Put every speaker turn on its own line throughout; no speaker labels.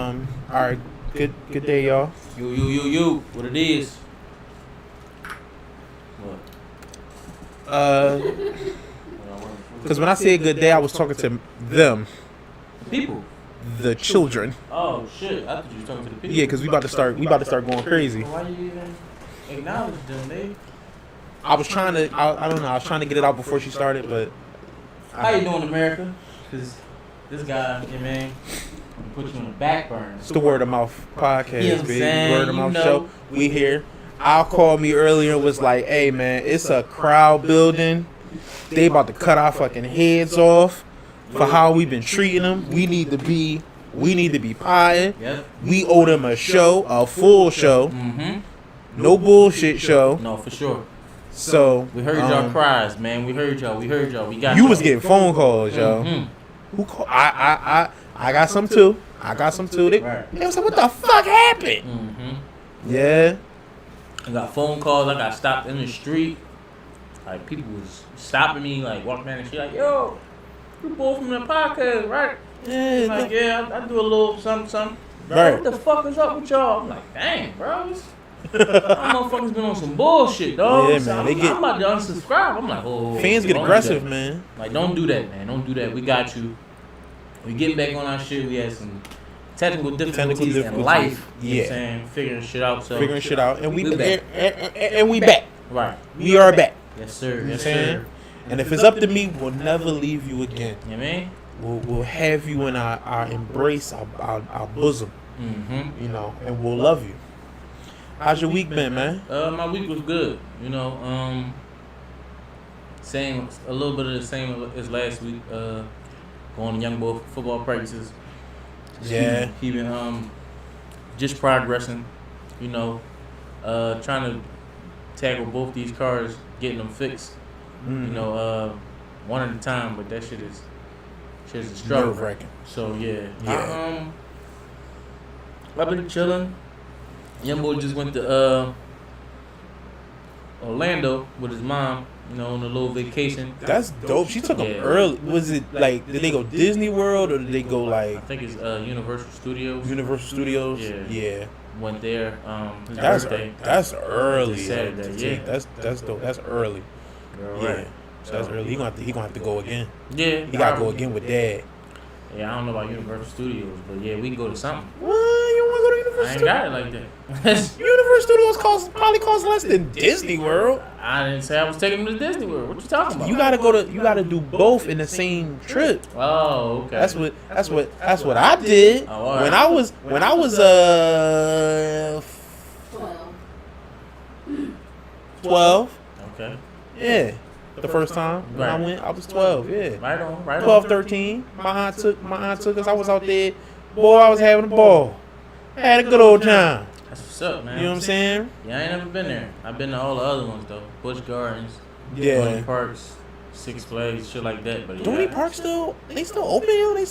All right. Good day, y'all.
You. What it is? What?
Because when I said good day, I was talking to them,
People.
the children.
Oh shit! I thought you were talking to the people.
Yeah, because we about to start going crazy.
Why you even acknowledge them, Dave?
I was trying to. I don't know. I was trying to get it out before she started, but.
How you doing, America? Because this guy, yeah, man, put you on the back burner.
It's the Word of Mouth podcast,
You know what I'm
baby.
saying?
Word of
You
Mouth
know.
show. We here. Al called me earlier and was like, "Hey man, it's a crowd building. They about to cut our fucking heads off for how we've been treating them. We need to be pieing.
Yep.
We owe them a show, a full show,
Mm-hmm.
no bullshit show.
No, for sure.
So
We heard y'all cries, man. We heard y'all. We got
You
y'all.
was getting phone calls, yo.
Mhm.
Who call? I got some too. They
Right.
was like, "What the fuck happened?"
Mm-hmm.
Yeah.
I got phone calls. I got stopped in the street. Like, people was stopping me, like, walking down the street, like, yo, you both from the podcast, right? I'm like, yeah, I do a little something.
Right.
What the fuck is up with y'all? I'm like, dang, bro. Y'all motherfuckers been on some bullshit, dog.
Yeah,
So
man,
I'm,
they get-
I'm about to unsubscribe. I'm like, oh.
Fans get
don't do
aggressive,
that.
man.
Like, don't do that, man. Don't do that. We got you. We getting back on our shit. We had some technical difficulties in life. You know what I'm saying? Figuring shit out. So
Figuring shit out, and we
back.
and we back.
Right.
We are back.
Yes, sir.
You know what I'm
Yes,
saying?
sir.
And if it's up to me, we'll never leave you again.
You know what I mean?
We'll have you in our embrace, our bosom,
Mm-hmm.
you know, and we'll love you. How's your week been, man?
My week was good. You know, same, a little bit of the same as last week. Going to young boy football practices.
Yeah.
Keeping just progressing. You know, trying to tackle both these cars, getting them fixed. You know, one at a time, but that shit is a struggle.
Nerve-wracking.
So yeah.
Yeah.
I've been chilling. Young boy just went to Orlando with his mom, you know, on a little vacation.
That's dope. She took them
Yeah.
early. Was it like, did they go Disney World or did they go
I
like
think it's Universal Studios.
Universal Studios?
Yeah.
Yeah.
Went there. His
That's
birthday.
that's early.
Saturday,
to
yeah.
take. That's dope. That's early.
Girl,
Yeah.
right.
So that's early. He gonna have to go again.
Yeah.
He gotta go again with Dad.
Yeah, I don't know about Universal Studios, but yeah, we can go to something.
What? You don't want to go to
I
Universal
ain't
Studios?
got it like that.
Universal Studios probably costs less than Disney World.
I didn't say I was taking him to Disney World. What you talking about?
You gotta do both in the same trip.
Oh, okay.
That's what I did
Oh, all right.
when I was 12.
Okay.
Yeah. The first time when I
Right.
went, I was 12. Yeah.
Right on. Right
12,
on.
13. My aunt took us. I was out there. Boy, I was having a ball. Had a good old time.
That's what's up, man.
You know what I'm saying?
Yeah, I ain't never been there. I've been to all the other ones though. Busch Gardens,
Yeah.
Dorney Parks, Six Flags, shit like that. But yeah,
Dorney Park still open, yo? They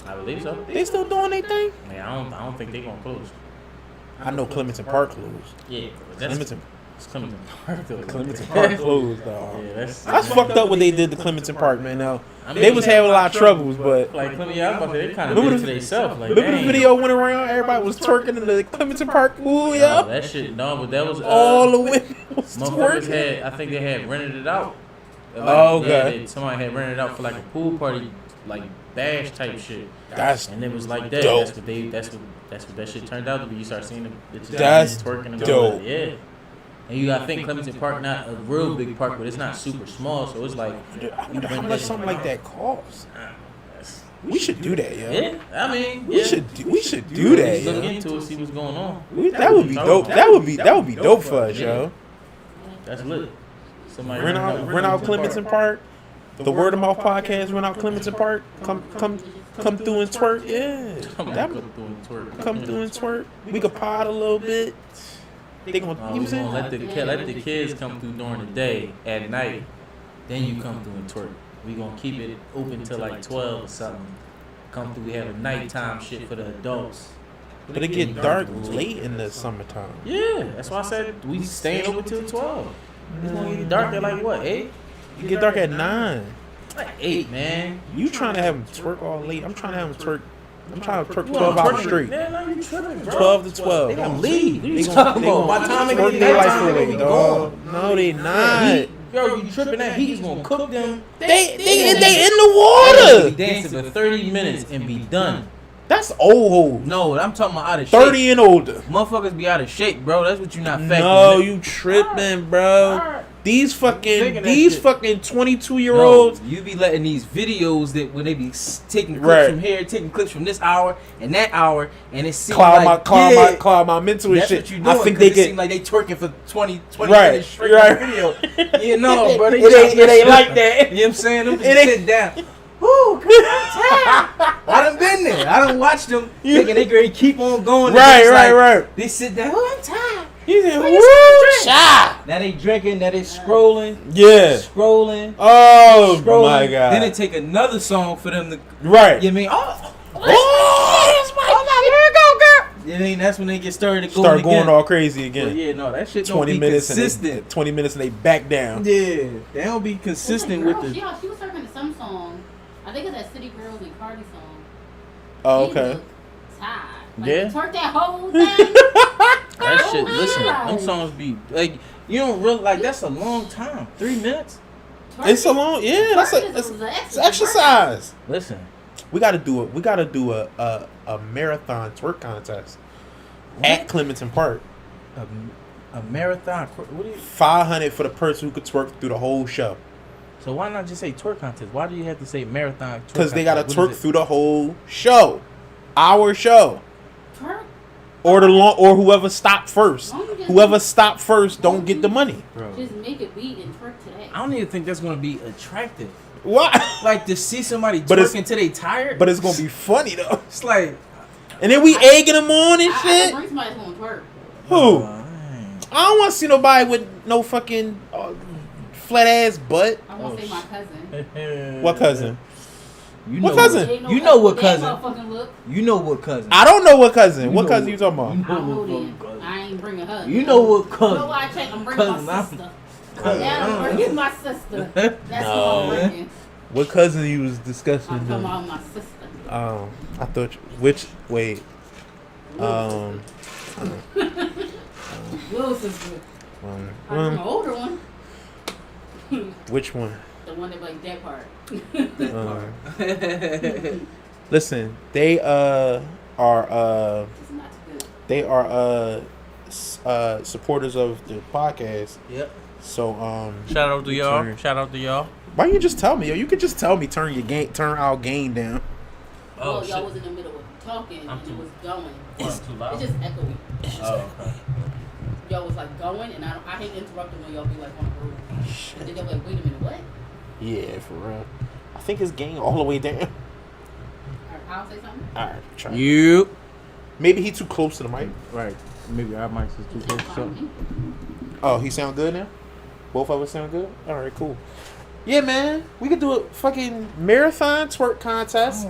I believe so.
still doing their thing?
Man, I don't think they gonna close.
I know Clementon Park closed.
Yeah, but that's
Clementon
Clementon Park though.
Park closed, dog.
Yeah, that's
Fucked up what they did to Clementon Park, man. Now
I mean,
they was having a lot of troubles, but
like Clementon. Yeah, I was about to say they kind of
Remember
did it to themselves. Like,
remember the
dang.
video went around? Everybody was twerking in the Clementon Park pool,
No,
yo.
that shit. No, but that was
All the women was
motherfuckers
twerking.
had. I think they had rented it out. Like,
Oh, okay.
somebody had rented it out for like a pool party, like bash type shit.
That's
And it was like that.
dope.
That's what that shit turned out to be. You start seeing the bitches
That's
twerking and all
dope.
that. Yeah. And you gotta think Clementon Park not a real big park, but it's not super small, so it's like
I wonder how much something like that costs.
that's-
We should do that, yo.
yeah. I mean,
We
yeah.
should do that,
Look
yo.
into it, see what's going on.
That would be dope. That would be dope for us, yo.
That's lit. Somebody
Rent out Clementon Park. The Word of Mouth podcast. Rent out Clementon Park. Come through and twerk. Yeah. That- Come through and twerk. We could pod a little bit. They gonna, you know what I'm
Let
saying?
let the kids come through during the day. At night, then you come through and twerk. We gonna keep it open till like 12 or something. Come through. We have a nighttime shit for the adults.
But it get dark late in the summertime.
Yeah, that's why I said we staying open till 12. It's gonna get dark at like what, 8?
It get dark at 9.
Like 8, man.
You trying to have them twerk all late? I'm trying to have them twerk I'm trying to twerk 12 hours straight.
Yeah, no, you tripping, bro.
12 to 12.
They gonna leave.
They gonna
By the time they
twerk
get
their
that
life
time,
away,
they be
dog.
gone.
No, they not.
Yo, you tripping? That heat is gonna cook them.
They in the
They
water.
be dancing for 30 minutes and be done.
That's old.
No, I'm talking about out of shape.
30 and older.
Motherfuckers be out of shape, bro. That's what you not factoring.
No,
in.
you tripping, bro. These
Thinking that shit.
fucking 22-year-olds.
No, you be letting these videos that when they be taking clips
Right.
from here, taking clips from this hour and that hour, and it seems
Cloud
like
my mental and
that's
shit.
what you doing.
I think they
it
get
seem like they twerking for 20
Right,
minutes straight
right.
on video. You know, bro. They
it ain't like that.
You know what I'm saying? Them
It
just
ain't-
sit down. Woo, I'm tired. I done been there. I done watched them thinking they gonna keep on going.
Right.
They sit down. Oh, I'm tired.
You said,
Where
woo,
you
shy.
Now they drinking. Now they scrolling.
Yeah.
Scrolling.
Oh
Scrolling.
my god.
Then it take another song for them to.
Right.
You mean? Oh,
here we go, girl.
you mean that's when they get started to go
Start going
again.
all crazy
But
again.
yeah, no, that shit don't
20
be
minutes
consistent.
and 20 minutes and they back down.
Yeah, they don't be consistent with the.
Yeah, she was talking to some song. I think it's that City Girls and Cardi song.
Oh,
She
okay.
looked tired. Like,
Yeah.
Twerk that whole thing.
That shit,
Oh,
listen,
my.
them songs be like, you don't really like. That's a long time. 3 minutes.
It's a long, yeah. That's it's exercise.
Listen,
We gotta do it. We gotta do a marathon twerk contest at Clementon Park.
A marathon. What do you?
500 for the person who could twerk through the whole show.
so why not just say twerk contest? Why do you have to say marathon?
Because they gotta
What
twerk
is it?
through the whole show, our show,
Twerk.
or whoever stopped first.
Why don't you just
Whoever stopped first don't get the money.
Bro,
Just make a beat and twerk today.
I don't even think that's gonna be attractive.
What?
Like to see somebody
But it's-
twerking till they tired.
But it's gonna be funny though.
it's like
And then we egging them on and
I
shit.
can bring somebody that's gonna twerk.
Who?
dang.
I don't want to see nobody with no fucking flat ass butt.
I won't say my cousin.
What cousin?
You
What
know
cousin?
Ain't no
You know what
that
cousin?
motherfucking look.
You know what cousin?
I don't know what cousin.
You
What
know
cousin you talking about?
you
I don't know
what
then.
cousin.
I ain't bringing her.
You know what
You
cousin?
know why I check? I'm bringing
Cousin,
my
I'm-
sister.
Cousin,
Yeah, I'm
I'm-
bringing my sister. That's
No.
who I'm bringing.
What cousin you was discussing?
I'm talking about my sister.
I thought wait.
Little sister.
Um,
I'm the older one.
which one?
The one that like that part.
Listen, they are
It's not too good.
supporters of the podcast.
Yep.
So
Shout out to y'all.
Sorry.
Shout out to y'all.
why you just tell me? Yo, you could just tell me turn our gain down.
Oh
Well, y'all
shit.
was in the middle of talking
I'm
and
too-
it was going.
It's too loud.
It's just echoey.
Oh, okay.
Y'all was like going, and I hate interrupting when y'all be like on a group. And then they'll be like, wait a minute, what?
Yeah, for real. I think his gain all the way down.
Or I'll say something.
All right, try.
You
Maybe he too close to the mic.
Right. Maybe our mics is too close.
That's
So.
fine.
Oh, he sound good now? Both of us sound good? Alright, cool. Yeah, man. We could do a fucking marathon twerk contest.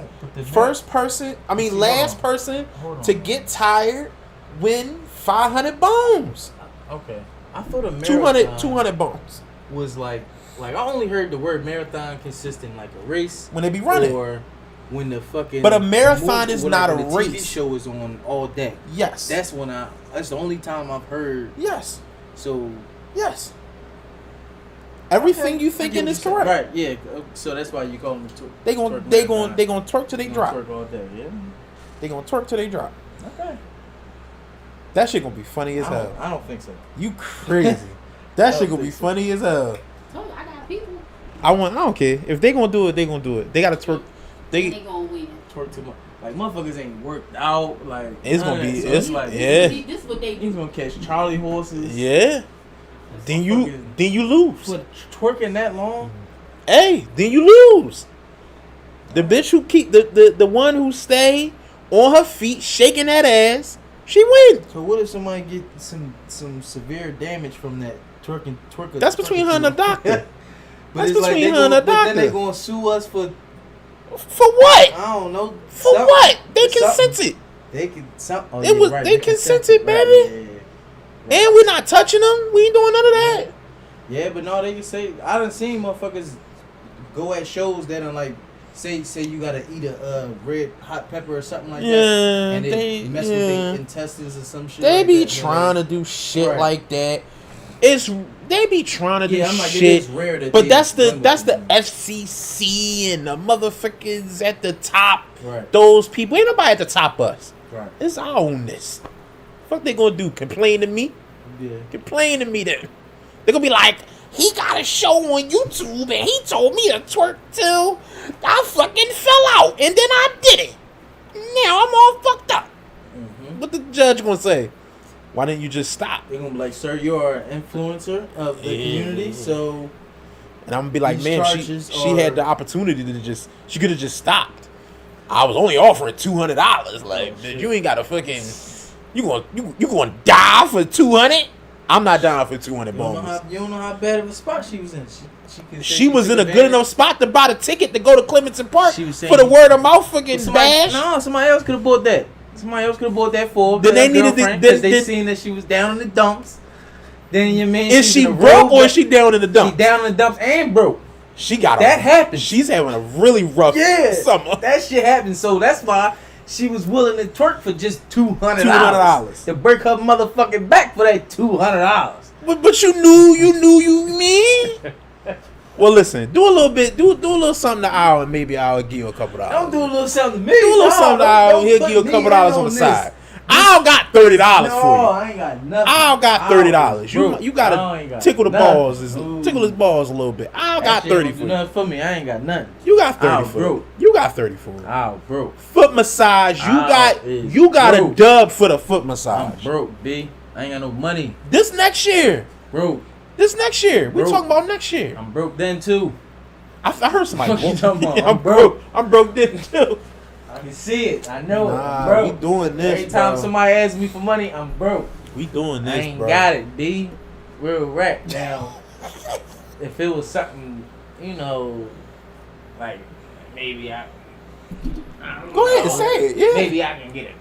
Last person to get tired win 500 bones.
okay? I thought a marathon
200 bones.
was like I only heard the word marathon consist in like a race
When they be running.
or when the fucking
But a marathon is
when,
not
like,
a
when the TV
race.
show is on all day.
Yes.
That's the only time I've heard.
Yes.
So
Yes. Everything
okay,
you
I get
thinking
what
is
you're saying.
correct.
Right? Yeah. So that's why you call them twerk.
They gon' twerk till they drop.
Twerk all day. Yeah.
They gonna twerk till they drop.
Okay.
That shit gonna be funny as hell.
I don't think so.
You crazy. That
I
shit
don't
gonna be
think so.
funny as hell.
Told you, I got people.
I don't care. If they gonna do it, they gonna do it. They gotta twerk.
They
They
gonna win.
Twerk too much. Like motherfuckers ain't worked out. Like
It's
none
gonna
of
be-
that. So
it's-
like
yeah.
This is what they
He's
do.
gonna catch Charlie horses.
yeah. Then you lose.
For twerking that long.
Hey, then you lose. The bitch who keep the one who stay on her feet shaking that ass, she wins.
So what if somebody get some severe damage from that twerking?
That's between her and the doctor.
But
That's
it's like
between
they
her and the
But then they
doctor.
gonna sue us for
For what?
I don't know.
For
something.
what? They
Something.
consented.
They can something. Oh,
It
yeah,
was-
right.
they consented, baby.
Yeah, yeah.
And we're not touching them. We ain't doing none of that.
Yeah, but no, they can say I done seen motherfuckers go at shows that are like say you gotta eat a red hot pepper or something like that.
Yeah,
And
they
mess with their intestines or some shit.
They
like
be
that,
trying to do shit
Right.
like that. They be trying to do
I'm like, it
shit.
is rare that
But
they
that's the
run with it.
FCC and the motherfuckers at the top.
Right.
Those people ain't nobody at the top of us.
Right.
It's our own this. Fuck they gonna do? Complain to me?
Yeah.
Complain to me then. They gonna be like, he got a show on YouTube and he told me to twerk till I fucking fell out and then I did it. Now I'm all fucked up.
Mm-hmm.
What the judge gonna say? Why didn't you just stop?
They're gonna be like, sir, you're an influencer of the community, so
And I'm gonna be like,
These
man,
charges
she had the opportunity to she could have just stopped. I was only offering $200. Like,
Oh,
man,
shit.
you ain't got to fucking. You gonna die for 200? I'm not down for 200
you don't, know
bones.
how, you don't know how bad of a spot she was in.
She was in a good enough spot to buy the ticket to go to Clementon Park
She was saying-
for the word of mouth fucking bash.
No, somebody else could have bought that. Somebody else could have bought that for her.
Then they
her
needed to-
girlfriend, 'cause
then-
they seen that she was down in the dumps. Then your man,
Is
she's
she
in a
broke
road
or
that-
is she down in the
She
dump?
down in the dumps and broke.
She got
That happened.
She's having a really rough summer.
That shit happened. So that's why she was willing to twerk for just $200.
$200.
To break her motherfucking back for that $200.
But you knew me. Well, listen, do a little bit, do a little something to Al, and maybe I'll give you a couple dollars.
Don't do a little something to me.
Do a little something to Al, he'll give you a couple dollars on the side. Al got $30
No,
for you.
I ain't got nothing.
Al got $30. You
Al ain't
gotta
got
tickle the
nothing.
balls,
Ooh.
tickle his balls a little bit. Al
That
got
shit
30
don't
for
do
you.
nothing for me. I ain't got nothing.
You got 30
Al
for
broke.
you. You got 30 for you.
Al broke.
Foot massage.
Al is
You got a
broke.
dub for the foot
I'm
massage.
broke, B. I ain't got no money.
This next year.
Broke.
This next year. We
Broke.
talking about next year.
I'm broke then too.
I heard somebody.
What you talking about?
I'm broke. I'm broke then too.
I can see it. I know it.
Nah,
I'm broke.
we doing this,
Every time
bro.
somebody asks me for money, I'm broke.
We doing this,
I ain't
bro.
got it, B. Real rap. Now, if it was something, like maybe I don't
Go ahead and
know.
say it. Yeah.
Maybe I can get it.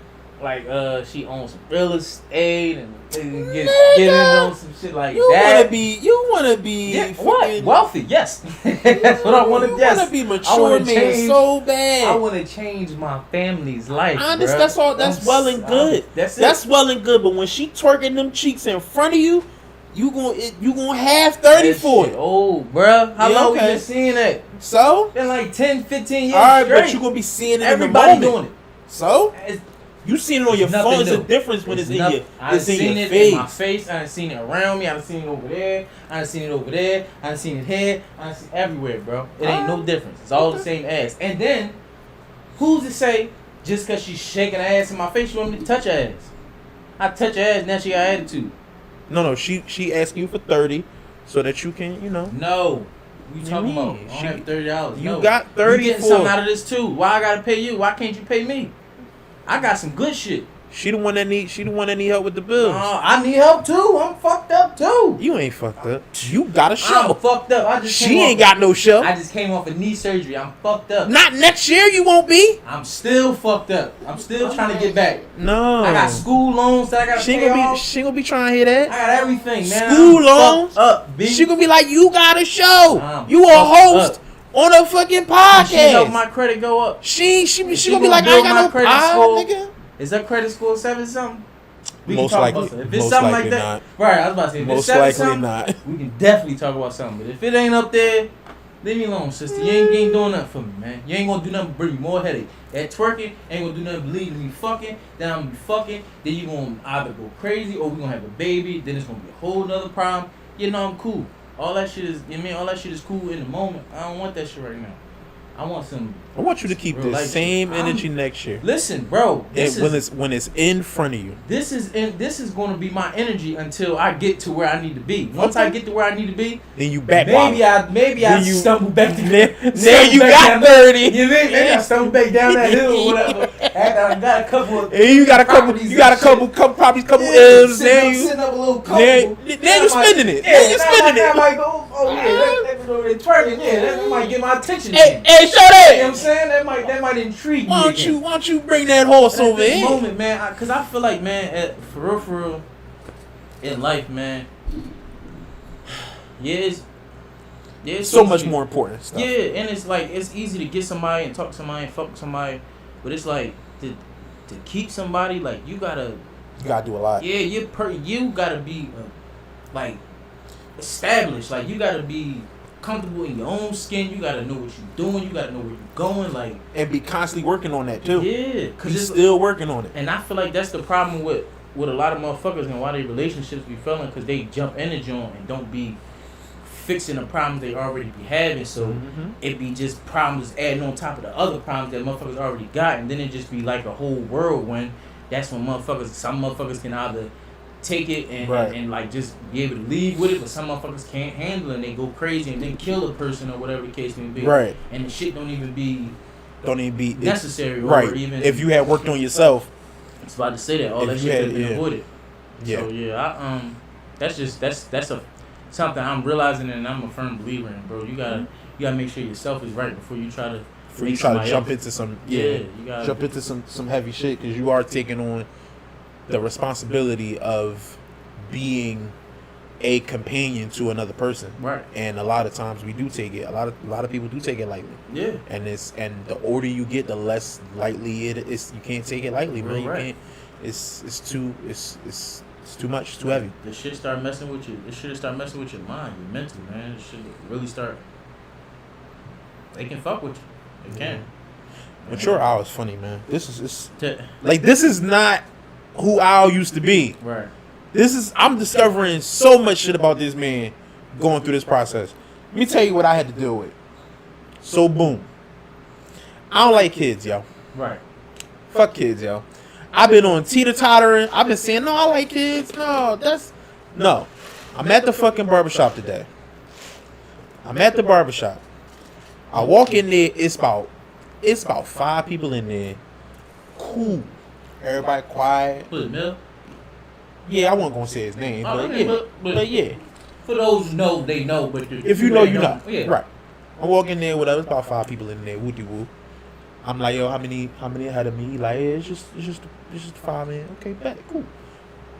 Like she owns some real estate and get
Nigga.
in on some shit like
You
that.
wanna be
Yeah, what?
fucking-
Wealthy, yes. That's what I want to.
You
Yes,
wanna be
I
mature
wanna
man
change-
so bad.
I want to change my family's life.
I understand.
bruh.
That's all. That's well and good.
That's it.
That's well and good. But when she twerking them cheeks in front of you, you gonna have 30
That
for
shit
it.
old, bruh. How
Yeah,
long we
okay.
been seeing that?
So,
Been like 10, 15 years
all right,
straight.
but you gonna be seeing it
Everybody
in the moment.
doing it.
So,
It's
you seen it on your
nothing
phone. It's a
new.
difference when it's in
nothing.
your
I done
it's in
seen
your
it
face.
in my face. I done seen it around me. I done seen it over there. I done seen it over there. I done seen it here. I done seen it everywhere, bro. It ain't no difference. It's all the same ass. And then, who's to say just because she's shaking her ass in my face, you want me to touch her ass? I touch her ass, now she got attitude.
No, she asking you for 30 so that you can,
No. You talking
mean?
about? I don't
She-
have $30.
you
no.
got 30
You getting
for-
something out of this too. Why I gotta pay you? Why can't you pay me? I got some good shit.
She the one that need help with the bills.
I need help too. I'm fucked up too.
You ain't fucked up. You got a
I'm
show.
fucked up. I just
She
came
ain't
off
got no show.
I just came off a knee surgery. I'm fucked up.
Not next year. You won't be.
I'm still fucked up. I'm still trying to get back.
No.
I got school loans that I gotta
She ain't
pay
gonna be.
off.
She ain't gonna be trying to hear that.
I got everything, man.
School
I'm
loans?
fucked up, B.
She gonna be like, you got a show.
I'm
You a
fucked
host
up.
on a fucking
She helped
podcast.
my credit go up.
She
She
gonna be
gonna
like, I
build
ain't
my
got no
credit
ah,
score.
nigga.
Is that credit score 7 something? We
Most
can talk
likely-
about something. If it's
most
something
likely
like that,
not.
right? I was about to say, if it's
Most
7
likely
something,
not.
we can definitely talk about something. But if it ain't up there, leave me alone, sister. You ain't doing nothing for me, man. You ain't gonna do nothing but bring me more headache. That twerking ain't gonna do nothing but lead to me fucking. Then I'm gonna be fucking. Then you gonna either go crazy or we gonna have a baby. Then it's gonna be a whole nother problem. I'm cool. All that shit is, all that shit is cool in the moment. I don't want that shit right now. I want some.
I want you to keep
real
the
life
same
shit.
energy next year.
Listen, bro.
When it's in front of you.
This is going to be my energy until I get to where I need to be. Once I get to where I need to be,
Then you back.
maybe I
you-
stumble back to
Now you got 30.
You mean? Maybe I stumble back down that hill or whatever. After I got a couple of
And you got a couple.
properties
You got a
and
couple properties. Couple
shit.
M's.
Sitting
Now
up-
you.
sitting up a little couple.
Now you spending it. Now you spending
I
it.
might go. Oh yeah, that over there twerking. Yeah, that might get my attention.
Hey,
again.
hey,
You know what I'm
Shorty.
saying? That might intrigue me.
Why
again.
don't you bring that horse
But at
over
this
here?
moment, man, because I feel like, man, for real, in life, man, yeah, Yeah, it's
so
easy
much
to-
more important stuff.
Yeah, and it's like it's easy to get somebody and talk to somebody and fuck with somebody, but it's like to keep somebody like you gotta.
You gotta do a lot.
Yeah, you gotta be like established. Like you gotta be comfortable in your own skin. You gotta know what you're doing. You gotta know where you're going. Like
And be constantly working on that too.
yeah, cause
He's
it's
still working on it.
and I feel like that's the problem with a lot of motherfuckers and why their relationships be failing because they jump in the joint and don't be fixing the problems they already be having. So
Mhm.
it be just problems adding on top of the other problems that motherfuckers already got, and then it just be like a whole whirlwind. That's when some motherfuckers can either take it and,
Right.
and like just be able to leave with it, but some motherfuckers can't handle it and they go crazy and then kill a person or whatever the case may be.
Right.
And the shit don't even be
Don't even be
necessary or
right.
even
If you had worked on yourself,
I was about to say that all
If
that
you
shit
had-
could have been
yeah.
avoided.
yeah.
So yeah, that's a something I'm realizing and I'm a firm believer in, bro. You gotta make sure yourself is right before you try to
Before you
make
try to
somebody
jump
else.
into some
You gotta
jump into some heavy shit because you are taking on the responsibility of being a companion to another person.
right.
And a lot of times we do take it. A lot of people do take it lightly.
Yeah.
And the older you get, the less lightly it is. You can't take it lightly, man. You
Right.
can't. It's too much. It's too heavy.
The shit start messing with you. It should start messing with your mind, your mental, man. It should really start. They can fuck with you. They can.
But your Al is funny, man. This is
T-
like this is not who Al used to be.
Right.
I'm discovering so much shit about this man going through this process. Let me tell you what I had to deal with. So boom. I don't like kids, yo.
Right.
Fuck kids, yo. I've been on teeter-tottering. I've been saying, no, I like kids. No. I'm at the fucking barbershop today. I walk in there, it's about 5 people in there. Cool. Everybody quiet.
Was it Mill?
Yeah, I wasn't gonna say his name,
Oh,
but
okay,
yeah.
but-
But yeah.
For those who know, they know. But
If you know, you know.
Yeah.
Right. I walk in there, whatever. It's about 5 people in there. Woody woo. I'm like, yo, how many ahead of me? He like, yeah, it's just 5, man. Okay, bet, cool.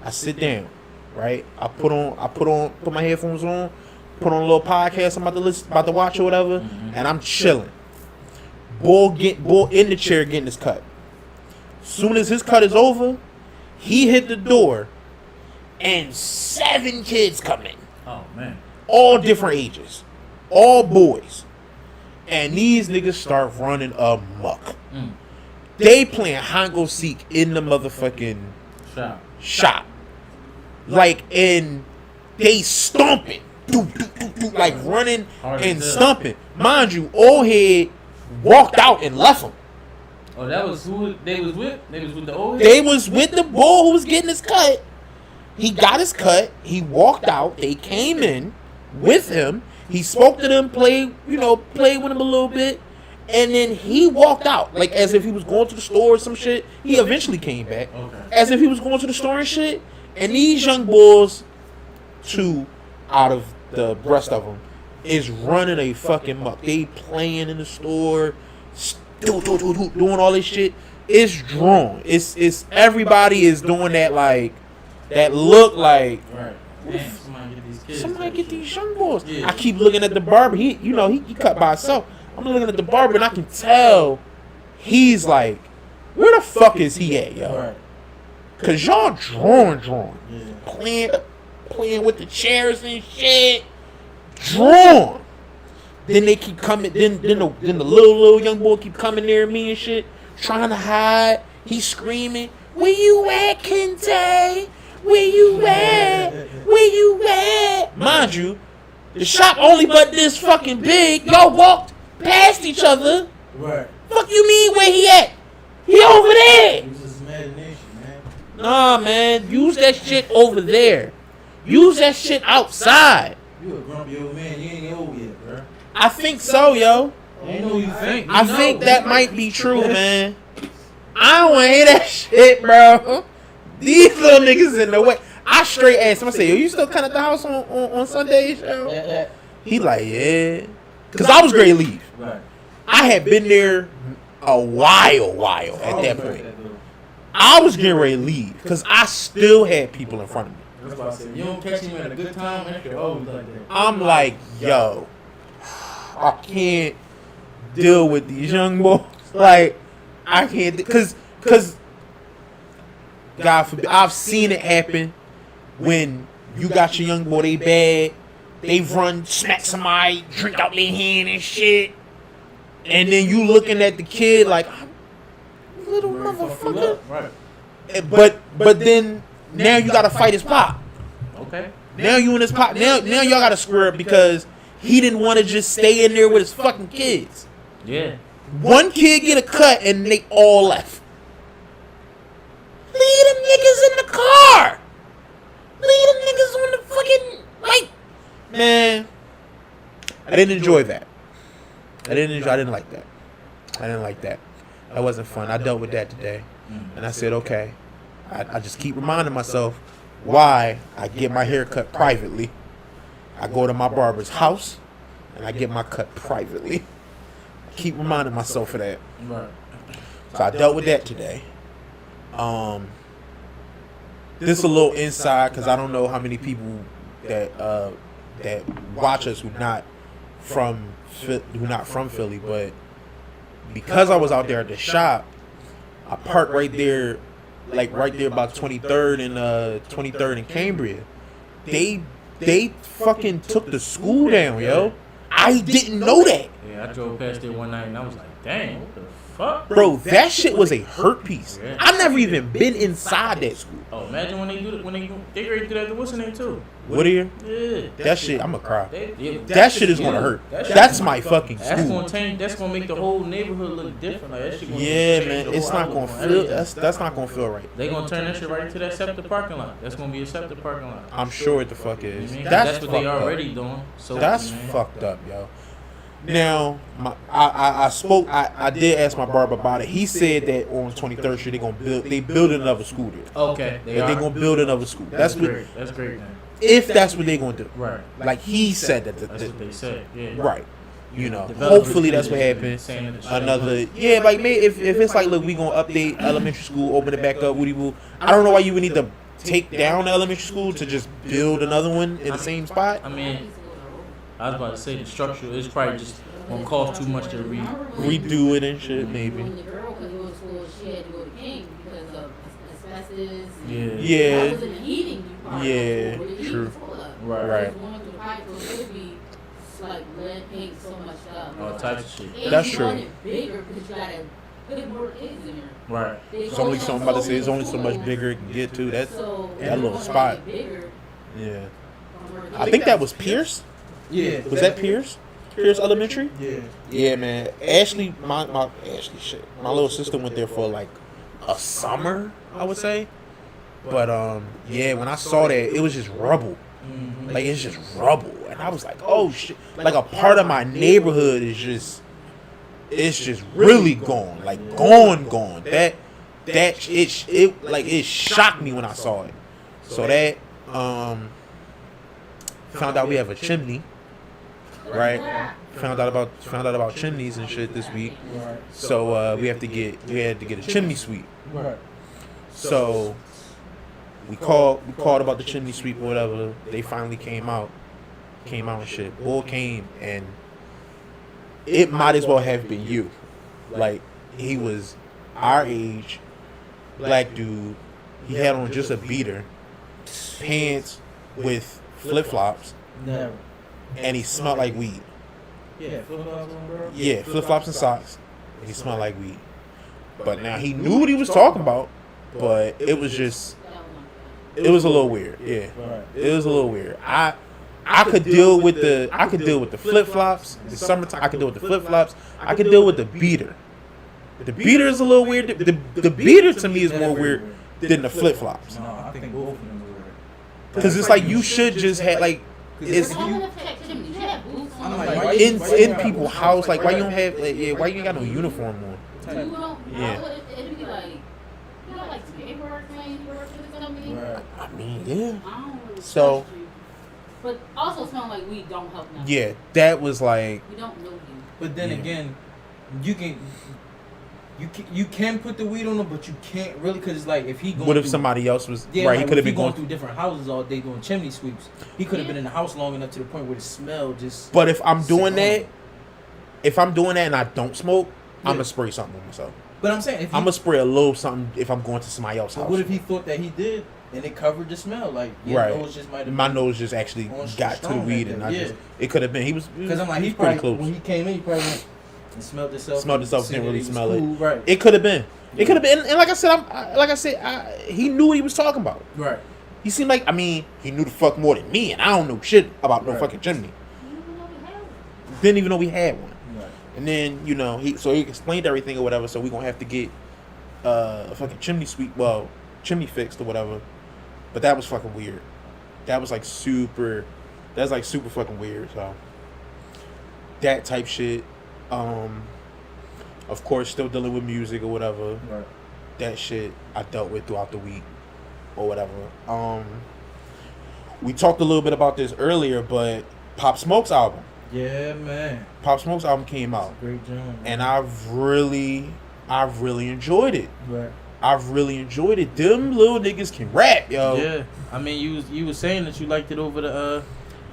I sit down, right? I put my headphones on, put on a little podcast I'm about to watch or whatever, and I'm chilling. Bull in the chair getting his cut. Soon as his cut is over, he hit the door, and 7 kids come in.
Oh man.
All different ages, all boys, and these niggas start running amok.
Mm.
They playing hide and go seek in the motherfucking
Shot.
shop, like, and they stomping, like running
Hard
and
as hell.
stomping. Mind you, old head walked out and left them.
Oh, that was who they was with. They was with the old.
They was with the boy who was getting his cut. He got his cut. He walked out. They came in with him. He spoke to them, played with him a little bit, and then he walked out like as if he was going to the store or some shit. He eventually came back
Okay.
as if he was going to the store and shit. And these young boys, 2 out of the rest of them, is running a fucking muck. They playing in the store, doing all this shit. It's drawn. It's everybody is doing that like. That look like
Right. Damn, somebody get these kids.
somebody
that
get
shit.
these young boys.
Yeah.
I keep looking at the barber. He cut by himself. I'm looking at the barber and I can tell he's like, where the fuck is he at, yo?
Right.
Cause y'all drawing,
Yeah.
playing with the chairs and shit, drawn. Then they keep coming. Then the little young boy keep coming near me and shit, trying to hide. He's screaming, "Where you at, Kente? Where you at? Where you at?" Mind you, the shop only but this fucking big. Y'all walked past each other.
Right.
Fuck you mean where he at? He over there.
Use his imagination, man.
Nah, man. Use that shit over there. Use that shit outside.
You a grumpy old man. You ain't old yet, bro.
I think so, yo.
Ain't no you think.
I think that might be true, man. I don't want to hear that shit, bro. These little niggas in the way. I straight asked him. I said, yo, you still come at the house on Sundays, yo?
Yeah.
He like, yeah. Because I was ready to leave.
Right.
I had been there a while at that point. I was getting ready to leave because I still had people in front of me.
That's why I said, you don't catch him at a good time, man. You're always like that.
I'm like, yo, I can't deal with these young boys. Like, I can't, because God forbid, I've seen it happen when you got your young boy, they bad, they run, smack somebody, drink out their hand and shit, and then you looking at the kid like, little motherfucker.
Right.
But then now you gotta fight his pop.
Okay.
Now you in his pop. Now y'all gotta square up because he didn't want to just stay in there with his fucking kids.
Yeah.
One kid get a cut and they all left. Leave them niggas in the car. Leave them niggas on the fucking like. Man, I didn't enjoy that. I didn't like that. I didn't like that. That wasn't fun. I dealt with that today, and I said, okay. I just keep reminding myself why I get my hair cut privately. I go to my barber's house, and I get my cut privately. I keep reminding myself of that.
Right.
So I dealt with that today. This is a little inside because I don't know how many people that watch us who not from Philly, but because I was out there at the shop, I parked right there, like right there about 23rd and Cambria. They fucking took the school down, yo. I didn't know that.
Yeah, I drove past there one night and I was like, dang, what the fuck?
Bro, that shit was a hurt piece.
Yeah.
I never even been inside that school.
Oh, imagine when they do it, when they ready to do that to what's her name too?
Whittier?
Yeah.
That shit, I'ma cry.
Yeah,
That shit is gonna hurt. That's my fucking
That's
school.
gonna change. That's gonna make the whole neighborhood look different. Like that shit gonna
Yeah,
change
man,
the
it's
whole
not gonna
outlook on
feel.
everything.
That's not gonna feel right.
They gonna turn that shit right into that SEPTA parking lot. That's gonna be a SEPTA parking lot.
I'm sure it the fuck
You know
is.
what I mean?
That's
what they
fucked up.
already doing. So
That's
man.
fucked up, yo. Now, I did ask my barber about it. He said that on 23rd Street they building another school there.
Okay,
They gonna build another school.
That's great. That's great, man.
If that's what they gonna do.
Right.
Like he said that.
That's what they said. Yeah.
Right. You know,
Developers
hopefully that's what
saying
happens.
that the shit
Another, yeah, like maybe if it's like, look, we gonna update elementary school, open it back up, woody woo. I don't know why you would need to take down the elementary school to just build another one in the same spot.
I mean, I was about to say the structure is probably just gonna cost too much to
Redo it and shit, maybe.
When the girl could go to school, she had to go to King because of asbestos.
Yeah.
Yeah.
That was in the heating department.
Yeah,
Where the heat
true.
was full of.
Right.
It was going through the pipe, so it would be like lead paint, so much stuff.
All types of shit.
And
That's
you
true.
want it bigger because you gotta put more kids in there.
Right.
It's only so, I'm about to say, it's only so much bigger it can get to. That little spot.
Bigger
Yeah.
from where
I think that was Pierce.
Yeah.
Was that Pierce? Pierce Elementary?
Yeah.
Yeah, man. Ashley, my Ashley shit. My little sister went there for like a summer, I would say. But yeah, when I saw that, it was just rubble.
Mm-hmm.
Like it's just rubble, and I was like, oh shit. Like a part of my neighborhood is just, it's just really gone. Like gone. That it shocked me when I saw it. So that found out we have a chimney. Right, found out about chimneys and shit this week.
Right.
So we had to get a chimney sweep.
Right.
So we called about the chimney sweep or whatever. They finally came out and shit. Bull came, and it might as well have been you. Like he was our age, black dude. He had on just a beater, pants with flip flops.
Never.
And he smelled like weed.
Yeah. Flip-flops on, bro.
Yeah, flip flops and socks. And he smelled like weed. But now he knew what he was talking about, but it was just, it was a little weird. Yeah,
Right.
it was a little weird. I could deal with the flip flops. The summertime, I could deal with the flip flops. I could deal with the beater. The beater is a little weird. The beater to me is more weird than the flip flops.
No, I think both of them are weird.
Because it's like you should just have like. It's
All of the chimneys, you have boots on.
I'm
Like,
like, why
in people's house. Like why you don't have why you ain't got no uniform on?
you don't.
Yeah.
It'd be like, you know, like paperwork thing. You work for the company.
Right.
I mean, yeah.
I don't really
So-
trust you. But also smell like weed don't help nothing.
Yeah, that was like,
We don't know you.
But then
Yeah.
again, you can put the weed on him, but you can't really, because it's like if he going
what if
through-
somebody else was
Yeah,
right?
like
He could have
if
been
going
going.
through different houses all day doing chimney sweeps. He could have been in the house long enough to the point where the smell just.
But if I'm doing that, if I'm doing that and I don't smoke,
Yeah.
I'm gonna spray something on myself.
But I'm saying, if he,
I'm gonna spray a little something if I'm going to somebody else's
but
house.
what if he thought that he did and it covered the smell? Like, your
Right.
nose just might have
My
been.
nose just actually
On
got to the
strong
weed,
like
and
that,
I
yeah.
just it could have been. He was
Because I'm like, he
pretty
probably,
close.
when he came in, he probably went and smelled himself.
Smelled himself,
seen
didn't
that
really
he was
smell it.
cool, Right.
It could have been. It could have been. And like I said, he knew what he was talking about.
Right.
He seemed like, I mean, he knew the fuck more than me, and I don't know shit about no
Right.
fucking chimney.
You don't know we have one.
Didn't even know we had one.
Right.
And then he explained everything or whatever. So we gonna have to get a fucking chimney fixed or whatever. But that was fucking weird. That was like super. That's like super fucking weird. So that type shit. Of course, still dealing with music or whatever.
Right.
That shit I dealt with throughout the week or whatever. We talked a little bit about this earlier, but Pop Smoke's album.
Yeah, man.
Pop Smoke's album came out,
Great job.
and I've really enjoyed it.
Right.
I've really enjoyed it. Them little niggas can rap, yo.
Yeah, I mean, you was saying that you liked it over the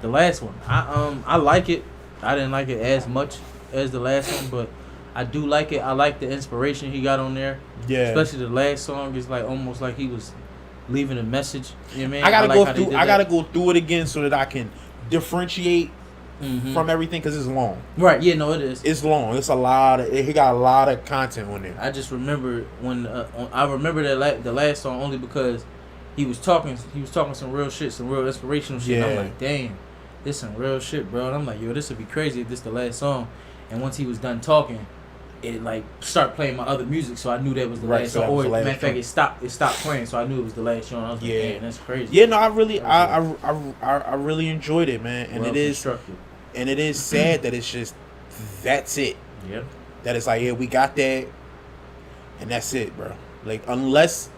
last one. I like it. I didn't like it as much as the last one, but I do like it. I like the inspiration he got on there.
Yeah.
Especially the last song is like almost like he was leaving a message. You know what I mean?
I gotta
like
go
how they
through.
did
I gotta
that.
go through it again so that I can differentiate
Mhm.
from everything because it's long.
Right. Yeah. No, it is.
It's long. It's a lot of. He got a lot of content on there.
I just remember when I remember the last song only because he was talking some real shit, some real inspirational shit. And I'm
Yeah.
like, damn, this some real shit, bro. And I'm like, yo, this would be crazy if this the last song. And once he was done talking, it like start playing my other music, so I knew that was the
Right,
last
so
song.
that was
Or
the last
matter of fact,
joint.
it stopped playing, so I knew it was the last song. I was like,
Yeah.
damn, that's crazy.
Yeah, no, I really enjoyed it, man, and
Well
it is
constructed.
sad that it's just that's it.
Yep.
That it's like, yeah, we got that, and that's it, bro. Like unless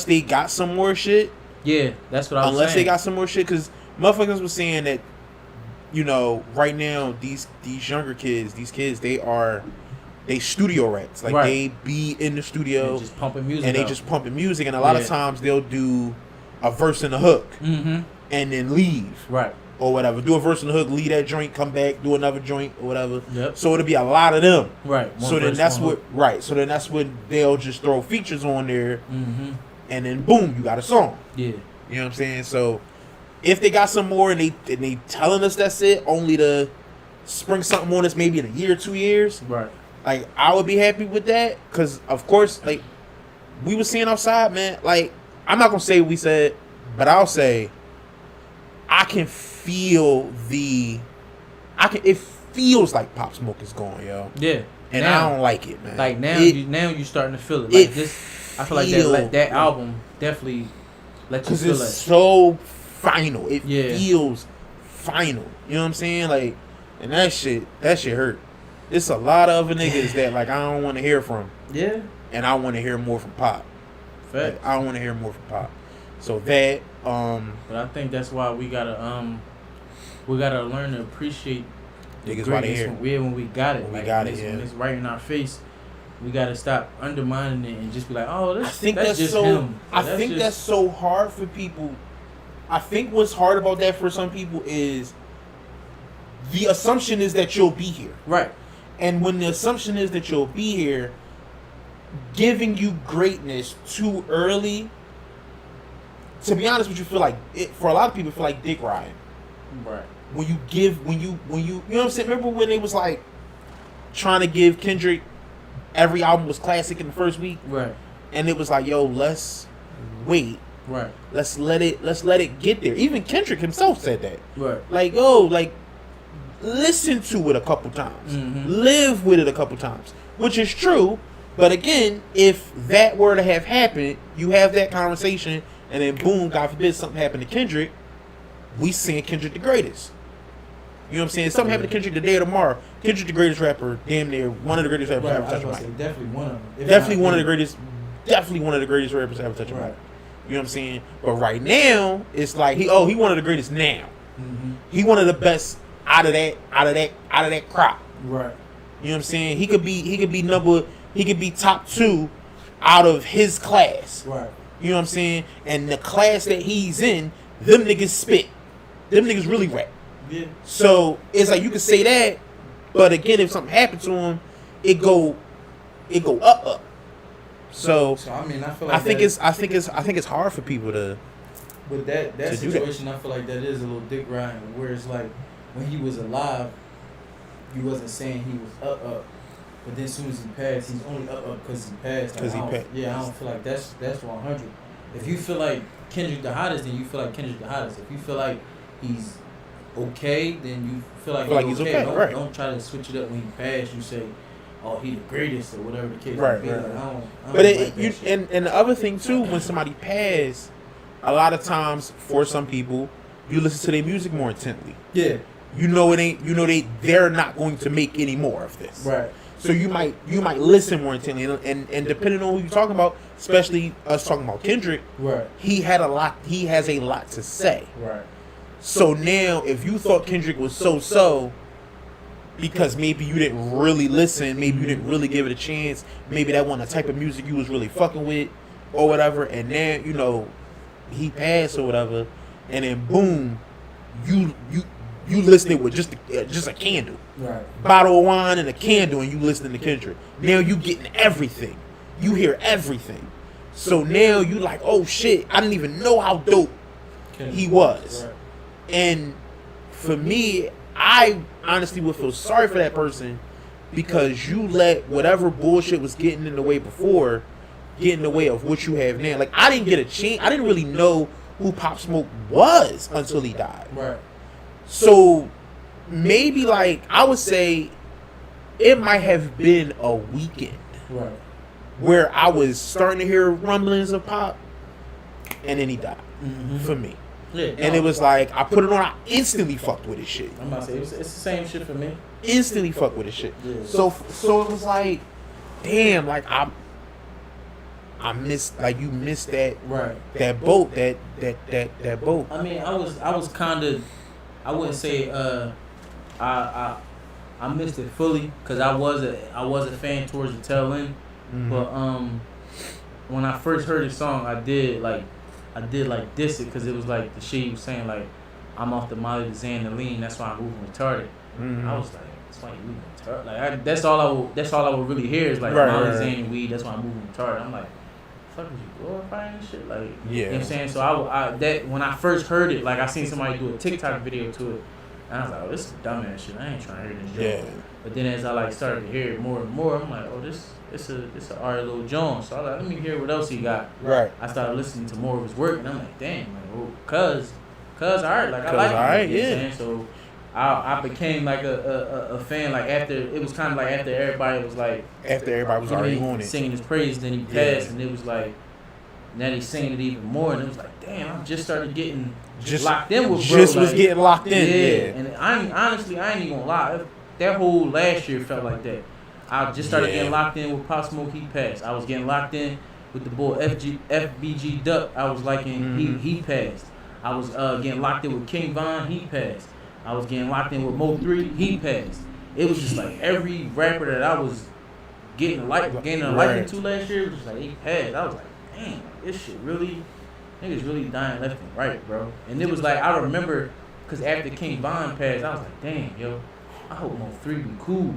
they got some more shit,
Yeah, that's what I was
unless
saying.
they got some more shit, because motherfuckers was saying that, right now these younger kids, they studio rats, like
Right.
they be in the studio
And just pumping music.
and they
out.
just pumping music, and a lot of
Yeah.
times they'll do a verse and a hook
Mm-hmm.
and then leave.
Right.
Or whatever, do a verse and a hook, leave that joint, come back, do another joint or whatever.
Yep.
So it'll be a lot of them.
Right.
So then that's when they'll just throw features on there,
Mm-hmm.
and then boom, you got a song.
Yeah.
You know what I'm saying? So if they got some more and they telling us that's it, only to spring something on us maybe in a year or 2 years,
Right.
like I would be happy with that, because of course, like we were seeing outside, man. Like I'm not gonna say we said, but I'll say I can feel it feels like Pop Smoke is gone, yo,
Yeah.
and
Now-
I don't like it, man.
Like now,
It-
you starting to feel it. Like
it
this, I feel like
feel-
that album definitely let you
because
feel
it's
it.
so final. It
Yeah.
feels final. You know what I'm saying? Like, and that shit hurt. It's a lot of other niggas that like I don't want to hear from,
Yeah.
and I want to hear more from Pop.
Fact.
Like, I want to hear more from Pop. So that
But I think that's why we gotta learn to appreciate the
niggas want to
greatness
hear.
when we got it.
When we got it,
it's,
yeah.
when it's right in our face. We gotta stop undermining it and just be like, oh,
I think
that's
that's
just
so.
him.
I think
just-
that's so hard for people. I think what's hard about that for some people is the assumption is that you'll be here.
right.
And when the assumption is that you'll be here, giving you greatness too early, to be honest with you, feel like it, for a lot of people, feel like dick riding.
Right.
When you you know what I'm saying? Remember when they was like trying to give Kendrick every album was classic in the first week,
Right.
and it was like, yo, let's wait,
Right.
let's let it get there. Even Kendrick himself said that.
Right.
Like, yo, like, listen to it a couple times.
Mhm.
Live with it a couple times. Which is true. But again, if that were to have happened, you have that conversation, and then boom, God forbid something happened to Kendrick, we seeing Kendrick the greatest. You know what I'm saying? Something happened to Kendrick today or tomorrow. Kendrick the greatest rapper, damn near one of the greatest rappers
Right,
ever
I was
touched a
about to
mic.
say, definitely one of them. If
Definitely
not,
one of the
yeah.
greatest. Definitely one of the greatest rappers ever touched a mic.
Right.
You know what I'm saying? But right now, it's like he one of the greatest now.
Mhm.
He one of the best out of that crop.
Right.
You know what I'm saying? He could be top 2 out of his class.
Right.
You know what I'm saying? And the class that he's in, them niggas spit. Them niggas really rap.
Yeah.
So it's like you could say that, But again, if something happened to him, it go up. So
I mean, I feel like
I think it's hard for people to.
But that
to do
situation, I feel like that is a little dick riding. Where it's like when he was alive, you wasn't saying he was up. But then as soon as he passed, he's only up because he passed.
Because he passed.
Yeah, I don't feel like that's 100. If you feel like Kendrick the hottest, then you feel like Kendrick the hottest. If you feel like he's okay, then you feel like he's okay. Don't try to switch it up when he passed. You say, "Oh, he the greatest" or whatever the case may be.
Right.
Like, I don't
But
like that shit.
and the other thing too, when somebody passed, a lot of times for some people, you listen to their music more intently.
Yeah.
You know it ain't. You know they're not going to make any more of this.
Right.
So you might listen more intently, and depending on who you're talking about, especially us talking about Kendrick,
Right.
he has a lot to say.
Right.
So now, if you thought Kendrick was so, because maybe you didn't really listen, maybe you didn't really give it a chance, maybe that wasn't the type of music you was really fucking with, or whatever, and now he passed or whatever, and then boom, you listening with just a candle.
Right.
Bottle of wine and a candle, and you listening to Kendrick. Now you getting everything. You hear everything. So now you like, oh shit, I didn't even know how dope he was.
Right.
And for me, I honestly would feel sorry for that person because you let whatever bullshit was getting in the way before get in the way of what you have now. Like, I didn't get a chance. I didn't really know who Pop Smoke was until he died.
Right.
So maybe, like, I would say it might have been a weekend
Right.
where I was starting to hear rumblings of Pop, and then he died for me.
Yeah.
And it was like, I put it on, I instantly fucked with his shit.
I'm about to say it's the same shit for me.
Instantly fucked with his shit.
Yeah.
So it was like, damn, like I missed, like, you missed that
Right.
that boat, that boat.
I mean, I was kind of, I wouldn't say I missed it fully because I was a fan towards the tail end.
Mhm.
But when I first heard the song, I did diss it because it was like the shit he was saying, like, I'm off the Molly, the Xan, and lean. That's why I'm moving retarded.
Mhm.
I was like, that's why you moving retarded. Like, that's all I would really hear is like
Right,
Molly,
right, right.
Xan, and weed. That's why I'm moving retarded. I'm like, fuck is you glorifying this shit? Like,
Yeah.
you know what I'm saying? So I that when I first heard it, like, I seen somebody do a TikTok video to it, and I was like, oh, this is dumbass shit. I ain't trying to hear this shit.
Yeah.
But then as I like started to hear it more and more, I'm like, oh, this a alright little Jones. So I was like, let me hear what else he got.
Right.
I started listening to more of his work, and I'm like, damn, like, oh, cuz alright, like, I
Cuz
like him,
alright,
you know what I'm
yeah.
saying? So I became like a fan, like, after it was kind of like after everybody was like,
After everybody was
you know,
already
he
on it.
singing his praise, then he
Yeah.
passed, and it was like, now he's singing it even more, and it was like, damn, I just started getting
Just
locked in with bro.
Just was
like,
getting locked in. Yeah.
and I ain't even gonna lie. That whole last year felt like that. I just started
Yeah.
getting locked in with Pop Smoke. He passed. I was getting locked in with the boy FBG Duck. I was liking he passed. I was getting locked in with King Von. He passed. I was getting locked in with Mo3. He passed. It was just like every rapper that I was gaining a liking to last year was just like he passed. I was like, damn, this shit really. Niggas really dying left and right, bro. And it was like, I remember, because after King Von passed, I was like, damn, yo, I hope Mo3 be cool.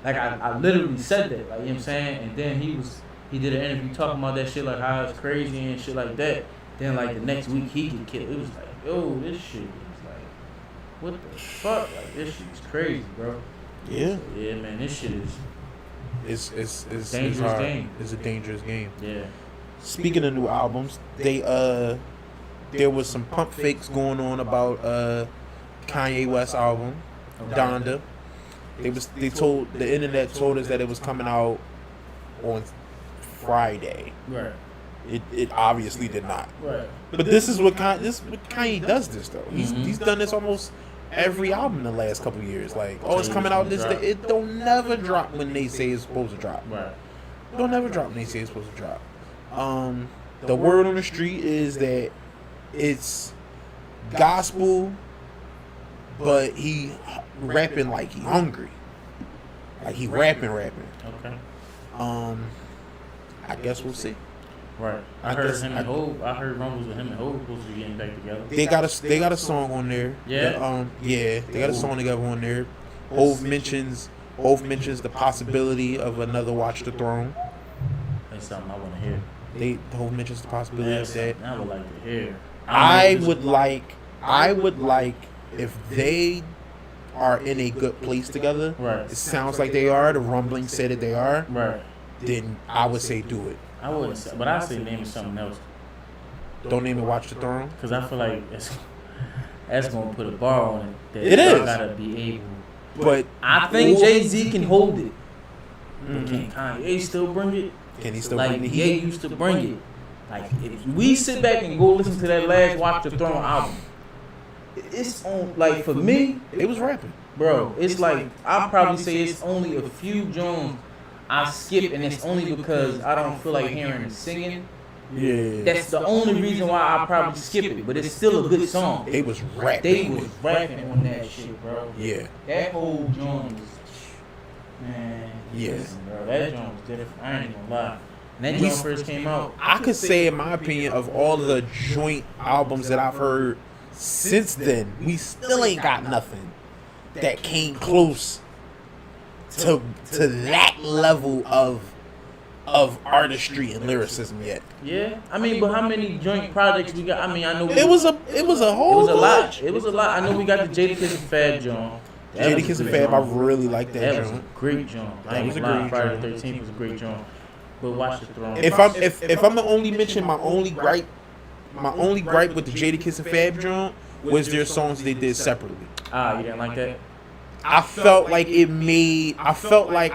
Like, I literally said that, like, you know what I'm saying? And then he did an interview talking about that shit, like how it's crazy and shit like that. Then, like, the next week, he get killed. It was like, yo, this shit is like, what the fuck? Like, this shit is crazy, bro.
Yeah.
So, yeah, man, this shit is,
It's
Dangerous
hard.
game.
It's a dangerous game.
yeah.
Speaking of new albums, there was some pump fakes going on about Kanye West album, Donda. The internet told us that it was coming out on Friday.
Right.
It obviously did not.
Right.
But this is what Kanye does this though. He's done this almost every album in the last couple years. Like, oh, it's coming out this day. It don't never drop when they say it's supposed to drop.
Right.
Don't never drop when they say it's supposed to drop. The word on the street is that it's gospel, but he rapping like he hungry. Like he rapping.
Okay.
I guess we'll see.
Right. I heard rumbles with him and Hov supposed to be getting back together.
They got a song on there.
Yeah?
They got a song together on there. Hov mentions Hov mentions the possibility of another Watch the Throne.
That's something I want to hear.
Hov mentions the possibility
That's
of that.
something I would like to hear.
I would like if they are in a good place together.
Right.
It sounds like they are. The rumblings say that they are.
Right.
Then I would say do it.
I wouldn't say, but I say name something else
Don't name it Watch the Throne.
because I feel like that's gonna put a bar on it. That
It is.
y'all gotta be able.
But
I think Jay-Z can hold it.
But can Kanye still bring it?
can he still
Like
bring the
Ye
heat?
used to bring it. Like if we sit back and go listen to that last Watch the Throne album, it's on. Like for me,
They was rapping.
bro, it's like I'll probably say it's only a few Jones I skip, and it's only because I don't feel like hearing him singing.
Yeah.
That's the only reason why I probably skip it, but it's still a good song.
They was rapping.
They was rapping on that shit, bro.
Yeah.
That whole joint was, man.
Yeah.
Listen, bro, that joint was different. I ain't gonna lie. When that joint first came out,
I could say, in my opinion, of all the joint albums that I've heard since then, we still ain't got nothing that came close to that level of artistry and lyricism yet.
yeah. I mean, but how many joint projects we got? I mean, I know
It was a whole
it was a lot.
bunch.
It was a lot. I know we got the Jadakiss and Fab joint. That was a
Jadakiss and
good
Fab, I
joint.
really like that
That was a
joint.
great joint. I
That
ain't
was a
gonna lie.
great
Friday
joint.
the 13th was a great joint. But Watch the Throne.
If I'm the only mention, my only gripe with the Jadakiss and Fab joint was their songs they did separately.
You didn't like that?
I felt like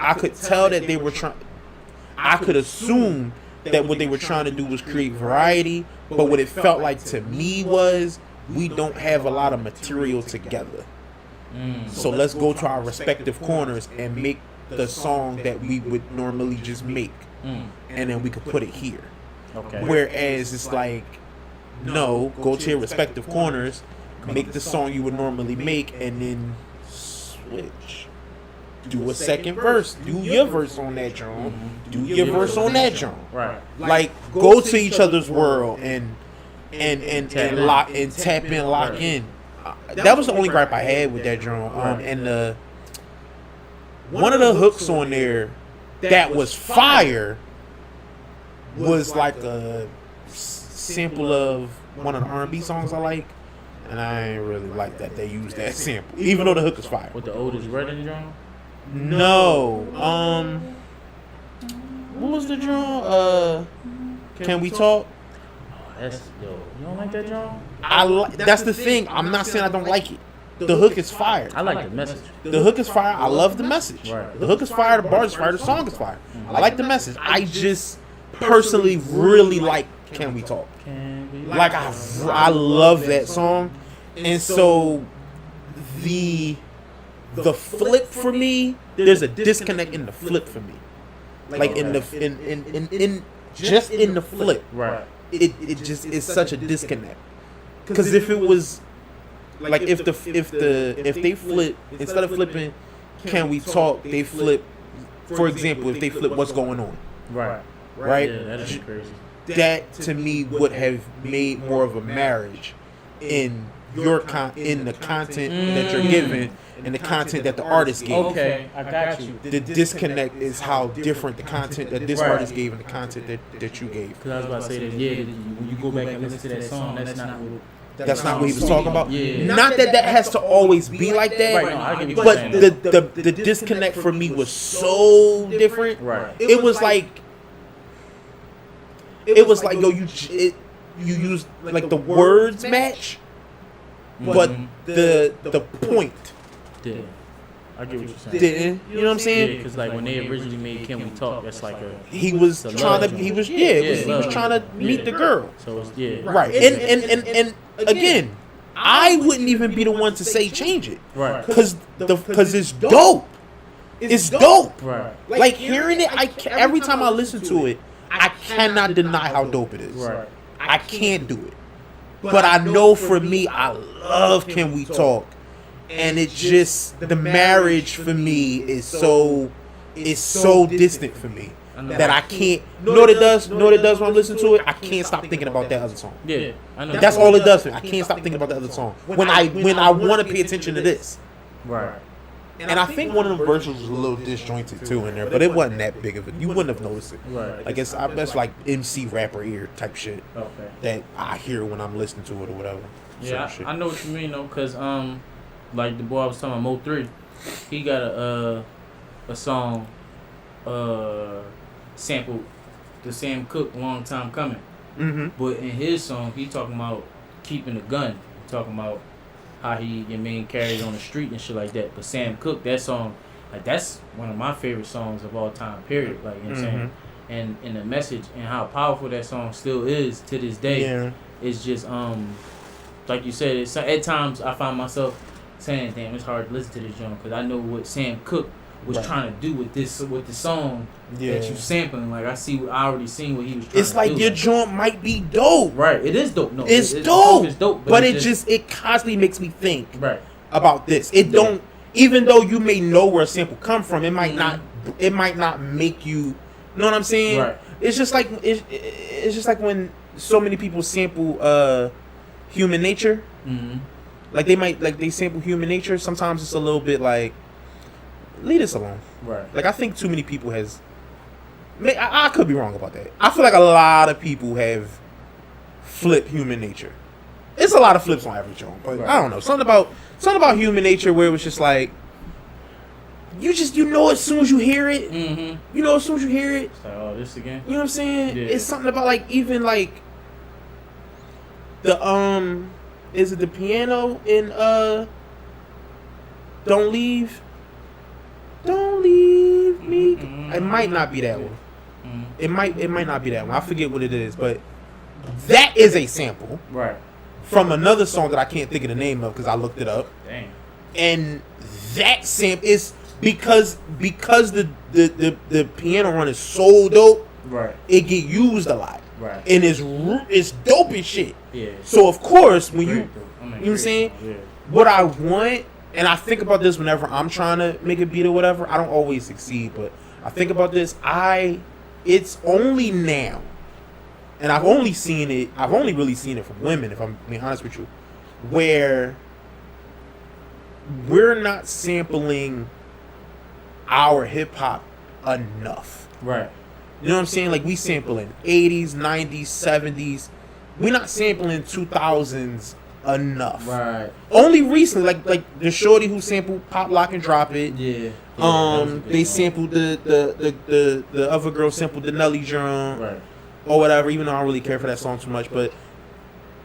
I could tell that they were trying. I could assume that what they were trying to do was create variety, but what it felt like to me was we don't have a lot of material together. So let's go to our respective corners and make the song that we would normally just make, and then we could put it here.
Okay.
Whereas it's like, no, go to your respective corners, make the song you would normally make, and then switch. Do a second verse. Do your verse on that joint. Do your verse on that joint.
Right.
Like, go to each other's world and lock and tap in, lock in. That was the only gripe I had with that joint. And one of the hooks on there that was fire was like a sample of one of the R&B songs I like, and I ain't really like that they used that sample, even though the hook is fire.
With the oldest Redding joint?
No, what was the drum? Can we talk?
That's yo. You don't like that joint?
That's the thing. I'm not saying I don't like it. The hook is fire.
I like the message.
The hook is fire. I love the message.
Right.
The hook is fire. The bars is fire. The song is fire. I like the message. I just personally really like Can We Talk.
Can we?
Like I love that song, and so the flip for me, there's a disconnect in the flip for me. Like in the just in the flip,
Right.
it just is such a disconnect. Because if it was like if they flip, instead of flipping Can We Talk, they flip, for example, if they flip What's Going On,
Right.
right?
Yeah, that is crazy.
That to me would have made more of a marriage in your in the content that you're giving and the content that the artist gave.
Okay, I got you.
The disconnect is how different the content that this artist gave and the content that you gave.
Because I was about to say that, yeah, when you go back and listen to that song, that's not what...
That's not what he was talking about.
Yeah.
Not that has to always be like that,
Right, no, I get what you're
but
saying.
the disconnect for me was so different.
Right.
It was like yo, you used like the words match, but the point
Yeah. I get what you're saying.
didn't. You know what I'm
Yeah,
saying?
because like when they originally made Can We Talk, that's like a...
He was
The
trying
love
to.
joint.
He was
Yeah,
he was
love
trying to
joint.
meet
Yeah.
the girl.
So it's, yeah.
Right. And again, I wouldn't even be the one to say change it.
Right.
Cause it's dope. It's dope.
Right.
Like hearing it, every time I listen to it, I cannot deny how dope it is.
Right.
I can't do it. But I know for me, I love Can We Talk. And it just, the marriage for me is so distant for me that I can't. Know what it does when I listen to it? I can't stop thinking about that other song.
Yeah. I know.
That's all it does for me. I can't stop thinking about the other song when I want to pay attention to this.
Right.
And I think one of them verses was a little disjointed too in there, but it wasn't that big of it. You wouldn't have noticed it.
Right.
Like I guess like MC rapper ear type shit
Okay.
that I hear when I'm listening to it or whatever.
Yeah,
Certain shit.
I know what you mean though, cause like the boy I was talking about, Mo3, he got a song, sampled the Sam Cooke Long Time Coming,
Mm-hmm.
but in his song he talking about keeping the gun, he talking about how your main carries on the street and shit like that. But Sam Cooke, that song, like that's one of my favorite songs of all time. Period. Like you know what I'm saying, and the message and how powerful that song still is to this day.
Yeah.
It's just like you said, it's, at times I find myself saying, "Damn, it's hard to listen to this joint," because I know what Sam Cooke was
Right.
trying to do with the song
Yeah.
that you sampling. Like I already seen what he was trying
It's
to
like
do.
your joint might be dope.
Right, it is dope. No,
It's
the
dope.
song is dope,
But
it's
it constantly makes me think
right.
about this. It don't, even though you may know where a sample come from, it might
Mhm.
not make you know what I'm saying?
Right.
It's just like it's just like when so many people sample Human Nature.
Mm-hmm.
Like they sample Human Nature. Sometimes it's a little bit like, leave this alone.
Right.
Like I think too many people I could be wrong about that. I feel like a lot of people have flipped Human Nature. It's a lot of flips on every joint, but
Right.
I don't know. Something about Human Nature where it was just like you know as soon as you hear it.
Mm-hmm.
You know as soon as you hear it.
It's like, oh, this again.
You know what I'm saying?
Yeah.
It's something about like even like the is it the piano in Don't Leave? Don't leave me. It might not be that one.
Mm-hmm.
It might not be that one. I forget what it is, but that is a sample
Right.
from another song that I can't think of the name of because I looked it up.
Dang.
And that sample is because the piano run is so dope,
Right.
it get used a lot.
Right.
And it's dope as shit.
Yeah.
So of course when you
Great, though. I mean,
you know what I'm saying?
Yeah.
what I want, and I think about this whenever I'm trying to make a beat or whatever, I don't always succeed, but I think about this, it's only now, and I've only really seen it from women, if I'm being honest with you, where we're not sampling our hip hop enough.
Right.
You know what I'm saying? Like we sampling 80s, 90s, 70s. We're not sampling 2000s enough.
Right.
Only recently, like the shorty who sampled Pop Lock and Drop It.
Yeah.
They sampled the other girl sampled the Nelly drum
Right.
or whatever. Even though I don't really care for that song too much, but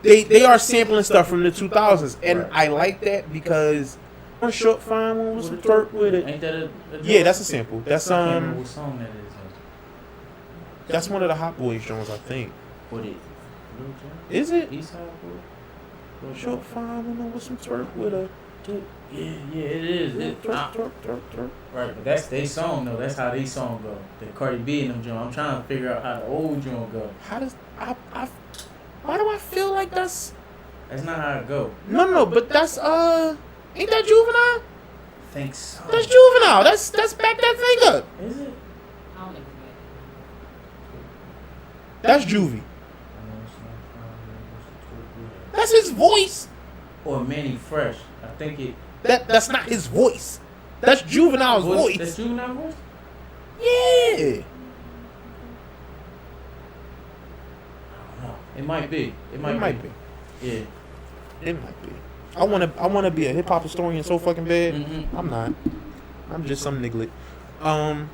they are sampling stuff from the 2000s, and
Right.
I like that because one short fine one with some twerk with it.
Ain't that a
Yeah, that's a sample. That's
I can't remember what song that is.
that's one of the Hot Boys joints, I think.
What it?
Is it?
Eastside Boy? Lil
Short
Jon?
fine one with some twerk with a
Yeah, it is.
twerk.
Right, but that's their song though. That's how they song go. The Cardi B and them joint. I'm trying to figure out how the old joint go.
How does why do I feel like that's
That's not how it go.
no, but that's ain't that Juvenile?
Think so.
That's Juvenile. That's back that thing up.
Is it?
I don't think
That's Juvie. That's his voice.
Or Manny Fresh. I think it.
That's not his voice. That's Juvenile's voice.
That's Juvenile voice?
Yeah.
No. It might be.
It might be.
Yeah.
It might be. I wanna be a hip hop historian so fucking bad.
Mm-hmm.
I'm not. I'm just some niglet.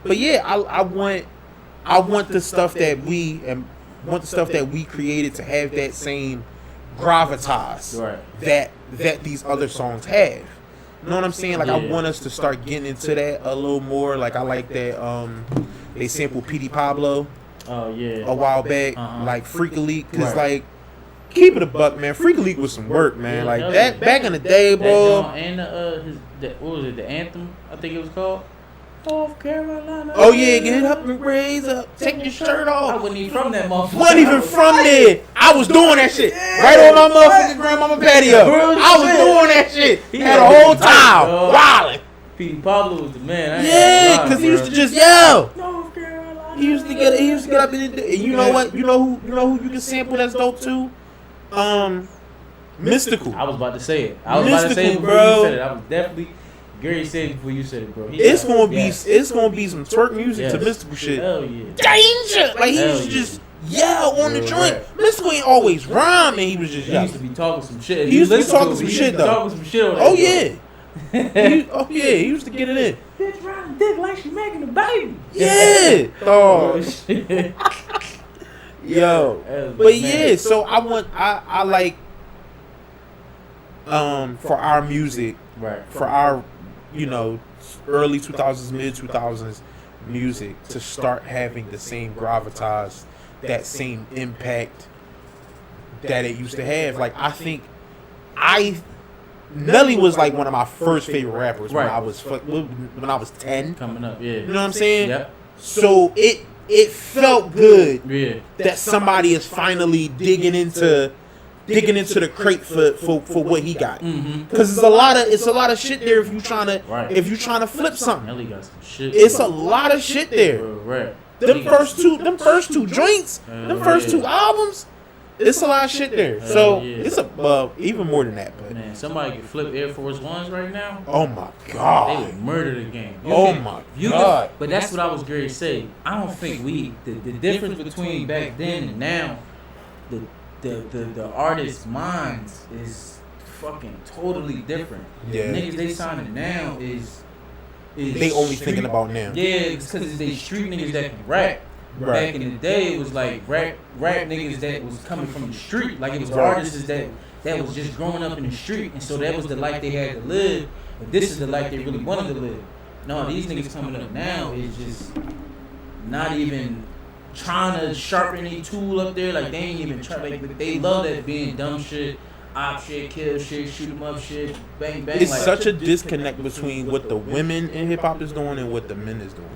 But yeah, I want the stuff that we created to have that same gravitas
Right.
that these other songs have. You know what I'm saying? Like I
Yeah.
want us to start getting into that a little more. Like I like that they sampled Petey Pablo
Oh yeah.
a while back,
Uh-huh.
like Freak Elite, cause
Right.
like keep it a buck, man. Freak Elite was some work, man.
Yeah,
Like
hell
that
yeah.
back in the day,
That
bro.
joint and what was it? The anthem? I think it was called. North Carolina.
Oh yeah, get up and raise up, take your shirt
I
off.
wasn't even from that motherfucker.
Wasn't even from there. I was doing that shit right on my motherfucking grandmama patio.
Real
I was
shit.
doing that shit.
He
Had a
had
whole
big tight,
time
dog.
wilding.
Petey Pablo was the man. I ain't
Yeah,
gonna lie,
because he
bro.
used to just yell.
North Carolina.
He used to get up and you know what? You know who you can sample that's dope too? Mystical.
I was about to say it. I was about to say it
Mystical,
before
bro.
you said it. I was definitely
Gary said it before you said it, bro.
It's gonna be
Yeah.
it's gonna be some twerk music to
Yes.
Mystical shit.
Hell yeah.
Danger! Like he
Hell
used to
yeah.
just yell on the
Real
joint.
rap.
Mystical ain't always rhyme, and he was just
He
yelling.
used to be talking some shit.
He used to be
Listen
talking
him,
some
he
shit,
used to
though.
Talking some shit on that,
Oh
bro.
yeah. He used to get it in.
Bitch riding dick like she making a baby.
Yeah. Oh,
shit.
yo. But yeah, so I like for our music,
Right.
for our early 2000s, mid 2000s music to start having the same gravitas, that same impact that it used to have. Like I think Nelly was like one of my first favorite rappers when
Right.
I was 10.
Coming up, yeah.
You know what I'm saying?
Yep.
So it felt good
Yeah.
that somebody is finally digging into the crate for what he got.
Mm-hmm.
Because it's a lot of shit there if you trying
Right.
to flip something.
Nelly got some shit.
It's a lot of shit there.
Real rap.
Them first two joints,
Hell
them first
yeah.
two albums, it's a lot of shit there.
Hell
So
yeah.
it's even more than that. But
Man, somebody could flip Air Force Ones right now.
oh my
They
god,
would murder the game.
oh my god.
But that's what I was going to say. I don't think the difference between back then and now, the artist's minds is fucking totally different.
Yeah.
Niggas they signing now is
They only
street-
thinking about now.
Yeah, it's because they street niggas that can rap.
Right.
Back in the day, it was like rap niggas that was coming from the street. Like it was
Right.
artists that was just growing up in the street, and so that was the life they had to live. But this is the life they really wanted to live. No, these niggas coming up now is just not even trying to sharpen a tool up there. Like they ain't even try. Like they love that being dumb shit, op shit, kill shit, shoot 'em up shit, bang bang.
It's
like,
such a disconnect between what the women in hip hop is doing and what the men is doing.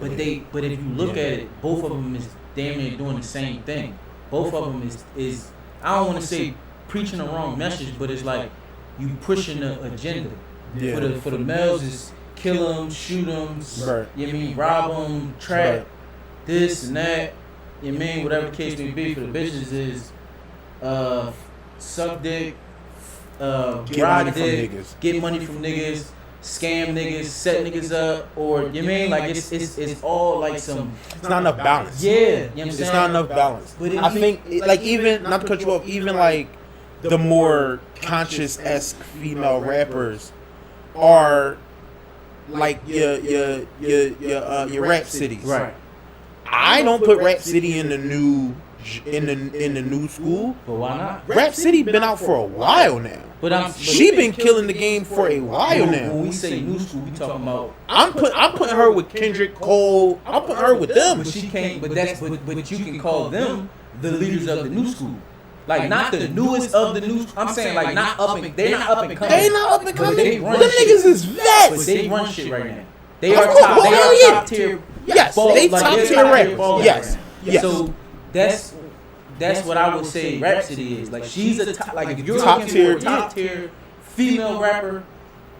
But if you look at it, both of them is damn near doing the same thing. Both of them is I don't want to say preaching the wrong message, but it's like you pushing the agenda.
Yeah.
For the males is kill them, shoot them,
Right.
you know what I mean, rob them, trap,
Right.
this and that. You know what I mean, whatever the case may be. For the bitches is suck dick,
Get
ride
money from
dick,
niggas.
get money from niggas, scam niggas, set niggas up, or you know what I mean, like it's all like some
It's not enough balance.
yeah. You know what I'm
It's
saying?
not enough balance.
But
I think, like, even not to cut you off, even like the more conscious-esque female rappers are like your rap cities.
Right.
I don't put Rap City in the new school.
But why not?
Rap City been out for a while now.
But
She been killing the game for a while
when
now.
we say new school, we talking about.
I'm putting her with Kendrick Cole. I'm putting her with them.
But she can't. But you can call them the leaders of the new school. Like not the newest of the new. I'm saying like not up and they're not up and coming.
They not up and
But
coming.
they
Them
run shit.
niggas is
But
vets.
they run shit right now. They
Of
are
course,
top. They
hell
are
yeah.
top tier.
Yes,
ball-
they
like,
top
they're
tier
top
rappers.
ballers
Yes,
right now.
yes.
So that's what I would say Rhapsody is. Like she's a top, like if you're
Top
looking
tier.
for a top tier female rapper,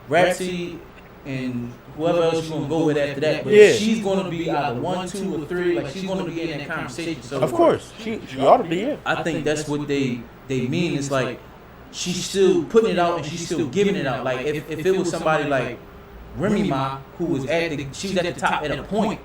Rhapsody and whoever else you're gonna go with after that. But
Yeah.
she's gonna be either 1, 2, or 3. Like she's gonna be in that conversation. So
Of course, she ought to be. Yeah.
I think that's what they mean. It's like she's still putting it out and she's still giving it out. Like if it was somebody like Remy Ma who was she's at the top at a point,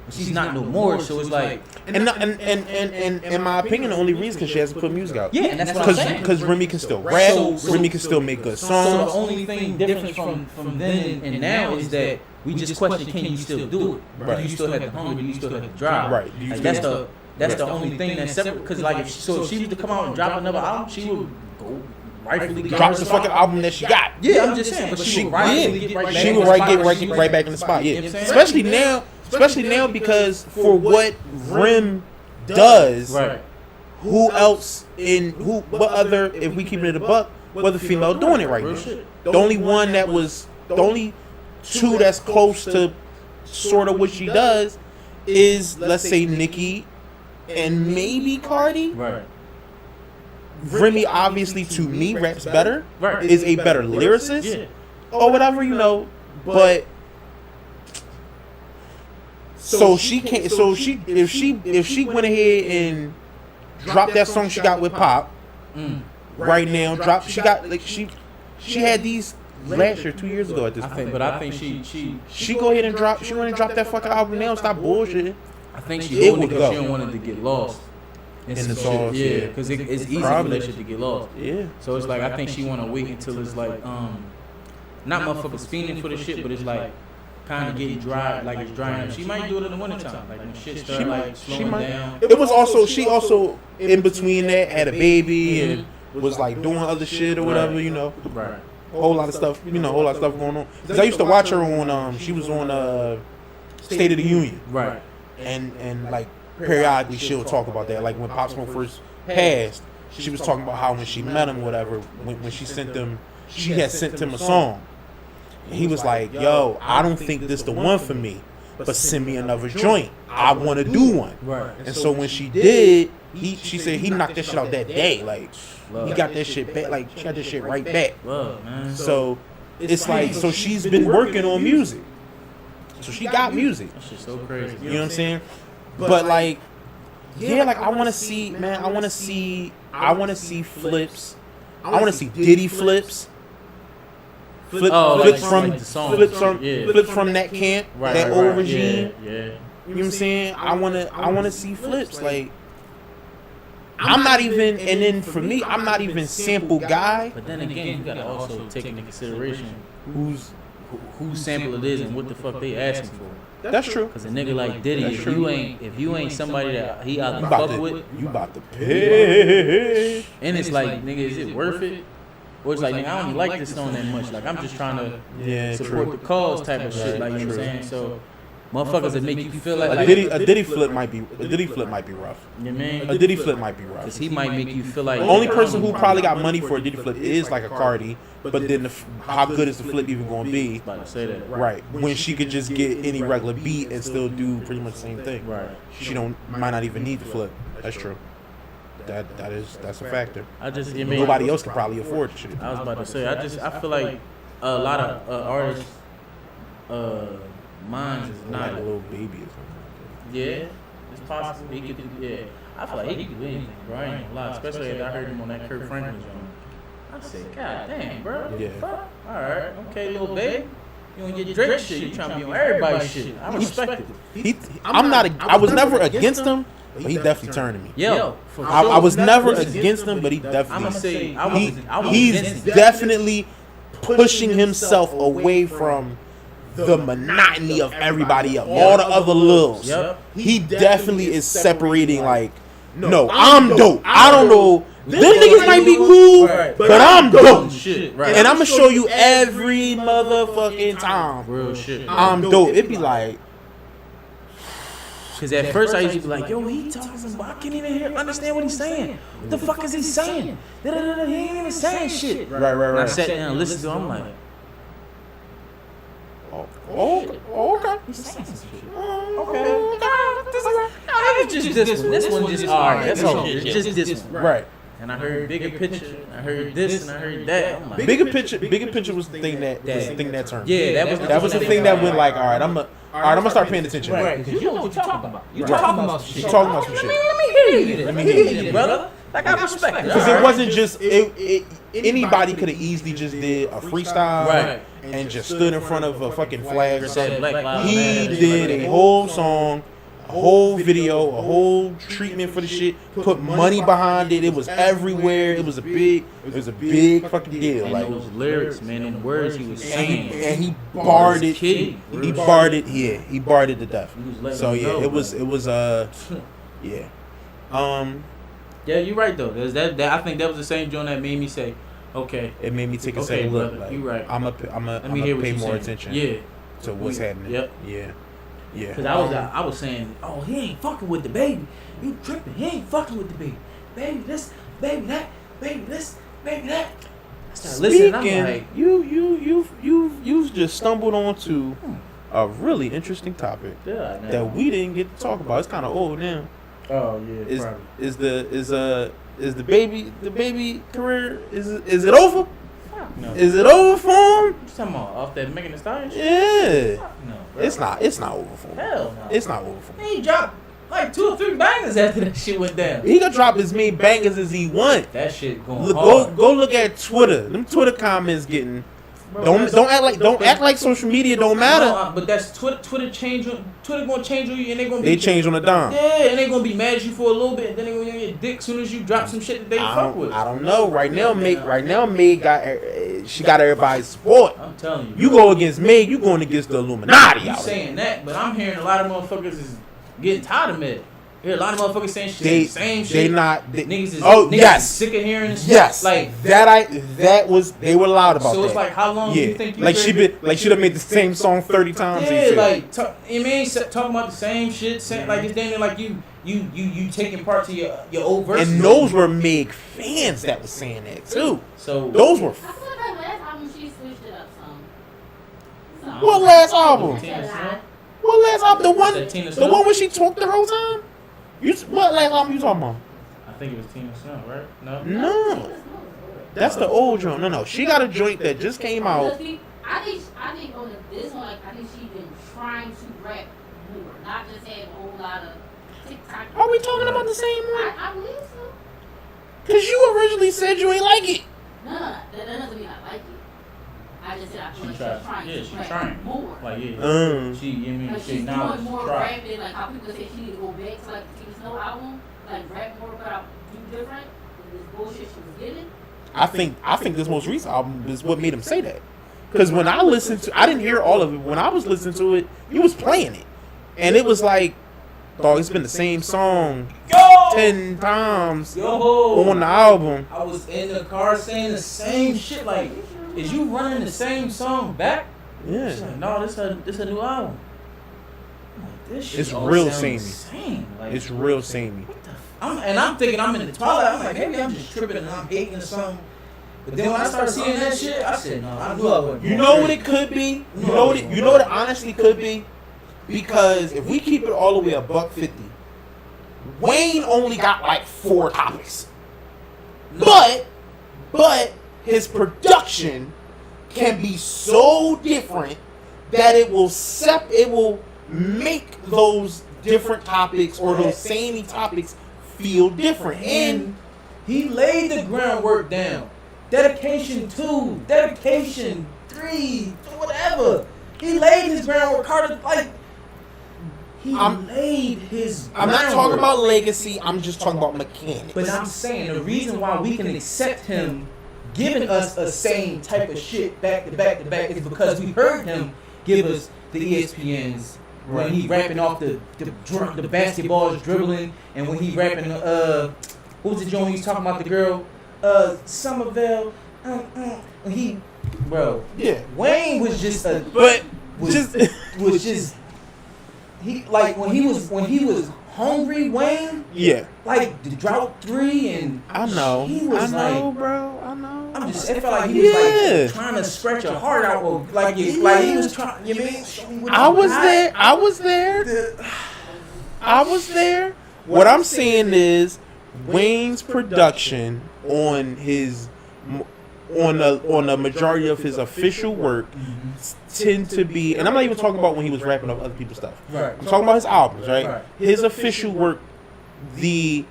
but she's not no more. So it's like
And in my opinion, the only reason because she hasn't put music out.
yeah, and that's what I'm saying.
Because Remy can still rap.
So-
Remy can still make good
So the
songs.
only thing different from then and now is that we just question: can you still do it?
Right.
Do you still have the hunger? Do you still have the drive?
Right. Do you
Like,
still-
that's the only thing that's separate. Because like if she was to come out and drop another album, she would go rightfully get
Drops
her
the fucking
spot.
album that she got.
Yeah, I'm just saying, but she would rightfully get right back.
She
in
would
the spot
get
where she was
right
at.
back in the spot.
You
Yeah,
know what I'm saying?
especially now because for what Rim does,
Right.
what other, if we keep it a buck, what other female doing it right
Real
now?
shit.
The only two that's close to sort of what she does is, let's say, Nicki and maybe Cardi.
Right.
Remy, obviously, to me, raps better,
Right.
is a better lyricist,
Yeah.
or whatever, but so she can't. So if she went ahead and dropped that song she got with Pop
Mm.
right now, she had these last year, 2 years ago at this
I
point.
think, but I think she
Go ahead and drop. She went and drop that fucking album now. Stop bullshitting.
I think
It
she doing
would
it because
go.
she don't want it to get lost.
In
some
the
shit.
sauce,
Yeah,
yeah.
because it's easy for
Probably.
that shit to get lost.
Yeah.
So it's like I think she want to wait until it's like not motherfuckers fiending for the shit, but it's like kind of getting dry, like it's drying up. She might do it in the wintertime, like when shit start like slowing down.
It was also she also in between that had a baby and was like doing other shit or whatever, you know.
Right.
Whole lot of stuff, you know, whole lot of stuff going on. 'Cause I used to watch her on she was on State of the Union,
Right.
and like periodically she'll talk about that. Like when Pop Smoke first passed, she was talking about how when she met him, whatever, when she sent them, she had sent him a song. And he was like, "Yo, I don't think this the one for me, but send me another joint. I want to do one."
Right.
And so when she did, she said he knocked that shit out that day. Like he got that shit back. Like she got that shit right back.
Love, man.
So it's like, so she's been working on music. So she got music.
That shit's so crazy.
You know what I'm saying? But like, yeah, like I want to see, man. I want to see flips. I want to see Diddy flips. Flips
like
from
the song.
flips from that camp, that old regime.
Yeah.
You know what I'm saying? I wanna see flips. Like I'm not even, and then for me, I'm not even sample guy.
But then again, you gotta also take into consideration
Who's
whose sample it is and what the fuck they asking for.
that's true.
Cause a nigga like Diddy,
That's
if
true.
you ain't somebody that he either
You about
fuck with,
to, you about to pay.
and it's like, nigga, is it worth it? Or it's like, nigga, I don't even like this song that much. Like I'm just trying to
Yeah,
support
true.
the cause type of shit. Like you know what I'm
True.
saying? So motherfuckers that make you feel like,
A Diddy flip might be rough.
you know what I mean?
A Diddy flip might be rough.
Cause he might make you feel like
The only person who probably got money for a Diddy flip is like a Cardi, but then how good is the flip even going to be?
about to say that.
Right, when she could just get any regular beat and still do pretty much the same thing.
Right.
She might not even need the flip. That's true. That's a factor.
I just, you mean,
Nobody else could probably afford the shit.
I was about to say, I feel like a lot of artists, minds is
Like
not.
a little baby or something.
Yeah, it's possible. He could do, yeah. I feel like he could do anything, bro. I ain't gonna lie. Especially after I heard him on that Kurt Franklin joint. I said, God damn, bro.
Yeah.
Fuck. All right, okay, little baby. You don't get Drake shit. You trying to be on everybody's shit. I respect it.
I was never against him, but he definitely turned to me.
Yo, for
I
sure.
was never against him, but he
I'm
definitely.
gonna say I was
He's
against it.
definitely pushing himself away from the monotony of everybody else, all the other lils.
Yep.
He definitely is separating. Like, no, I'm dope. I don't know. Them niggas might be cool,
Right.
but I'm dope.
Shit, right?
And I'm gonna show you every motherfucking time.
real shit.
I'm dope. It'd be like,
Cause at first I used to be like, yo, he talking about, I can't even understand what he's saying. What the fuck is he saying? He ain't even saying shit.
right.
And I sat down and listened to him, I'm like,
Oh, okay.
he's saying some shit.
Okay.
It's just this one. This one just alright. That's all. It's just this one.
Right.
And I heard bigger picture. I heard this and I heard that. I'm like,
Bigger picture was the thing that turned.
yeah,
That was the thing that went like, all right, I'm gonna start paying attention.
right, because you know what you're talking about. You're
Right.
talking about some
She's
shit.
talking about some shit.
Let me hear you then. Let me hear you, brother. Like I respect it.
Because it wasn't just anybody could have easily just did a freestyle
Right.
and just stood in front of a fucking flag or
Said
something.
Black Lives
He
Matter.
did a whole song, a whole video, a whole treatment for the shit. Put money behind it. It was everywhere. It was a big fucking deal.
And
Like,
those lyrics, man, and the words he was saying.
and he barred it.
Kidding.
He barred it. Yeah, he barred it to death.
He was letting
So
them
yeah,
know,
it was yeah.
Yeah, you're right though. That I think that was the same joint that made me say, okay,
It made me take a
Okay,
second look.
brother,
Like,
you right.
I'm
let me
gonna
hear what
pay
you're
more
saying.
attention
Yeah,
to what's happening.
Yep.
Yeah.
because I was saying, oh, he ain't fucking with the baby. You tripping? He ain't fucking with the baby. Baby this, baby that, baby this, baby that. I started listening. I'm
Speaking,
like,
you've just stumbled onto a really interesting topic
yeah,
that we didn't get to talk about. It's kind of old now.
Oh yeah,
Is
probably.
is the baby career is it over?
No.
Is it over for him?
You talking about off that Megan Thee Stallion shit?
Yeah.
No.
It's not over for him.
Hell no.
It's not over for him.
He dropped like 2 or 3 bangers after that shit went down.
He gonna drop as many bangers as he want.
That shit going
Look,
hard.
go look at Twitter. Them Twitter comments getting
Bro,
Don't act like social media don't matter.
No, but that's Twitter. Twitter gonna change on you, and they gonna
They change on a dime.
Yeah, and they gonna be mad at you for a little bit. And then they gonna get your dick soon as you drop some shit that they fuck with.
I don't know. Right now, Meg got everybody's support.
I'm telling you.
You go against Meg, you going against the Illuminati.
You
out
saying that, but I'm hearing a lot of motherfuckers is getting tired of Meg. Yeah, a lot of motherfuckers saying
They
same shit.
They not.
Niggas is
yes.
sick of hearing this shit.
Yes.
Like
they were loud about
so
that.
it's like how long do you think you
she done made the same song 30 times.
Yeah, like you mean talking about the same shit, like it's damn near like you taking part to your old verses.
And those were Meg fans that was saying that too.
So
those were.
I feel like last album she switched it up some.
What last album?
Tina Snow?
What last album?
Tina
The
Snow?
one where she talked the whole time. What last album you talking about?
I think it was Tina Snow, right? No.
No, that's the old joint. No, she got a joint that just came out.
I think on this one, like I think she's been trying to rap more, not just have a whole lot of TikTok.
Are we talking about the same one?
I believe so.
Cause you originally said you ain't like it.
No, that doesn't mean I like it. I just said I feel like
She's
she's trying
trying.
to rap more.
Like
Mm.
Like
she
she's
now
doing more
try.
rapping, like how people say she need to go back to like the Tina Snow album, like rap more, but do different. This bullshit she was getting.
I think this most recent album is what made him say that. Cause when I listened to, I didn't hear all of it. When I was listening to it, he was playing it, and it was like, dog, it's been the same song 10 times on the album.
I was in the car saying the same shit. Like, is you running the same song back?
Yeah,
She's like, no, this a new album. I'm like, this shit
it's
all
real
sounds
samey.
the same. Like,
It's real samey.
I'm thinking I'm in the twilight. I'm like, maybe I'm just tripping and I'm hating or something. But then when I started seeing that shit, I said, no, I knew I wasn't.
You know what it could be? You know what it honestly could be? Because if we keep it all the way $150, Wayne only got like 4 topics.
No.
But his production can be so different that it will make those different topics or those samey topics feel different. And
he laid the groundwork down. Dedication 2, dedication 3, whatever. He laid his groundwork. Carter, like, laid his groundwork.
I'm not talking about legacy, I'm just talking about mechanics.
But I'm saying the reason why we can accept him giving us a same type of shit back to back to back is because we heard him give us the ESPNs when he rapping off the basketballs dribbling, and when he rapping what was the joint he was talking about, the girl Somerville, when he, bro,
yeah,
Wayne was just a
but
was just he, like when he was hungry Wayne,
yeah,
like the Drought 3, and
I know,
he was like,
bro, I know.
I felt like he was like trying to scratch your heart out, or like he was trying. You mean? Show me what
I
you
was
got.
there. I was there. What I'm saying is Wayne's production on the majority of his official work tend to be, and I'm not even talking about when he was rapping up other people's stuff.
Right.
I'm talking about his albums, right? His official work, it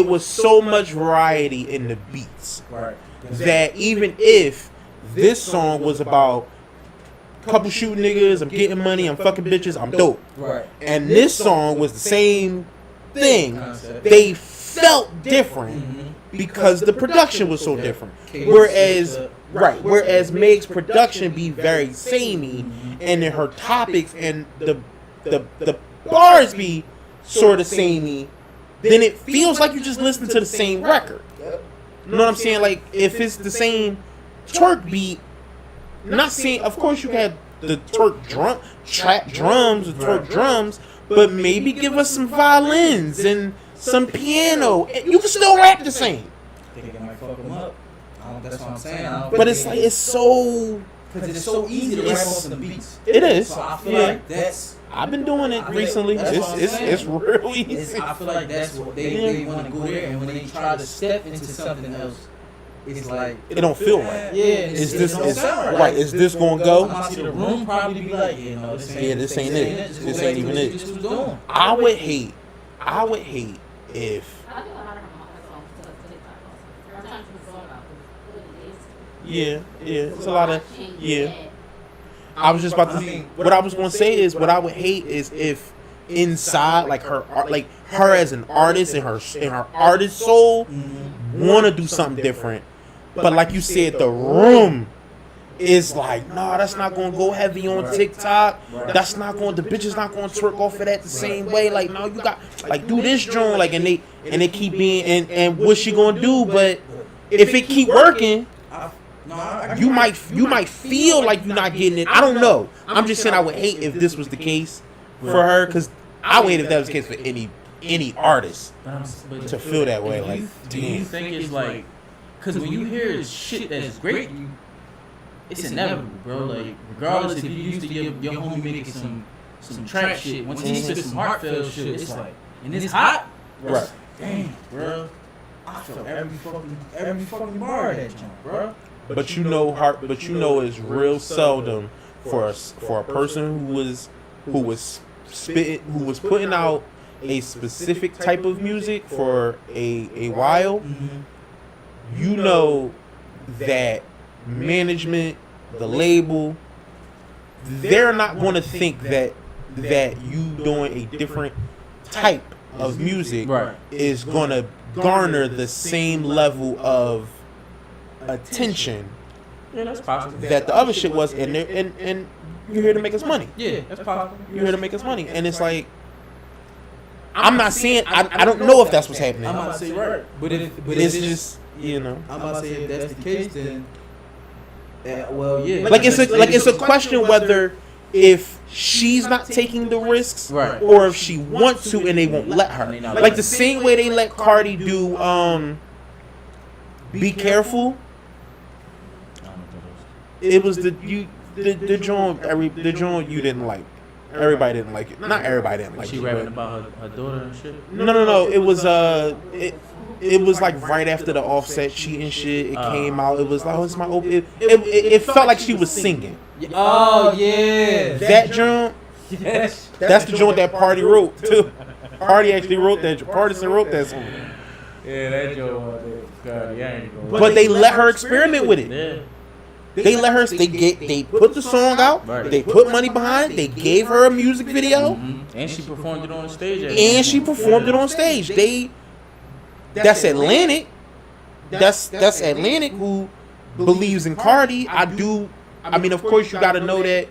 was so much variety in the beats.
Right.
That even if this song was about a couple shooting niggas, I'm getting money, I'm fucking bitches, I'm dope.
Right.
And this song was the same thing.
Concept.
They felt different because the production was so different. Whereas Meg's production be very samey, and then her topics and the bars be sort of samey, then it feels like you just listen to the same record. You know what I'm saying? Like, if it's the same twerk beat, not saying, of course you had the twerk trap drums, the twerk drums, but maybe give us some violins and some piano. You can still rap the same.
I think it might fuck him up. That's what I'm saying.
But it's like, it's so...
Because it's so easy to rap off the beats.
It is.
So I feel like that's...
I've been doing it recently. It's real easy.
I feel like that's what they want to go there, and when they try to step into something else, it's like
it don't feel right.
Yeah,
Is this gonna go?
The room probably be like, this ain't
This ain't it. This ain't even it.
This was doing.
I would hate if.
I think a lot of her songs to TikTok also. Every time she was talking about what it is.
Yeah, it's a lot of yeah. I was just about to. What I was gonna say is, what I would hate is if inside, like her as an artist and her artist soul, want to do something different, but like you said, the room is like, nah, that's not gonna go heavy on TikTok. That's not going. The bitch is not gonna twerk off of that the same way. Like, no, you got like do this joint, like, and they keep being and what's she gonna do? But if it keep working. You might feel like you're not getting it. I don't know. I'm just saying I would hate if this was the case for her, because I would hate if that was the case for any artist to feel that way. Like,
do you think it's like, because when you hear shit that's great, it's inevitable, bro. Like, regardless if you used to your homie making some trap shit, once he spit some heartfelt shit, it's like, and it's hot,
right?
Damn, bro. I felt every fucking bar of that jump, bro.
But you know it's real seldom for a person who was putting out a specific type of music for a while. You know that management, the label, they're not going to think that you doing a different type of music is going to garner the same level of attention
that's possible.
that the other shit was, and you're here to make us money.
Yeah, that's possible.
You're here to make us money, and it's like, I'm not saying I don't know if that's what's happening.
I'm about to say right, but
it's just, you know.
I'm about to say if that's the case, then well, yeah.
Like it's a question whether if she's not taking the risks,
right,
or if she wants to and they won't let her. Like the same way they let Cardi do Be Careful. It was the joint you didn't like. Everybody didn't like it. Not everybody didn't like it.
She rapping about her daughter and shit.
No. It was it was like right after the Offset cheating shit. It came out. It was like, oh, it's my open. It felt like she was singing.
Oh yeah,
that joint.
Yes,
that's the joint that Party wrote too. Party actually wrote that. Partisan wrote that song.
Yeah, that joint. God, yeah,
but they let her experiment with it.
Yeah.
They let her. They put the song out.
Right.
They put money behind it. They gave her a music video,
and she performed it on stage.
That's Atlantic. That's Atlantic who believes in Cardi. I mean, of course, you got to know that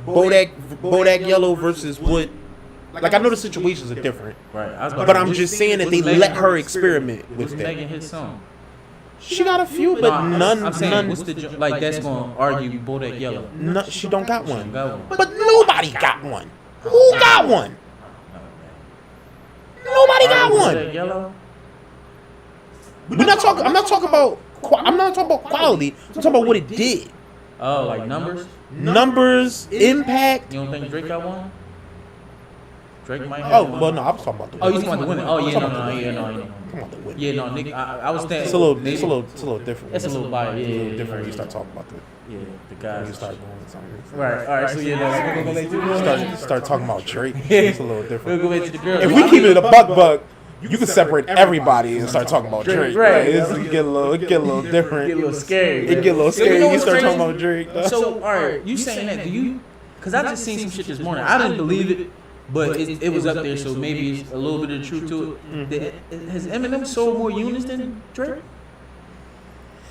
Bodak Yellow versus Wood. Like, I know the situations are different.
Right.
But I'm just saying that they let her experiment with that.
Megan his song?
She got a few, but none.
I'm saying, what's the like? That's gonna argue Bodak Yellow.
No, she don't got one. But nobody got one. Who got one? Nobody got one.
Bodak Yellow.
I'm not talking about quality. I'm talking about what it did.
Oh, like numbers?
Numbers, impact.
You don't think Drake got one? Drake might have one.
Well, no, I was talking about the
winner. Oh, you talking about the winner? Oh, yeah, no.
Come on, the winner.
Yeah, no, Nick, I was thinking.
It's a little different.
It's a little biased. Yeah,
different.
Yeah,
you start talking about
the guys.
You start doing something.
Right. All right. So yeah,
start talking about Drake. It's a little different.
We'll go back to the girl.
If we keep it a buck, you can separate everybody and start talking about Drake.
Right.
It get a little different.
Get a little scary.
It get a little scary. You start talking about Drake.
So, all right, you saying that? Do you? Because I just seen some shit this morning. I didn't believe it. But it was up there, so maybe it's a little bit of truth to it. Has Eminem sold more units than Drake?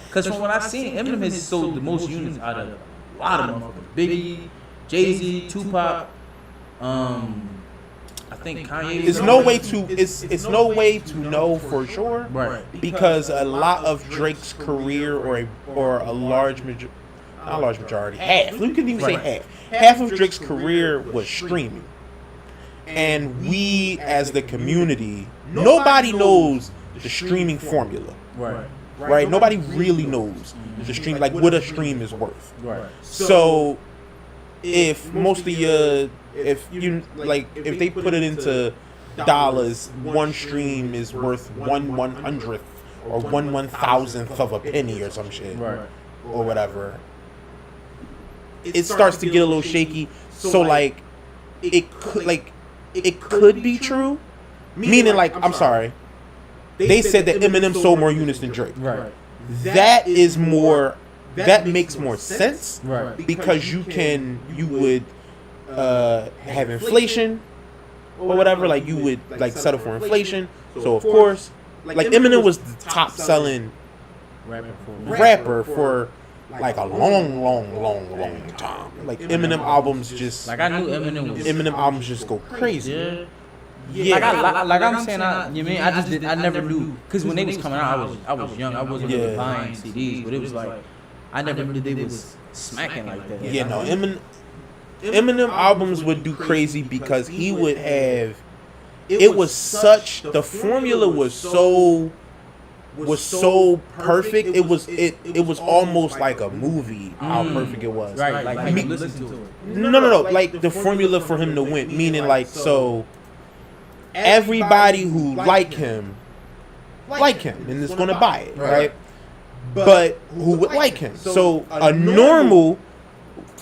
Because from what I've seen, Eminem has sold the most units out of a lot of motherfuckers. Biggie, Jay-Z, Tupac, I think Kanye.
It's no way to know for sure,
right?
Because a lot of Drake's career, or a large majority, half. We couldn't even say half. Half of Drake's career was streaming. And we, as the community, nobody knows the streaming formula. Right? Nobody really knows the stream, like what a stream is worth.
Right.
So, if if they put it into dollars, one stream is worth 1/100th or 1/1000th of a penny or some shit.
Right.
Or whatever. It starts to get a little shaky. So, like, it could be true, meaning, like, I'm sorry, they said that Eminem sold more units than Drake.
Right.
That is more that makes more sense
Right.
because you would have inflation or whatever. Like you would like settle for inflation. So of course, like Eminem was the top selling rapper for like a long time. Like Eminem albums just
Like I knew Eminem
albums just go crazy.
Yeah.
Yeah,
Like I'm saying, I never knew, because when they was coming out, I was young, I wasn't really buying CDs, but it was like, I never knew they was smacking like that.
yeah, no, Eminem albums would do crazy because he would have. It was such the formula was so perfect. It was almost like a movie how perfect it was.
Right, like me listen to it.
No. Like the formula for him to win, meaning like so. Everybody who like him, and is gonna buy it, right? But who would like him? So a normal,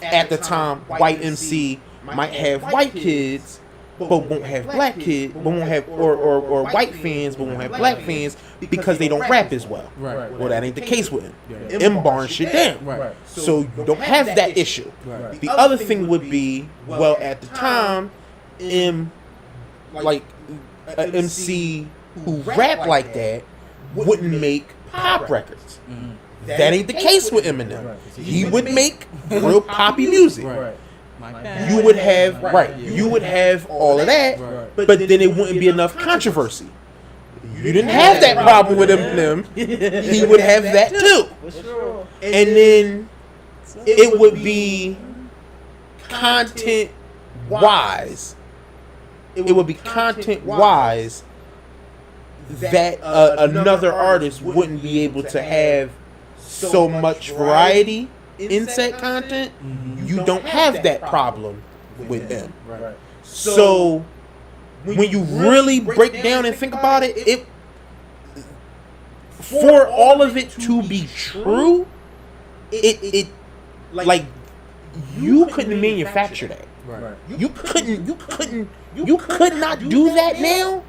at the time, white MC might have white kids, but won't have black kids, but won't have or white fans, but won't have black fans because they don't rap as well.
Right.
Well, that ain't the case with him. M barring shit down.
Right.
So you don't have that issue.
Right.
The other thing would be, well, at the time, like an MC who rap like that wouldn't make pop records. That ain't the case with Eminem. He would make real poppy music.
Right.
You would have you would have all of that, but then it wouldn't be enough controversy. You didn't have that problem with Eminem. He would have that too. And then it would be content wise. It would be content wise that another artist wouldn't be able to have so much variety in set content. You don't have that problem with them.
Right.
So when you really break down and think about it, for all of it to be true, it like you couldn't manufacture that.
Right.
You could not do that now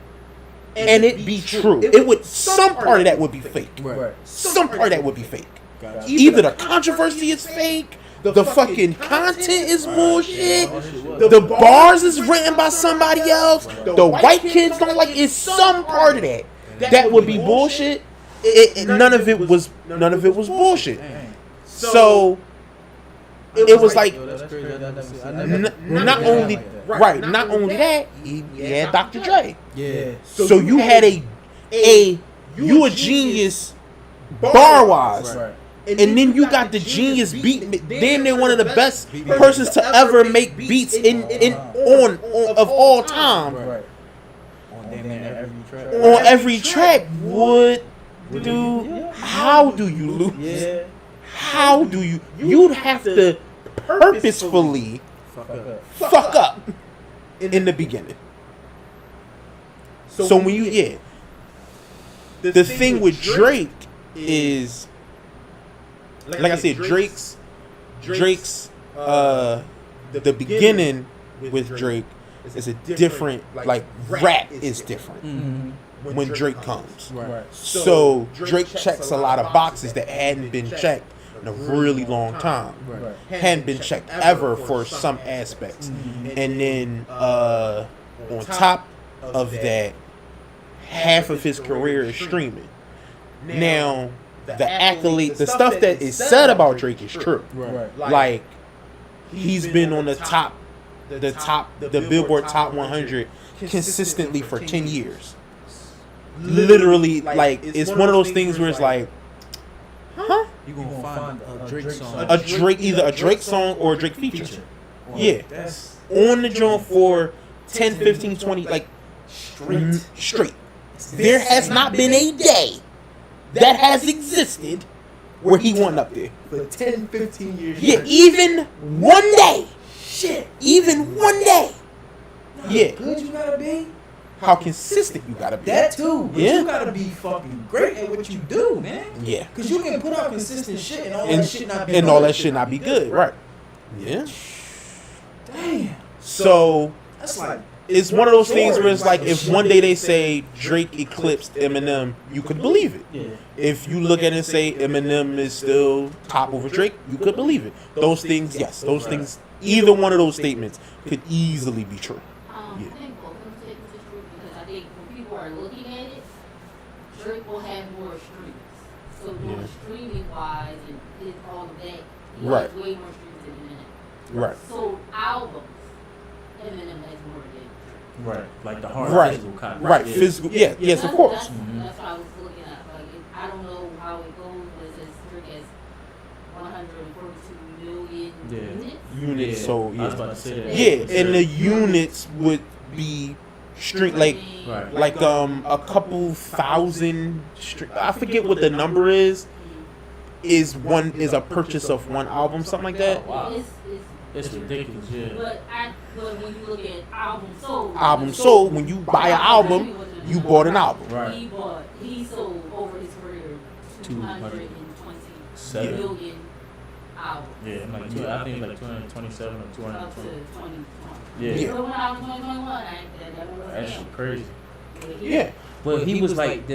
and it be true. It would, some part of that would be fake.
Right.
Some part of that would be fake.
Gotcha.
Either the controversy is fake, the fucking content is bullshit, the bars is written by somebody else, the white kids don't like it's some part of that that would be bullshit. None of it was bullshit. So it was like not only that, he had Dr. Dre.
Yeah.
So you had a genius bar wise.
Right.
And then you got the genius beat, damn near one of the best persons to ever make beats on of all time.
Right. On damn near every track.
On every track, would do. How do you lose?
Yeah.
How do you? You'd have to purposefully fuck up in the beginning. So when you the thing with Drake is, like I said, Drake's the beginning with Drake is a different, like rap is different when Drake comes.
Right.
So Drake checks a lot of boxes that hadn't been checked in a really long time.
Right.
Hadn't been checked ever for some aspects. And then on top of that, half of his career is streaming. Now, the accolade, the stuff that is said about Drake is true.
Right.
Like, he's been on the Billboard Top 100 consistently for 10 years. Literally, like, it's one of those things where it's like, huh?
You gonna find a Drake song.
Either a Drake song or a Drake feature. Yeah.
That's
On the joint for 10, 15, 20, like, straight. There has not been a day that has existed where he won up there.
for 10, 15 years.
Yeah, even one day. Shit. Even one day. Yeah.
Good you gotta be.
How consistent you gotta be.
That too. But
Yeah.
you gotta be fucking great at what you do, man.
Yeah.
Cause you can put out consistent shit and all
And,
that shit not be
and
good.
all that shit not be good. Right. Yeah.
Damn.
So
That's like
it's one of those things where it's like if one day they say Drake eclipsed Eminem, you could believe it.
Yeah.
If you look at it and say Eminem is still top over Drake, you could believe it. Those things, yes, those things. Either one of those statements could easily be true. Yeah.
I think both of them statements is true because I think when people are looking at it, Drake will have more streams. So more
Yeah.
streaming wise and all of that, he
Right.
has way more streams than Eminem.
Right.
So albums, Eminem has more than Drake.
Right. Like the hard
Right.
physical copy.
Right.
Yeah.
Physical. Yeah. Yes, of course.
That's what I was looking at. Like, I don't know how it goes, but it says Drake has 142 million
Yeah.
units.
Units.
Yeah.
So
I was
yeah.
about to say that.
Yeah, and the units would be string like
Right.
a couple thousand. I forget what the number is. Is a purchase of one album, something like that.
Wow.
It's
It's ridiculous. Yeah.
But when you look at album sold,
Album sold, when you buy an album, you bought an album.
Right.
He sold over his career 227
Seven.
million albums.
Yeah. Like I think it's like 227 or
Up to
220.
2020.
Yeah.
Yeah.
So when I was 2021, that was
That's
him.
crazy.
Yeah,
But he was like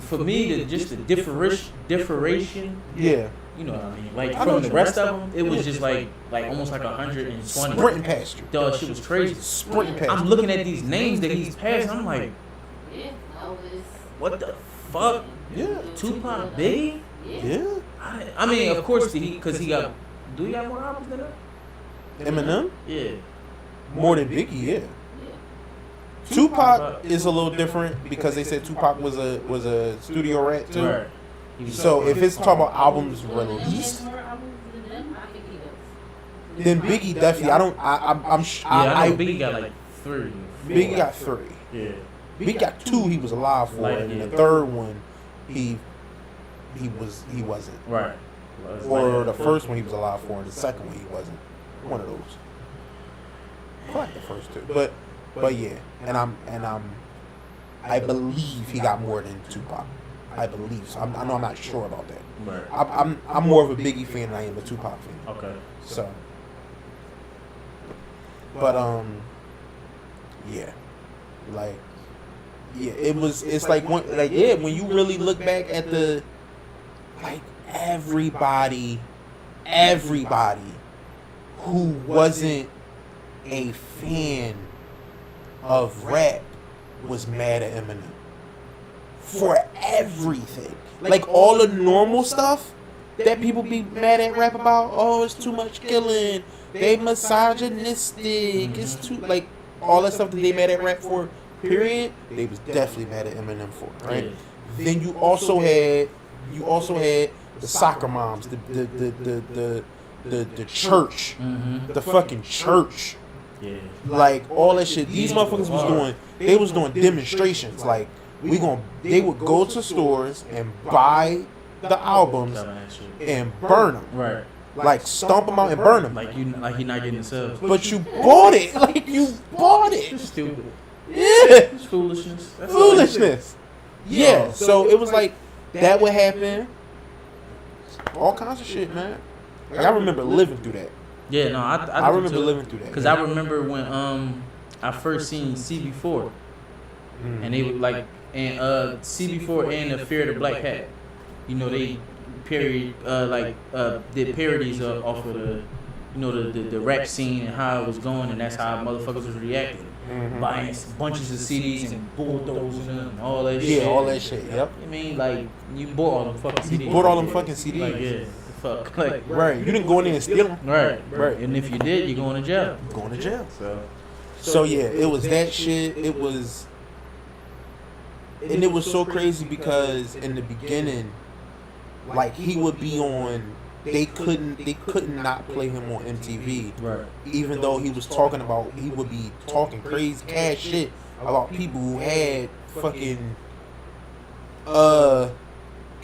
for me just the differentiation.
yeah.
You know what I mean? Like
I know
from
what
the
you
rest
mean.
of them, it was just like almost like 120.
Sprinting past you.
Dog, shit was crazy.
Sprinting past
I'm
you.
looking at these names that he's passed. I'm like,
Yeah, Elvis.
what the fuck?
Yeah.
Tupac, Biggie?
Yeah.
Yeah.
I mean, of course, because he got. Do he got more albums than that?
Eminem
Yeah.
more than Biggie. Yeah. Tupac is a little different because they said Tupac was a studio rat too.
Right. He was
So if it's talking about albums
Eminem has
released,
more albums than them? I think he does.
then Biggie definitely.
I know Biggie got like 3.
Biggie got 3.
Yeah.
Biggie got 2 he was alive for,
Like,
and
yeah.
the third one he wasn't.
Right.
Or the first one he was alive for, and the second one he wasn't. One of those. I like the first 2, but yeah, and I believe he got more than Tupac. I believe so. I know I'm not sure about that.
Right.
I'm more of a Biggie fan than I am a Tupac fan.
Okay.
So, but yeah, like yeah, it's like when you really look back at the like everybody who wasn't a fan of rap was mad at Eminem for everything. Like all the normal stuff that people be mad at rap about. Oh, it's too much killing. They misogynistic. It's too like all that stuff that they mad at rap for. Period. They was definitely mad at Eminem for. Right.
Yeah.
Then you also had the soccer moms, the church, the fucking church.
Yeah.
Like all that shit. These motherfuckers was doing. They was doing demonstrations. Like they would go to stores and buy the albums
Dumbass shit.
and burn them.
Right.
Like stomp them out and burn them.
Like he not getting the subs.
But you bought it. Like you bought it.
It's stupid.
Yeah.
It's foolishness. That's all it is.
Foolishness. Yeah. So it was like that would happen. All kinds of shit, man. Like I remember living through that.
Yeah, no,
I remember living through that.
Because I remember when I first seen CB4 and they would like and CB4 and the Fear of the Black Hat. You know they did parodies off of the the rap scene and how it was going, and that's how motherfuckers was reacting. Buying bunches of CDs and bulldozing them and all that shit.
Yeah, all that shit. Yep.
I mean, like you bought all them fucking CDs.
You bought all them fucking CDs.
Like yeah, fuck. Like
Right. You didn't go in there and steal them.
right.
Right.
And if you did, you're going to jail.
Going to jail.
So
So yeah, it was that shit. It was so crazy because in the beginning, like he would be on. They couldn't not play him on MTV.
right.
Even though he would be talking crazy cash shit about people who had fucking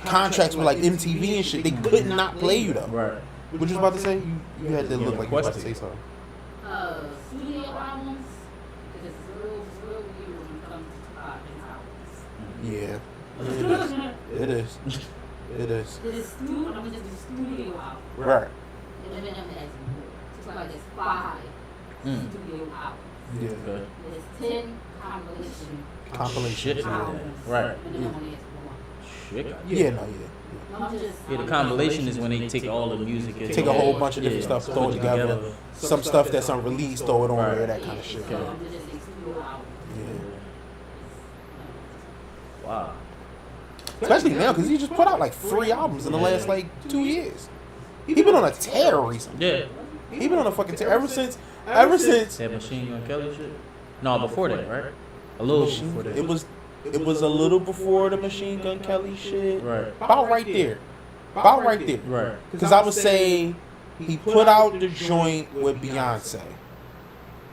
contracts with like MTV and shit. They could not play you though.
Right.
What you was about to say? You had to look like you was about to say something.
Studio albums, because it's real weird when it comes to Tupac and albums.
Yeah, it is. It is.
It is studio, I'm just a studio album.
Right.
And Eminem has more. Tupac has 5 studio albums.
Yeah.
Okay.
There's 10 compilation
Shit.
albums.
Right.
And then only has one.
Shit.
Yeah, no, yeah.
I'm just.
Yeah, the compilation is when they take all the music and
Take a whole bunch of different
yeah,
stuff, throw it together. Some stuff that's unreleased, throw it on there, that kind of shit.
Okay.
I'm just exclude albums.
Yeah.
Wow.
Especially now, because he just put out like 3 albums in the last like 2 years. He been on a tear recently.
Yeah.
He been on a fucking tear ever since.
That Machine Gun Kelly shit? No, before that, right? A little before that.
It was a little before the Machine Gun Kelly shit.
Right.
About right there. About right there.
Right.
Because I would say he put out the joint with Beyonce,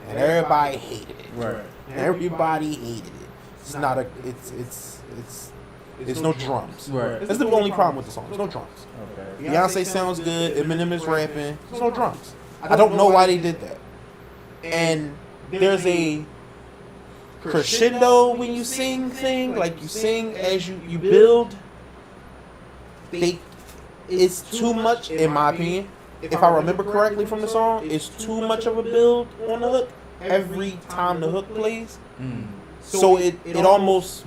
and everybody hated it.
Right.
Everybody hated it. It's not a. It's no drums.
Right.
That's the only problem with the song. There's no drums.
Okay.
Beyonce sounds good. Eminem is rapping. There's no drums. I don't know why they did that. And there's a crescendo when you sing thing, like you sing as you build. It's too much, in my opinion. If I remember correctly from the song, it's too much of a build on the hook every time the hook plays. So it almost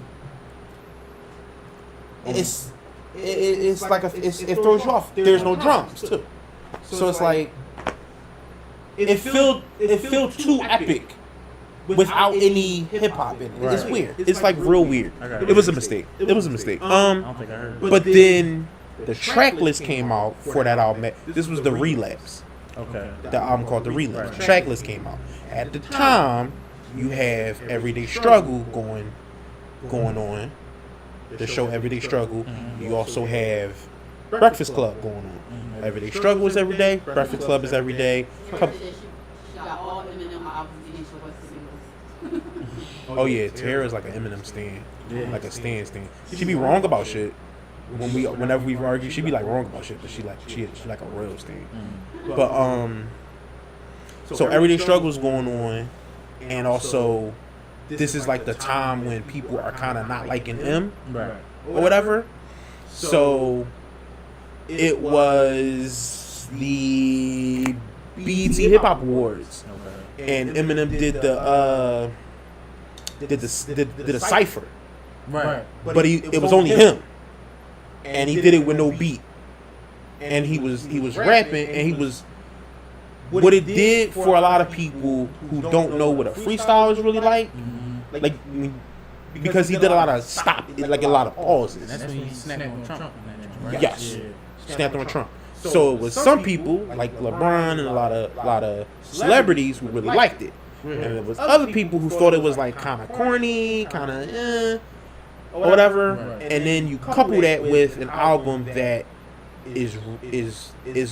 it's like it throws you off. There's no drums too, so it's like it felt too epic without any hip hop in it. It's
Right.
weird. It's like real weird.
Okay.
It was a mistake. It was a mistake.
I don't think I heard it.
But then the track list came out for that album. This was the Relapse.
Okay.
The album called The Relapse. The track list came out. At the time, you have Everyday Struggle going on. The show Everyday Struggle. You also have Breakfast Club going on. Everyday Struggle is every day. Breakfast Club is every day.
She got all Eminem albums in each of what's singles.
Oh yeah, Tara's like an Eminem stan, like a stan. She be wrong about shit. Whenever we argue, she be like wrong about shit, but she like a real stan. But so Everyday Struggle is going on, and also this is like the time when people are kind of not liking him
Right.
or whatever. So it was the BET Hip Hop Awards,
Okay.
and Eminem did the cipher,
Right.
but it was only him, and he did it with no beat, and he was rapping, and he was what it did for a lot of people who don't know what a freestyle is really like because he did a lot of a lot of pauses.
That's when he snapped on Trump. Right?
Yes. Snapped on Trump. So it was some people like LeBron and a lot of celebrities who really liked it, and there was other people who thought it was like kind of corny, kind of or whatever. And then you couple that with an album that is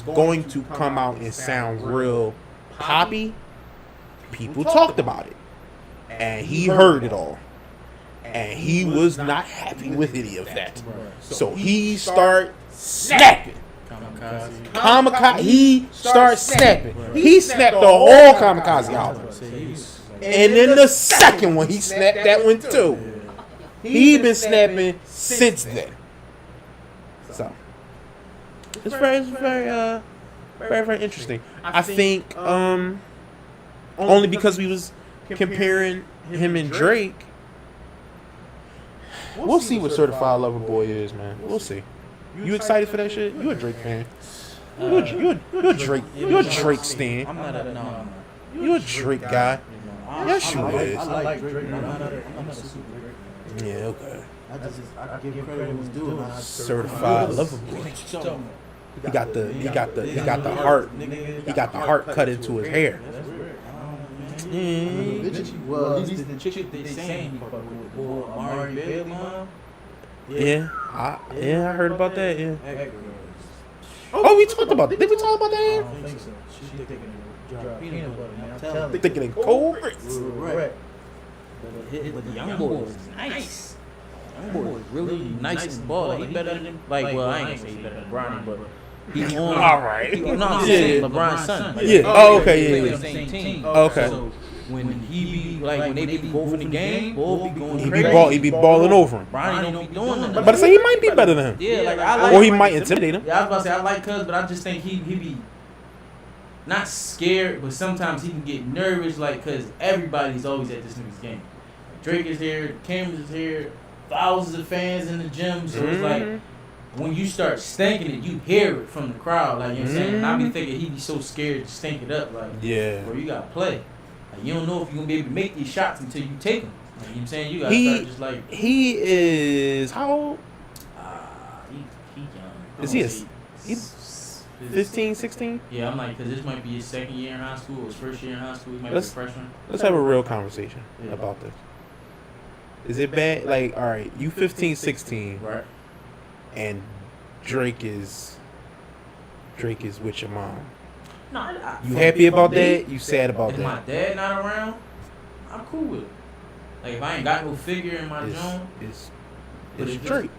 going to come out and sound real poppy. People talked about it, and he heard it all, and he was not happy with any of that. So he started snapping. Kamikaze. He started snapping. He snapped the whole Kamikaze album, and then the second one he snapped that one too. He been snapping since then. So it's very interesting. I think only because we was comparing him and Drake. We'll see what Certified Lover Boy is, man. We'll see. You excited for that shit? You a Drake fan? You a Drake stan.
I'm not a no.
You a Drake guy? Yes, you is.
I like Drake, but I'm not a super Drake.
Yeah, okay.
I give credit when it's due. And I
Certified Lover Boy. He got the heart. He got the heart cut into his hair.
Well,
At least the chick they saying he fucking with Amari Bailey, mom.
Yeah, I heard about that. Yeah. Oh, we talked about. Did we talk about
I
that?
don't think so. She's thinking of drop peanut butter, man. I'm telling you.
Thinking in cold grits.
Right.
But the young boy is nice. Young boy is really nice and ball. He better than well, I ain't gonna say he better than Bronny, but he on.
All right.
No, I'm saying LeBron's son.
Yeah. Oh, okay.
They
Yeah.
play
Yeah.
on the same team.
Okay.
So when he be when they be both in the game, both be going
He
crazy.
be balling over him.
Bronny don't be doing that.
But I say he might be better than him.
Yeah, like I like.
Or he might intimidate him.
Yeah, I was about to say I like Cuz, but I just think he be
not scared, but sometimes he can get nervous, like, cause everybody's always at this nigga's game. Drake is here, the cameras is here, thousands of fans in the gym, so it's like when you start stinking it, you hear it from the crowd, like, you know what I'm saying? And I be thinking he be so scared to stink it up, like, bro, you gotta play. Like, you don't know if you're gonna be able to make these shots until you take them. Like, you know what I'm saying? You gotta start just like.
He is how old?
He young.
Is he he's 15, 16?
Yeah, I'm like, cause this might be his second year in high school, or his first year in high school. He might be a freshman.
Let's have a real conversation about this. Is it bad? Like, all right, you 15, 16,
Right.
and Drake is with your mom.
No,
You happy about that? You sad about
if
that?
my dad not around, I'm cool with it. Like, if I ain't got no figure in my
It's
zone, but
it's
if
Drake.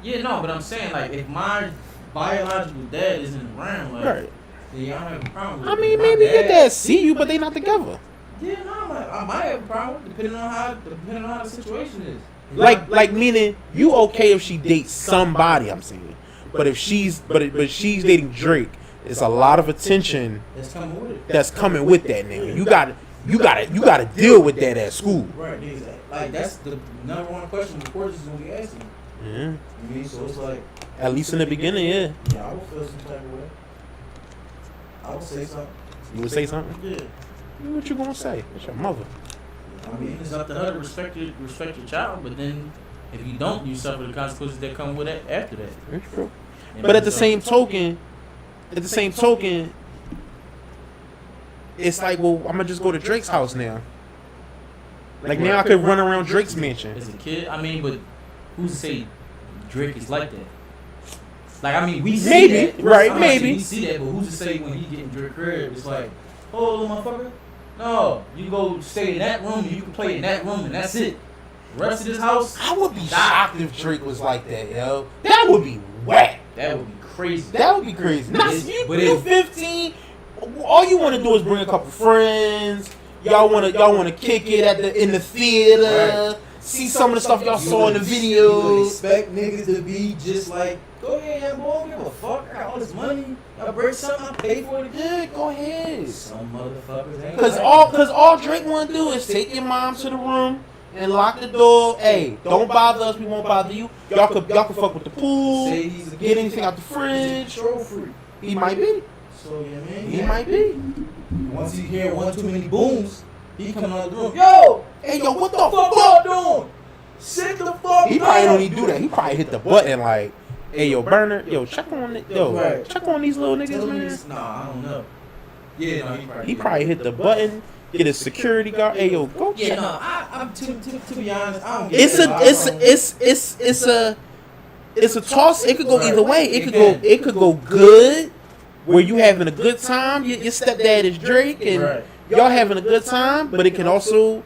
yeah, no, but I'm saying, like, if my biological dad isn't around, like,
Right.
yeah, I don't have a problem with
I
it.
mean,
My
maybe your dad see you, but they not together.
Yeah, no, I might have a problem depending on how the situation is.
Like meaning you okay if she dates somebody, I'm saying. But if she's dating Drake, it's a lot of attention
That's coming with it.
that's coming with that now. You gotta deal with that at school.
Right, exactly. Like, that's the number one question the courts is gonna be asking.
Yeah.
You know, so it's like,
At least in the beginning, yeah.
yeah, I would feel some type of way. I would say something.
You would say something?
Yeah.
What you gonna say? It's your mother.
I mean, it's up to her to respect your child, but then if you don't, you suffer the consequences that come with it after that.
It's true. But at the same token, it's like, well, I'm gonna just go to Drake's house now. Like now I could run around Drake's mansion.
As a kid, I mean, but who's to say Drake is like that? Like, I mean, we see
Maybe,
that.
right,
I'm not saying
maybe.
we see that, but who's to say when he get in Drake crib, it's like, oh, little motherfucker? No, you go stay in that room, and you can play in that room, and that's it. The rest of this house,
I would be shocked if Drake was like that, yo. That would be whack.
that would be crazy.
That would be crazy. Not
But
you,
but
you
if-
15. All you want to do is bring a couple friends. Y'all want to kick it in the theater.
Right.
See some of the stuff y'all saw in the
You would
videos.
expect niggas to be just like, go ahead, young boy, give a fuck. I got all this money. I break something, I pay for it.
Yeah, go ahead.
Some motherfuckers ain't.
Cause all Drake want to do is take your mom to the room and lock the door. Hey, don't bother us. We won't bother you. Y'all could fuck with the pool.
Say he's a
Get anything out the
He's a
fridge.
control freak.
He might be.
So, you know what I mean?
He might be.
Once he hear one too many booms, he coming out the room. Yo,
Hey, yo, what the
what
fuck?
y'all doing? Sit the fuck
He probably don't even do that. He probably hit the button like, hey, yo, burner, yo, check on it, yo,
Right.
check on these little
Tell
niggas,
him
man.
this. Nah, I don't know. Yeah, no,
He probably hit the button, get his security guard. Hey, yo, go
Yeah,
check.
no, I'm to be honest, I don't get
It's a toss. It could go either way. It could go good, where you having a good time. Your stepdad is Drake, and
Right.
y'all having a good time. But it can also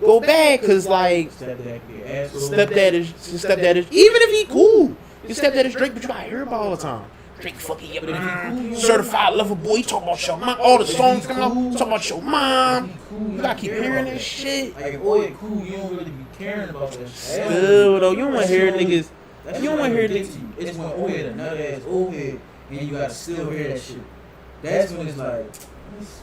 go bad, cause like stepdad is even if he cool, your stepdad is Drake, but you gotta hear about all the time. Drake fucking your mom, certified lover boy. You talk about your mom. All the songs come out talk about your mom. You gotta keep hearing that shit.
Like, oh yeah, cool. You don't really be caring about that shit.
Still though, you don't want to hear niggas.
That's
You don't
what
want to hear
it
niggas.
to you. It's when old head, a nut ass old head, and you gotta still hear that shit. That's when it's like, this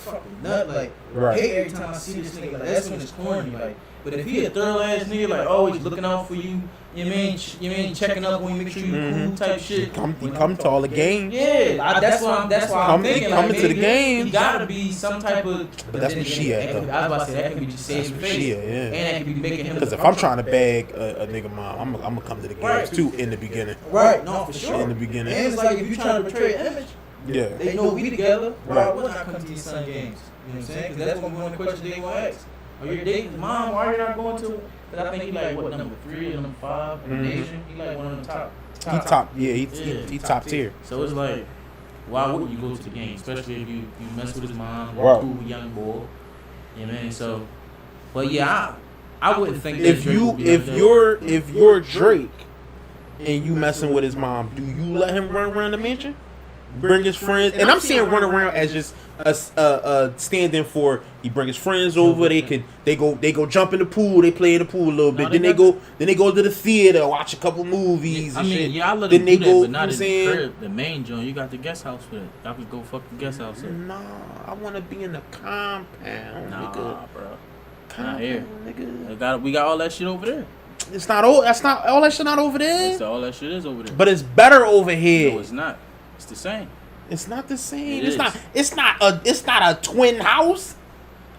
fucking nut. Like,
Right.
I hate every time I see this nigga. Like, that's when it's corny. Like, but if he a thorough ass nigga, like always looking out for you, you mean checking up when you make sure you cool type shit.
He come to all the games.
Yeah, that's why I'm thinking.
Coming
Like,
to the
maybe
game.
He gotta be some type of.
But that's where she at,
I was
though.
about to say that can be just saving face.
She, yeah.
And that can be making him.
Because if I'm trying to bag a nigga mom, I'm gonna come to the games
Right.
too in the beginning.
Right, no, for sure.
In the beginning.
And it's like if you trying to portray an image,
Yeah.
they know we together. Why
Right.
would I come to these son games? You know what I'm saying? Because that's one of the questions they gonna ask. Are you dating his mom? Why are you not going to? Because I think he like what number 3 or number 5 in the
Mhm.
nation. He like one of the top.
He top. Yeah. He top tier.
So it's like, why wouldn't you go to the game? Especially if you mess with his mom,
Right.
cool young boy. You know what I mean? So, but yeah, I wouldn't think that
If
Drake would be like that.
you're Drake and you messing with his mom, do you let him run around the mansion? bring his friends, and I'm seeing run around as just a stand-in for he bring his friends over. They go jump in the pool. They play in the pool a little bit.
No,
Then they go to the theater, watch a couple movies.
I
and
mean,
shit.
yeah, I let
Then
them do
they
that,
go.
but not
You
in
know
the
what I'm
crib. The main joint, you got the guest house for that. Y'all could go fuck the guest house up.
Nah, I want to be in the compound,
Nah,
nigga.
bro.
Compound,
here.
nigga.
We got all that shit over there.
It's not all. That's not all that shit. Not over there.
That's all that shit is over there.
But it's better over here.
No, it's not. It's the same.
It's not the same.
It
It's
is.
not. It's not a twin house.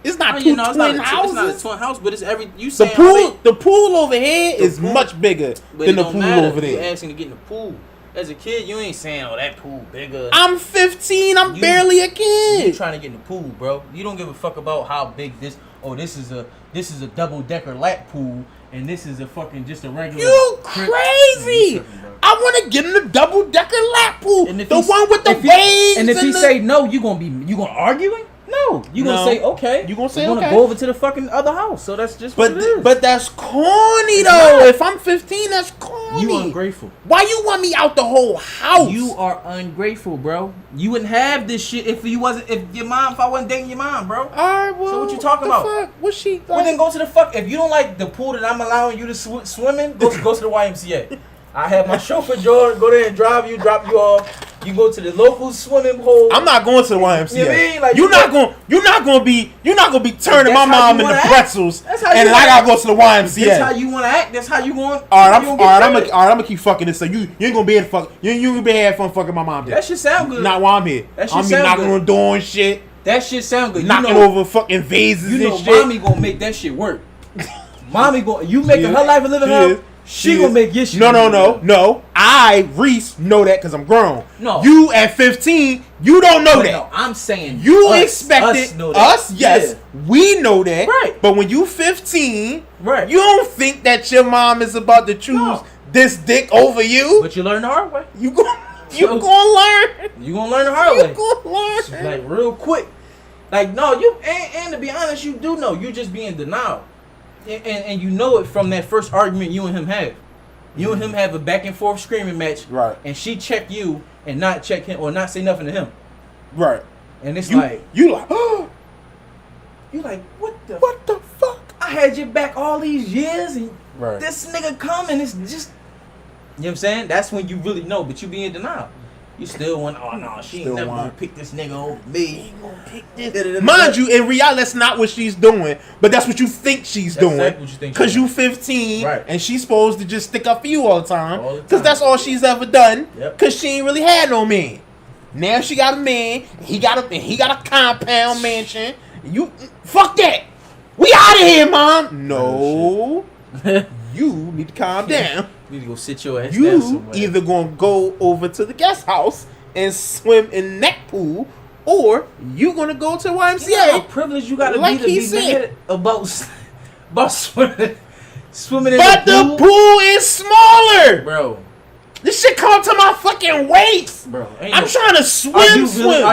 It's not
Oh,
two
you know,
twin
it's not
houses.
a twin house, but it's every. You
The
saying
the pool over here
The
is
pool-
much bigger
but
than
it
the
don't
pool
matter.
over
You
there.
asking to get in the pool. As a kid, you ain't saying, "Oh, that pool bigger."
I'm 15. I'm
You-
barely a
You
kid.
trying to get in the pool, bro. You don't give a fuck about how big this. Oh, this is a double decker lap pool, and this is a fucking just a regular.
You
crib.
crazy?
You tripping, bro.
I want to get in the double decker lap pool,
And if
the
he-
one with the
if he-
waves.
And if he
the,
say no, you gonna argue him? No, you gonna
No.
say okay.
You gonna say
We're
okay.
go over to the fucking other house. So that's just what it is.
but that's corny
It's
though.
not.
If I'm 15, that's corny.
you ungrateful.
Why you want me out the whole house?
You are ungrateful, bro. You wouldn't have this shit if I wasn't dating your mom, bro.
Alright, well,
So what you talking
the
about?
Fuck? What she?
Well, then go to the fuck. If you don't like the pool that I'm allowing you to swim in, go to the YMCA. I have my chauffeur George go there and drop you off. You go to the local swimming hole.
I'm not going to the YMCA.
You mean? Like,
you're not gonna be turning my
That's how
mom
you
into
wanna act.
pretzels,
That's how
and
you
then I
wanna
gotta go to the YMCA.
That's how you want to act. That's how you want.
All right,
you
I'm
gonna get
gonna keep fucking this. So you ain't gonna be able to fuck. You ain't gonna be have fun fucking my mom.
That shit sound good.
Not while I'm here.
That shit
I'm be
sound
knocking
good.
on door and shit,
That shit sound good.
knocking
you know,
over fucking vases
You know,
and shit.
mommy gonna make that shit work. Mommy gonna you making
She
her
is.
life a living
She
hell.
is.
She
She
gonna
is.
make your shit.
No. I, Reese, know that because I'm grown.
No.
You at 15, you don't know that.
No, I'm saying
You
us,
expected
us, know
us,
that.
yes, we know that.
Right.
But when you 15,
Right.
you don't think that your mom is about to choose
No.
this dick over you.
But you learn the hard way.
You go, you
So-
gonna learn.
You gonna learn the hard
You
way.
gonna learn.
Like real quick. Like no, you and to be honest, you do know. You just be in denial, and you know it from that first argument you and him have. You and him have a back and forth screaming match,
Right.
and she check you and not check him or not say nothing to him,
Right.
and it's
You
like
you like, oh,
you like
what the fuck?
I had your back all these years, and
Right.
this nigga come and it's just, you know what I'm saying? That's when you really know, but you be in denial. You still want, oh no, she ain't
Still
never
want-
gonna pick this nigga over me.
Mind you, in reality, that's not what she's doing, but that's what you think she's
That's
doing.
exactly what you think
Cause
she's
you 15,
Right.
and she's supposed to just stick up for you all the time.
All the
Cause
time.
that's all she's ever done.
Yep.
Cause she ain't really had no man. Now she got a man. He got a compound mansion. You fuck that. We out of here, mom. No, you need to calm down.
You need to go sit your ass down
You
somewhere.
either gonna go over to the guest house and swim in that pool, or you gonna go to YMCA.
You know how privileged you gotta
Like
be to
he
be
said.
mad about swimming in
But the pool is smaller.
bro.
This shit come to my fucking waist.
Bro, ain't
I'm
no-
trying to
Are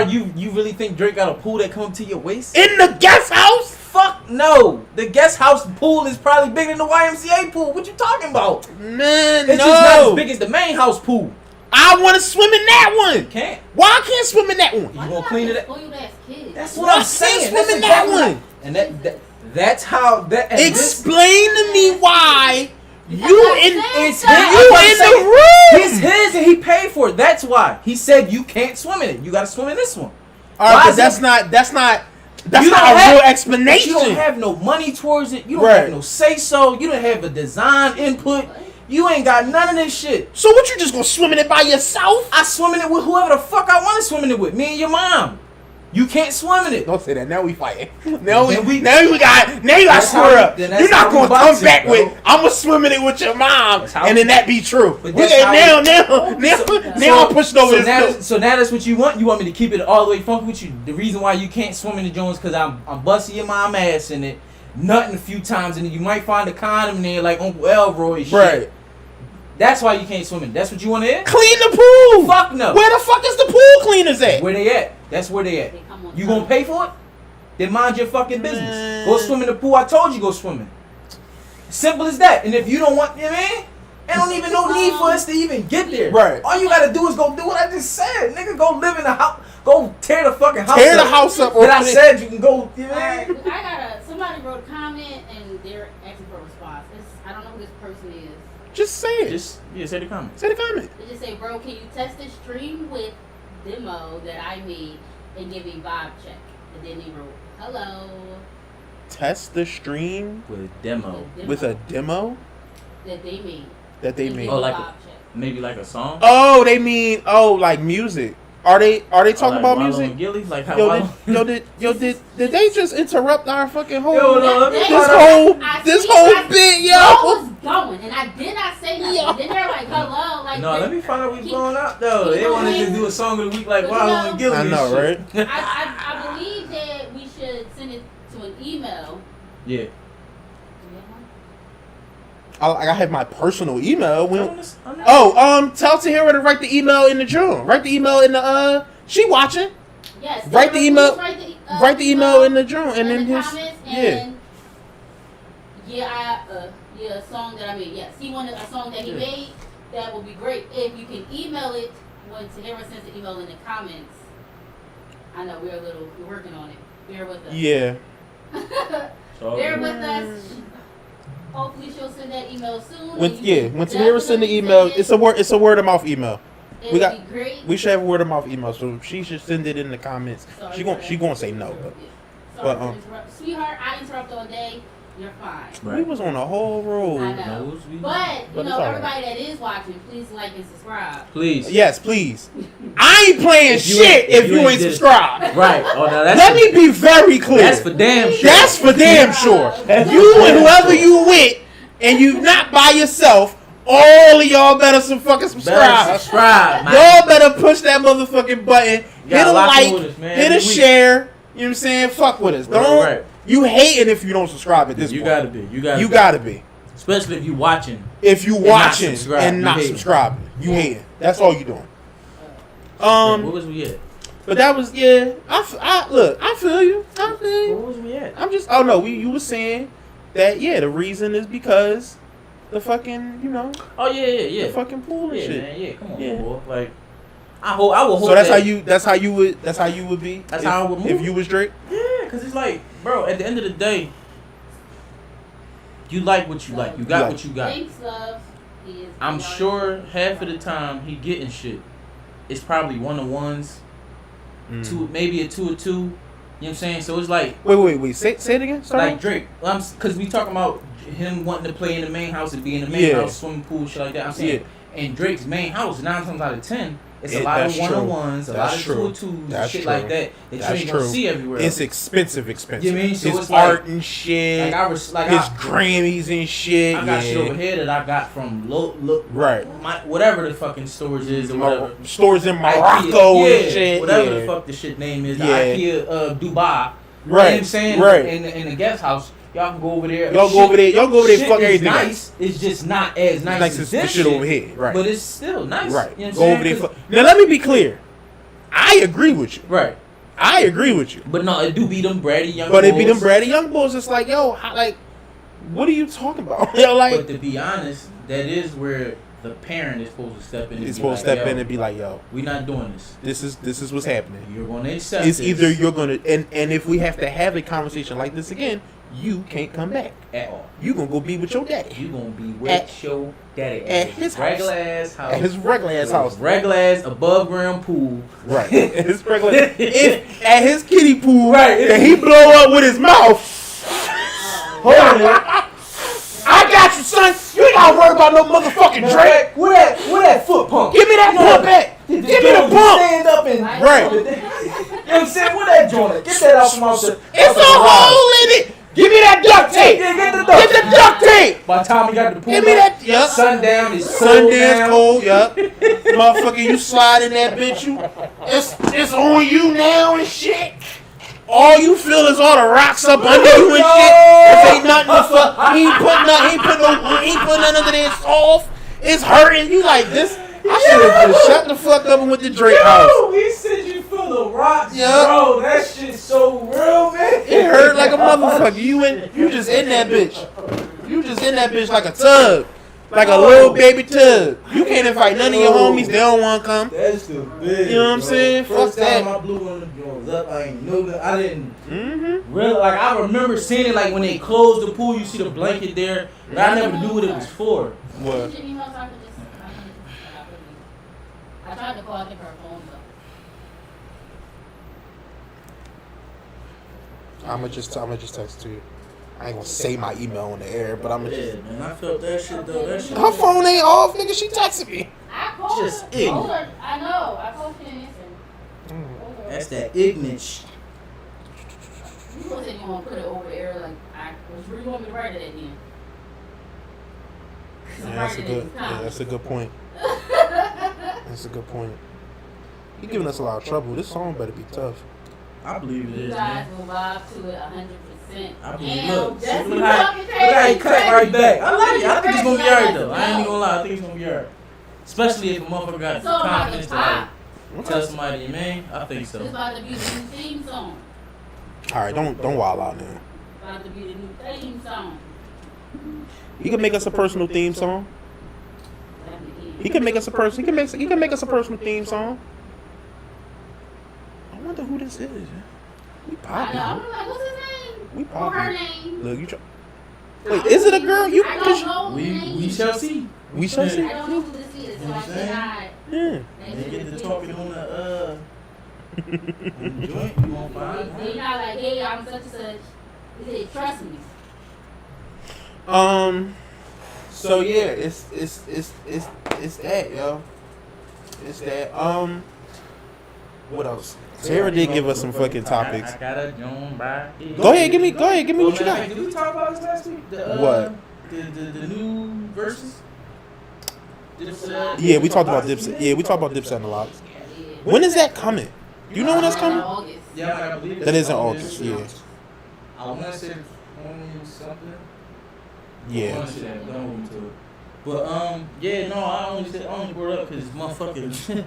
swim.
you really think Drake got a pool that come up to your waist?
In the guest house?
Fuck no. The guest house pool is probably bigger than the YMCA pool. What you talking about?
Man,
It's just not as big as the main house pool.
I want to swim in that one.
Can't.
Why I can't swim in that one?
You gonna clean it up?
Spoiled ass kid.
That's
Why
what I'm
I
saying.
can't
That's
swim in that
exactly-
one?
And that's how that. And this,
Explain to me why you in
it's
you
his.
in the room.
It's his and he paid for it. That's why he said you can't swim in it. You got to swim in this one.
All right,
Why
but
is
that's
it-
not
You
not
don't
a
have-
real
But
explanation.
you don't have no money towards it. You don't
Right.
have no say so. You don't have a design input. You ain't got none of this shit.
So what, you just gonna swim in it by yourself?
I swim in it with whoever the fuck I want to swim in it with. Me and your mom. You can't swim in it.
Don't say that. Now we fighting. Now
Then we-
you got
That's how
square
we-
up.
then that's
You're not
how we
gonna come
boxing,
back
bro.
with I'm gonna swim in it with your mom,
That's how
and
we-
then that be true.
But
Okay,
that's how
now
So-
I'm pushing over
so
this.
now,
Bill.
so now that's what you want. You want me to keep it all the way funky with you. The reason why you can't swim in the Jones because I'm busting your mom ass in it, nutting a few times, and then you might find a condom in there like Uncle Elroy shit.
Right.
That's why you can't swim in. That's what you want to hear?
Clean the pool.
Fuck no.
Where the fuck is the pool cleaners at?
Where they at? That's where they at.
They come on
You
time.
gonna pay for it? Then mind your fucking business.
Man.
Go swim in the pool. I told you go swimming. Simple as that. And if you don't want, you know what I mean? Ain't don't even no need for us to even get there.
Right.
All you gotta do is go do what I just said. Nigga, go live in the house. Go tear the fucking house up.
Tear the house up.
Then I said you can go. You know what I mean?
Somebody wrote a comment and they're asking for a response. I don't know who this person is.
Just say it.
Just say the comment.
Say the comment.
They just say, bro, can you test the stream with demo that I made and give me vibe check? And then he wrote, hello.
Test the stream
With a demo.
with a demo
that they made.
that they
And
made.
give
Oh,
me
like
vibe
a-
check.
Maybe like a song.
Oh, they mean like music. Are they talking about music?
Like how
Did they just interrupt our fucking whole
Yo, no, let me
this
find
whole
I
this
see-
whole
I-
bit,
I
yo?
was going and I did not say nothing.
Yo.
And then they're like, hello. Like,
No, let me find out what's
Keep-
going on though. They wanted to do a song of the week like
But
Wallow
you know-
and Gilly.
I
and
know,
shit.
right?
I believe that we should send it to an email.
Yeah.
I have my personal email.
I'm just- I'm not-
Tell Tahira to write the email in the journal. Write the email in the she watching.
Yes.
Write the email-
Write
Write the email in the journal and
in
then
the
his
comments
yeah.
and a song that I made. Yes, he wanted a song that he made. That would be great if you can email it when Tahira sends the email in the comments. I know we're working on it. Bear with us.
Yeah.
Bear with us. Hopefully she'll send that email soon.
When
and you can
Tahira send the
definitely
email,
send it.
it's a word of mouth email.
It'd
got-
be great.
We should have a word of mouth email, so she should send it in the comments.
Sorry
She
for
gonna
that.
say no, but
Sorry
but,
to interrupt. Sweetheart, I interrupt all day. You're fine.
we was on a whole roll.
I know. But,
But
you
it's
know,
all right.
everybody that is watching, please like and subscribe.
Please.
Yes, please. I ain't playing
If you
shit
ain't-
if you ain't
did it.
subscribed.
Right. Oh no, that's
Let me be very clear.
That's for damn sure.
That's for damn sure. If you and whoever you with, and you not by yourself, all of y'all better
Better
subscribe.
subscribe, man.
Y'all better push that motherfucking button. Hit
gotta
a
lock
like,
in with us, man,
hit a
every week.
share. You know what I'm saying? Fuck with us.
Right,
Don't
right.
you hating if you don't subscribe at this
You
point.
gotta be.
You gotta be.
Especially if you watching.
If you
not
watching
subscribe,
and
you
not
hating.
subscribing, you hating. That's all you doing.
Where was we at?
But that was look. I feel you. I feel
Where
you.
was we at?
I'm just. Oh no, you were saying that the reason is because the fucking
Oh yeah.
the fucking pool and
Yeah,
shit.
man. Yeah, come on,
Yeah.
boy. Like, I will hold.
So that's
that.
how you would be.
That's
if,
how I would move.
if you was Drake.
Yeah, cause it's like, bro. At the end of the day, you like what you like. You got
Right.
what you got.
Thanks, love. He is
I'm
the
sure
artist.
half of the time he getting shit. It's probably 1-on-ones, two, maybe a 2-2. You know what I'm saying? So it's like
Wait. Say it again. Sorry.
like Drake. Cause we talking about him wanting to play in the main house and be in the main
Yeah.
house, swimming pool, shit like that. I'm saying, and Drake's main house 9 times out of 10, it's a
Yeah,
lot of
that's true.
1-on-ones, a
That's
lot of
true.
2-2s,
That's
shit
true.
like that that
That's
you ain't
true.
gonna see everywhere.
It's
else.
expensive.
You know what I mean? So
His
it's like-
art and shit.
Like
his Grammys and shit.
I got
yeah.
shit over here that I got from
Right.
whatever the fucking storage is or whatever.
Stores in
IKEA,
Morocco
yeah,
and shit.
whatever
yeah.
the fuck the shit name is. The
Yeah.
IKEA Dubai. You know
Right,
what I'm saying?
right.
In the guest house, y'all can go over there.
Y'all go over there. Y'all go over there.
Shit
Fuck
is
everything.
nice. It's just not as nice,
Nice
as
as
this
the shit over here. Right.
But it's still nice.
Right.
You know what I'm
Go
saying?
over there.
'Cause-
Now let me be clear. I agree with you.
Right.
I agree with you.
But no, it do be them bratty young
But
boys.
it be them bratty young boys. It's like, yo, what are you talking about? Yo, like,
But to be honest, that is where the parent is supposed to step in. And
it's
be
supposed to
like,
step
yo,
in and be like, yo,
we're not doing this.
this is what's happening.
You're gonna accept
It's
this
either you're gonna and if we have to have a conversation like this again, you can't come back.
at all.
You gonna go be with your daddy
You gonna be with
At-
your daddy
at his
regular
house.
ass house.
at his regular ass house.
Regular ass above ground pool.
Right. His regular. If at his kiddie pool,
Right.
and he blow up with his mouth.
Hold it.
I got you, son. You ain't gotta worry about no motherfucking Drake.
Where that foot pump?
Give me that pump back. Give me the pump.
Stand up and
Right.
You know what I'm saying? Where that joint at? Get that off my shit.
It's a hole in it. Give me that duct tape.
Yeah, get the
Get the duct tape.
By the time we got the pool,
Give me that. Yup.
sundown is
Sundance cold. Yup. Motherfucker, you slide in that bitch. It's on you now and shit. All you feel is all the rocks up under you and shit. This ain't nothing to fuck. He ain't putting none under there. It's off. It's hurting. You like this. I should have just shut the fuck up and went to Drake house.
Yo, he said you feel the rocks,
Yeah.
bro. That shit's so real, man.
It hurt like a motherfucker. You just in that bitch. You just in that bitch like a tub. Like a little baby tub. You can't invite none of your homies. They don't want to come.
That's the big.
You know what I'm saying?
First
Fuck
time
that.
I blew one of them joints up, I ain't know that. I didn't
Mm-hmm.
really like. I remember seeing it like when they closed the pool. You see the blanket there, but I never knew what it was for.
What?
Did you email so I could just- I tried to call, I think her phone though.
I'ma just text to you. I ain't gonna say my email on the air, but I'ma
Yeah,
just.
man, I felt that shit though. That shit.
Her phone ain't off, nigga. She texted me.
I called
Just
her.
ignorant.
Told her, I know. I called her and answered. Told her.
That's that ignorant shit.
You gonna say you want to put it over the air like where you want me to write it at then?
Yeah, that's a good point. That's a good point. He giving us a lot of trouble. This song better be tough.
I believe it
You
is,
guys
man.
will vibe to it 100%.
I believe.
Damn,
Look,
that's
look how
fucking
look how he
crazy.
cut right back. I like it. I think it's gonna be
Crazy.
alright though. I ain't even gonna lie. I think it's gonna be alright. Especially if a motherfucker got the
So about
confidence
to
to like
pop.
tell somebody, man. I think
It's
so.
about to be the new theme song.
All right, don't wild out now.
About to be the new theme song.
He can make us a personal theme song.
Definitely.
He can make us a person. He can make us a personal theme song. I wonder who this is. We
I
popping.
know. I'm like, what's his name?
We
Or her
popping.
name?
Look, you try. Wait, is it a girl? You
I
cause
don't know who the name
We
is.
shall see.
we shall see.
I don't know who this is, so I cannot.
Yeah.
They get to talking on the on the joint. You won't find.
They not like, hey, I'm such and such. They say, trust me.
So yeah, it's that, yo. It's that. What else? Tara did give us some fucking topics.
I got a joint by.
Go ahead, give me what you got.
Did we talk about this last week?
What?
The new verses?
Yeah, we talked about Dipset. Yeah, we talked about Dipset a lot. When is that coming? Do you know when that's coming?
August.
Yeah, I believe
That is in August. Yeah.
I want to say 20 something. I
Yeah.
want to say that. Don't hold me to it. But yeah, no, I only brought up because motherfucking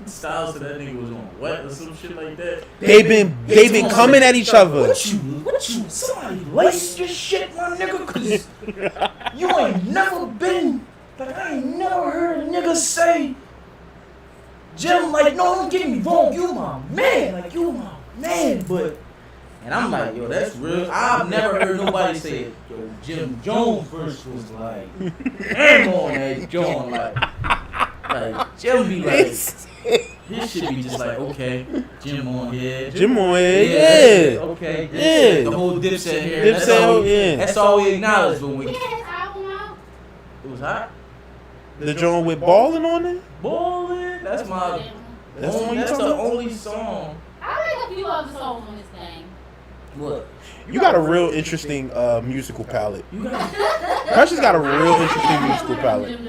styles of that nigga was on what or some shit like that.
They've been coming at each other.
What you, somebody lace your shit, my nigga, cause you ain't never been, like I ain't never heard a nigga say, Jim, like, no, don't get me wrong, you my man, like, you my man, but, and I'm like, yo, that's real, I've never heard nobody say, yo, Jim Jones verse was like, hang on that John, like, Jim be like, his shit be just like, okay, Jim on here.
Jim on it, yeah.
Okay.
Yeah.
The whole Dipset here.
Dipset, yeah.
That's all we acknowledge when we.
He had his album out.
It was hot.
The joint with Ballin' on it.
Ballin'. That's my.
That's the one you
That's
talking
the
about?
only song.
I like a few other songs on this thing.
What?
You got a real interesting musical palette.
You got.
Precious got a real interesting musical palette.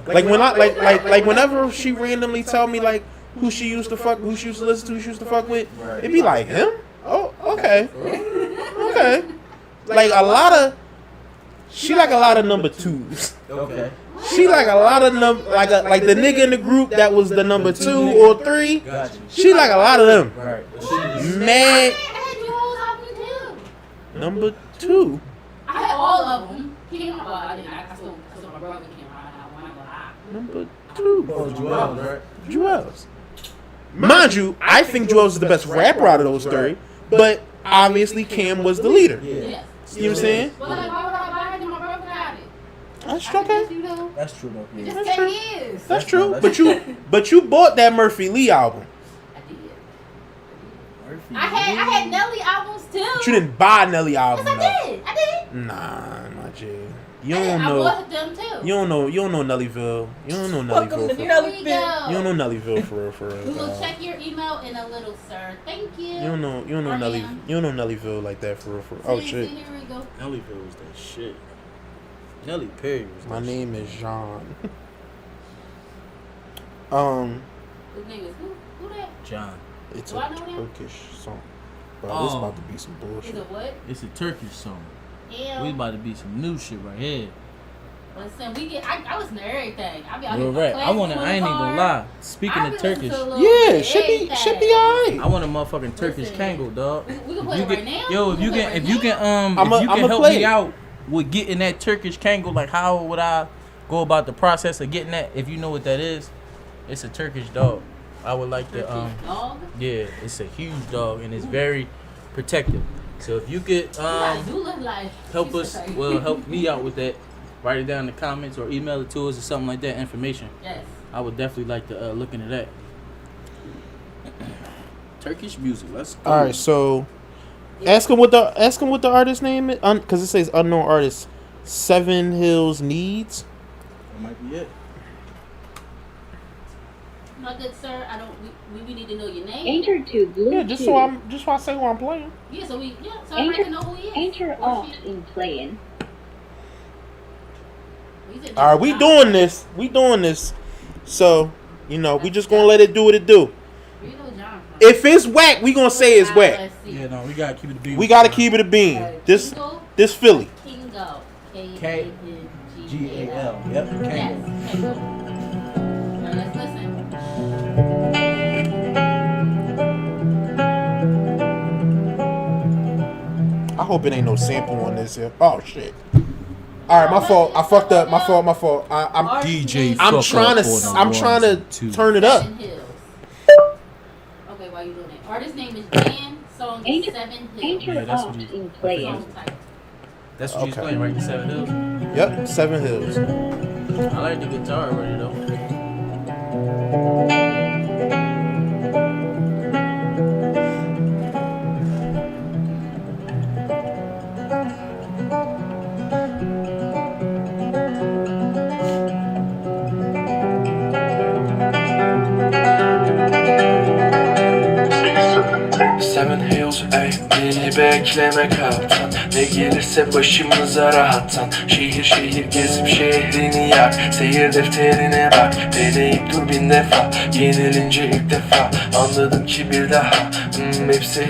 Like when I like whenever she randomly tell me like who she used to listen to, who she used to fuck with,
Right.
it'd be like him. Oh, okay, okay. Like she like a lot of number twos.
Okay.
She like a lot of like the nigga in the group that was the number 2 or 3.
Got you.
She like a lot of them.
Right. But she just.
Mad
I had Jules album too.
number 2.
I had all of them. He came out. Well, I didn't. I still my brother came out. I'm not gonna lie.
Number 2.
Oh, Joel, right?
Joel's. Mind you, I think Joel's is the best rapper out of those 3, but obviously Cam was the leader.
Yeah.
Yes.
You know what I'm saying?
But like, why would I buy it? My brother got it.
That's
I
okay.
guess, you know,
That's true though.
it
Yeah.
just
That's
10
true.
years.
That's true. But you bought that Murphy Lee album.
I did.
Murphy.
I had Nelly albums too.
But you didn't buy Nelly album.
Yes, I did. I did.
Though. Nah, my G. You
I did.
don't
I
know.
bought them too.
You don't know Nellyville. You don't know
Welcome
Nellyville.
to
For,
Nelly.
Here we go.
you don't know Nellyville for real.
We will
dog.
check your email in a little, sir. Thank you.
You don't know
Or
Nelly.
ma'am.
You don't know Nellyville like that for real. Oh
See,
shit.
Here we go.
Nellyville was that shit. Nelly Perry was that
My
shit.
name is Jean.
His name is who that?
John.
It's
Do
a
I know him?
Turkish song. Bro, this
Oh.
about to be some
Is
bullshit.
it what?
It's a Turkish song.
Yeah.
We about to be some new shit right here.
Listen, I listen to everything. I be out
You're
here
right. I ain't even gonna lie. Speaking of Turkish,
Yeah, should be alright.
I want a motherfucking Turkish
Listen.
Kango, dog.
We can
If
play
you
it right
can,
now.
yo,
We
if you
play it
can,
right
if you
now.
can,
I'ma
if you can help
play
me
it.
out with getting that Turkish Kangol, like how would I go about the process of getting that? If you know what that is, it's a Turkish dog. I would like to
Dog?
yeah, it's a huge dog and it's very protective. So if you could
You look like
help us, well, help me out with that, write it down in the comments or email it to us or something like that, information.
Yes.
I would definitely like to look into that. Turkish music, let's go.
All right, so ask him what the artist name is, because it says unknown artist. Seven Hills Needs.
That might be it.
My good sir, I don't. We need to know your name.
Enter to Bluetooth.
Yeah, just so I say who I'm playing.
Yeah, so everybody can know who he is.
Enter
Or
alt
she is.
in playing.
He said
All right, we
John.
doing this. So we just gonna let it do what it do.
We know John.
If it's whack, we gonna say it's whack.
Let's see.
Yeah, no, we gotta keep it a beam.
We gotta keep it a bean. This Philly.
Kingo.
G-A-L. Yep.
Yes.
Kangol.
Kingo. Now let's listen.
I hope it ain't no sample on this here. Oh shit. All right, my fault. I fucked up. My fault. I'm
DJ
I'm trying to turn it up.
Seven Hills. Okay, while you doing it, artist name is Dan. Song is
Enter,
Seven Hills.
enter
Yeah, that's
alt
what you-
in playing.
Song title.
That's what you
Okay.
playing, right? The Seven Hills.
Yep, Seven Hills.
I like the guitar already though.
Seven Hills ey beni bekleme kaptan. Ne gelirse başımıza rahattan. Şehir şehir gezip şehrini yak. Seyir defterine bak. Deneyip dur bin defa. Yenilince ilk defa anladım ki bir daha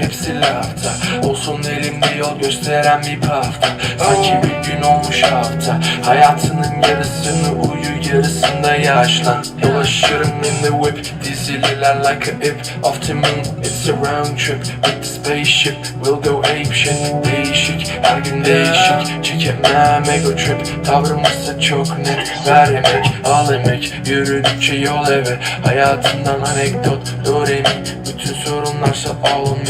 hepsi lafta. Olsun elimde yol gösteren bir pafta. Sanki bir gün olmuş hafta. Hayatının yarısını uyu, yarısında yaşlan. Dolaşırım in the whip. Dizililer like a ip off the moon. It's a round trip with the spaceship. We'll go apeshit. Değişik, her gün değişik. Çekemem ego trip. Tavrımızsa çok net. Ver emek, al emek. Yürüdükçe yol eve. Hayatından anekdot, do re mi. Bütün sorunlarsa all on me.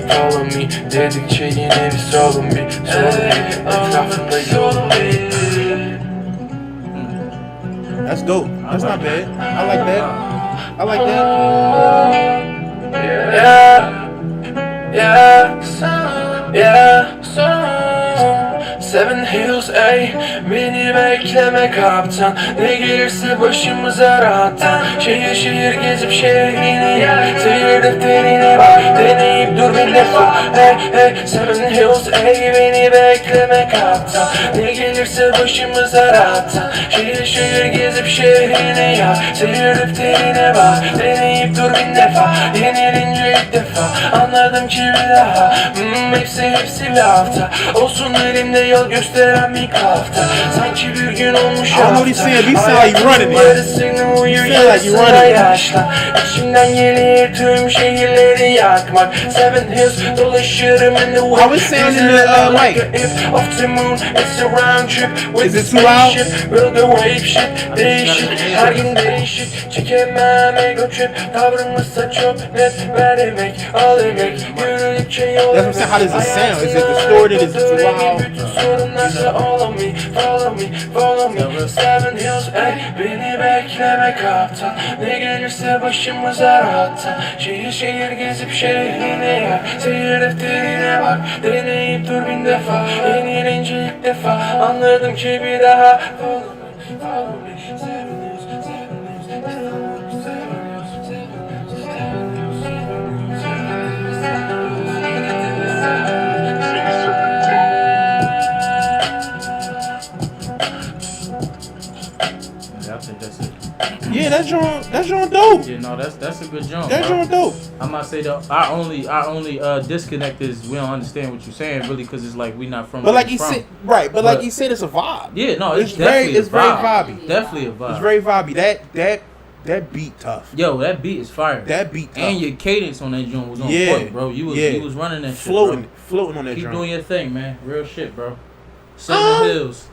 Follow me dedikçe yine bir sorun bir. Etrafında yol bir.
That's dope. That's not bad. I like that. I like that. Seven Hills ey beni bekleme kaptan. Ne gelirse başımıza rahattan. Şehir şehir gezip şehrini yak. Seyir defterine bak. Deneyip dur bin defa. Hey Seven Hills ey beni bekleme kaptan. Ne gelirse başımıza rahattan. Şehir şehir gezip şehrini yak. Seyir defterine bak. Deneyip dur bin defa. Yenilince ilk defa anladım ki bir daha hepsi lafta. Olsun elimde yol gösteren bir kafta. Sanki bir gün olmuş hafta. I know he's saying, he sound like running it.
Yarısını uyu, yarısına yaşlan. İçimden gelir tüm şehirleri yakmak. Seven Hills dolaşırım in the wind.
How is sound in the mic?
Off the moon, it's a round trip.
Is it too loud?
We'll go ape shit. Değişik, her gün değişik. Çekemem ego trip. Tavrımızsa çok net. Ver emek, al emek. Yürüdükçe yol.
That's what I'm saying. How does it sound? Is it distorted? Is it too loud?
Follow me. Seven Hills ey beni bekleme kaptan. Ne gelirse başımıza rahattan. Şehir şehir gezip şehrini yak. Seyir defterine bak. Deneyip dur bin defa. Yenilince ilk defa anladım ki bir daha. Follow me. Seven Hills, Seven Hills, Seven Hills, Seven Hills, Seven Hills,
Yeah, I think that's it.
Yeah, that's your dope.
Yeah, no, that's a good jump.
That's
bro.
your dope.
I might say though, our only disconnect is we don't understand what you're saying really because it's like we not from.
But
where
like
we
he
from.
said, right? But like
But-
he said, it's a vibe.
Yeah, no,
It's
it's
very-
definitely
it's
a
very
vibe.
vibey.
Definitely a vibe.
It's very vibey. That beat tough.
Yo, that beat is fire.
That beat tough.
and your cadence on that joint was on
Yeah,
point, bro. You was running that shit,
floating
bro.
on that
Keep
drum.
doing your thing, man. Real shit, bro.
Seven Hills.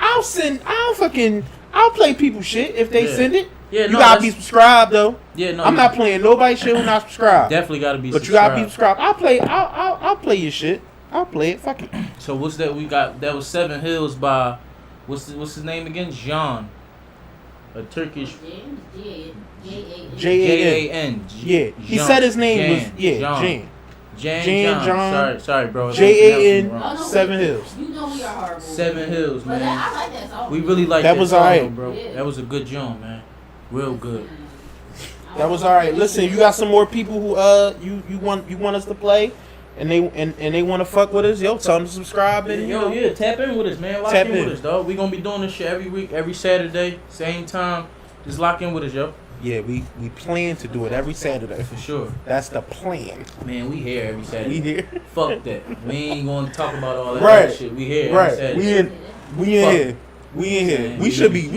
I'll play people shit if they
Yeah.
send it.
Yeah,
You
no,
gotta be
that's-
subscribed though.
Yeah, no.
I'm not playing nobody shit who not subscribed.
Definitely gotta be.
But you gotta be subscribed. I'll play your shit. I'll play it. Fuck it.
So what's that we got? That was Seven Hills by what's his name again? Jean, a Turkish
J-A-N.
J-A-N.
Yeah, he said his name was Jan.
Jan.
John.
Sorry, bro.
J-A-N.
Wrong.
Seven Hills.
You know we are horrible.
Seven Hills,
But
man.
I like that song.
We really like
That
that
was
song,
alright.
bro.
Yeah.
That was a good joint, man. Real good.
That was all right. Listen, you got some more people who you want us to play, and they want to fuck with us. Yo, tell them to subscribe and
Yeah, tap in with us, man. Lock
Tap
in
in.
with us, dog. We gonna be doing this shit every week, every Saturday, same time. Just lock in with us, yo.
yeah, we plan to do it every Saturday.
For sure.
That's the plan.
Man, we here every Saturday.
We here.
Fuck that. We ain't gonna talk about all that
Right.
other shit. We here
Right.
every
We
Saturday.
in. We in
Fuck.
here. We in here.
Man,
We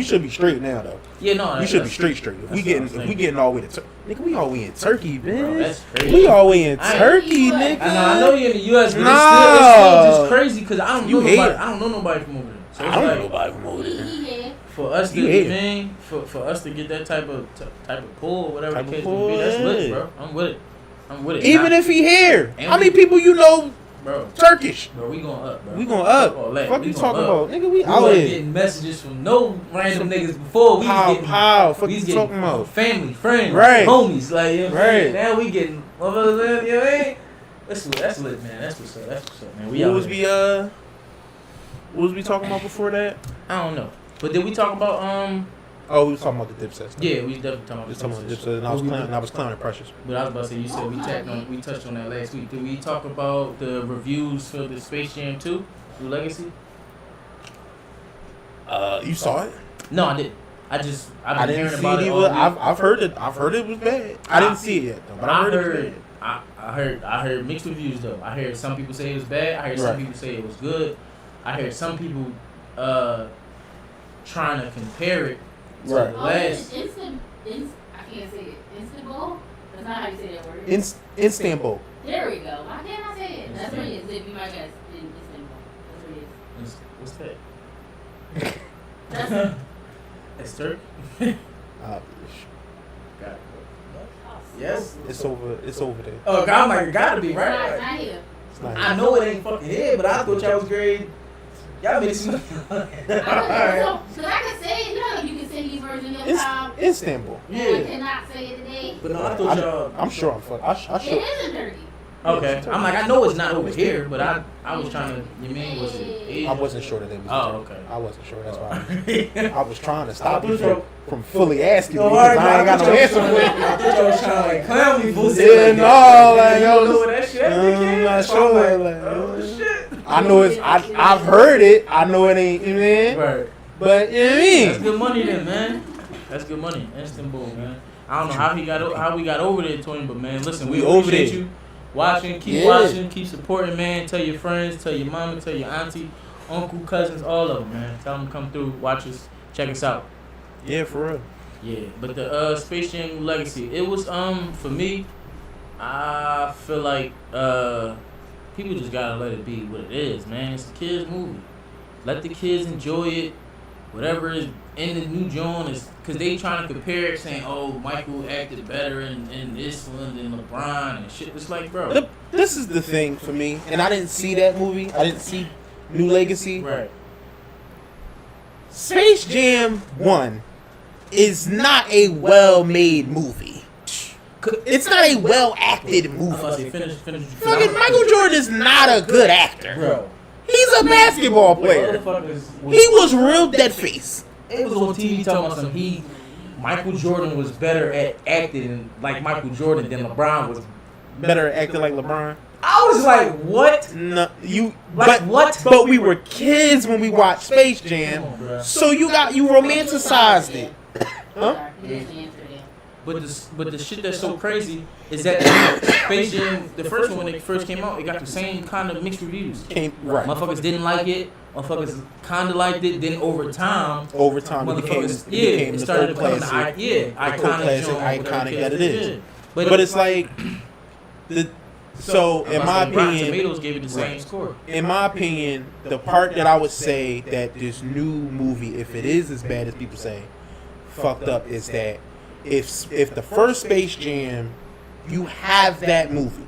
should be straight now though.
Yeah, no.
We should be
that's-
straight. If
that's
we
what
getting
I'm
if
saying.
we getting all the way to nigga, we all the way in Turkey,
Bro,
man.
that's crazy.
We all the way in
I-
Turkey,
I
nigga.
I know you're in the U.S., but it's
Nah.
still just crazy because I don't
You
know
hate
nobody.
it.
I don't know nobody from over there. So it's
I don't
like,
know nobody from over there.
Yeah.
for us to
You hate it.
man, for us to get that type of pull, whatever
Type
the
of
case
pull,
may be, that's lit,
yeah.
bro. I'm with it. I'm with it.
Even
Nah,
if he here,
And
how
we-
many people you know
bro,
Turkish?
bro, we going up, bro.
We going up.
Fuck all that.
Fuck
We
you
going
talking
up.
about, nigga? We
We
out
wasn't
here.
getting messages from no random niggas before. We was
How?
getting
Fuck
we
you
was getting
talking about?
family, friends,
Right.
homies, like you know what I'm saying?
Right.
Now we getting motherfuckers, you know what I mean? That's lit, man. That's what's up. That's what's up, man. We
What
out
was
here.
what was we talking about before that?
I don't know. But did we talk about
Oh, we was talking about the Dipset stuff.
Yeah, we definitely talking
We was
about
talking about
the
Dipset, and I was clowning Precious.
But I was about to say, you said we touched on that last week. Did we talk about the reviews for the Space Jam 2 New Legacy?
You saw it?
No, I didn't. I've
I
been
didn't
hearing
see
about
it
it
either.
all week.
I've heard it. I've heard it was bad. I didn't see it yet though, but I heard it was bad.
I heard mixed reviews though. I heard some people say it was bad. I heard some
Right.
people say it was good. I heard some people trying to compare it to
Right.
the
Oh,
last.
I can't say it. Istanbul? That's not how you say that word.
In Istanbul.
There we go. Why can't I say it? That's what it is. It'd be my guess. In Istanbul. That's
What's that?
what it is. That's
It's Turk.
Uh,
Got it. Yes.
it's over there.
Oh, God, I'm like, it gotta be
it's not,
right.
it's not here.
It's not
I know it ain't fucking here, but I thought y'all was great. Y'all made it seem.
Because I can say it, you know, you can say these words in your time.
Istanbul.
I
Yeah.
cannot say it today.
But no, I thought y'all.
I'm sure I'm fuck. I
It
should.
is in Turkey.
Okay. I'm like, I know it's not over here, but I was trying to. You mean was it Asia?
I wasn't sure that it was.
Oh,
Turkey.
okay.
I wasn't sure. That's why I was trying to stop you
thought
from fully asking me
Oh,
because
alright,
I ain't got no answer for it.
I thought y'all was trying to like clown me for
Yeah, no, like,
you
yo,
don't know where that shit
I'm not
So I'm
sure,
like,
like,
oh shit.
I know it's. I've heard it. I know it ain't. You know what I mean?
Right.
But you know what I
That's
mean?
good money then, man. That's good money. Istanbul, man. I don't know how we got over there, Tony, but man, listen, we
We over
appreciate
there.
you watching. Keep
Yeah.
watching. Keep supporting, man. Tell your friends, tell your mama, tell your auntie, uncle, cousins, all of them, man. Tell them to come through, watch us, check us out.
Yeah, for real.
Yeah, but the Space Jam New Legacy, it was for me, I feel like people just gotta let it be what it is, man. It's a kids movie. Let the kids enjoy it. Whatever is in the new John is because they trying to compare it, saying, "Oh, Michael acted better in this one than LeBron and shit." It's like, bro,
This is the thing for me, and I didn't see that movie. I didn't see New Legacy.
right?
Space Jam 1 is not a well-made movie. It's not a well-acted movie.
Finish.
Fucking Michael Jordan is not a good actor.
Bro,
He's a basketball player. He was real dead face.
It was on TV talking about some Michael Jordan was better at acting like Michael Jordan than LeBron was.
Better at acting like LeBron.
I was like, what?
No,
Like what?
But we were kids when we watched Space Jam,
Come on, bruh.
so you romanticized it. Huh?
Sorry, you didn't answer that.
But the shit that's so crazy is that Space Jam, the first one when it first came out, it got the same kind of mixed reviews.
Right.
Motherfuckers didn't like it. Motherfuckers kind of liked it. Then over time,
Over time, it became
motherfuckers,
it
it started
the
becoming
classic.
iconic,
classic,
genre, whatever
iconic
the case
that it is.
Yeah.
But it's like So in my
Rotten
opinion,
Tomatoes gave it the same score.
in my opinion, the part that I would say that this new movie, if it is as bad as people say, fucked up, is that if the first Space Jam, you have that movie,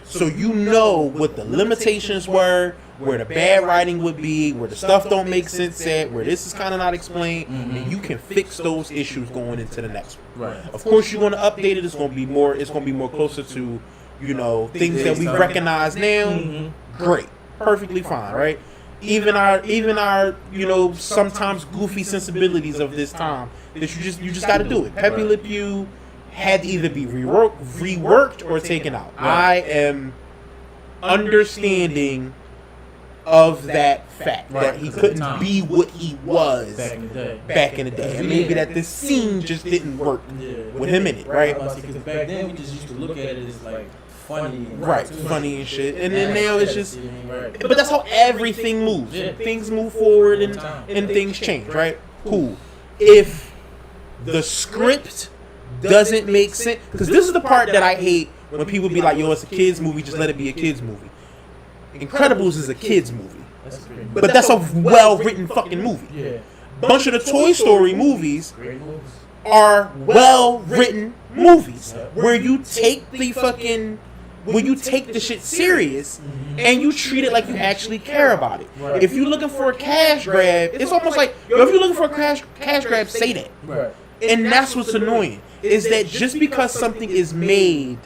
so you know what the limitations were, where the bad writing would be, where the stuff don't make sense at, where this is kind of not explained, and you can fix those issues going into the next one.
Right.
Of course, you're going to update it. It's going to be more. It's going to be more closer to, you know, things that we recognize now. Great, perfectly fine, right? Even our, you know, sometimes goofy sensibilities of this time that you just got to do it. Pepe Le Pew had to either be reworked or taken out. I am understanding of that fact that he couldn't be what he was
Back in the day.
back in the day, and maybe that this scene just didn't work with him in it, right?
Because back then we just used to look at it as like funny. And
Right, funny and shit, and then now it's just. But that's how everything moves.
Yeah.
Things move forward and things change, right? Cool. If the script doesn't make sense, because this is the part that I hate when people be like, "Yo, it's a kids movie. Just let it be a kids movie." Incredibles is a kids movie, but that's a well-written fucking movie.
Yeah.
Bunch of the Toy Story movies
Great movies.
are well-written movies where you take the shit serious and you treat it like you actually care about it.
Right.
If you're looking for a cash grab, it's almost like, yo, if you're looking for a cash grab, say that.
Right.
And that's what's annoying, is that just because something is made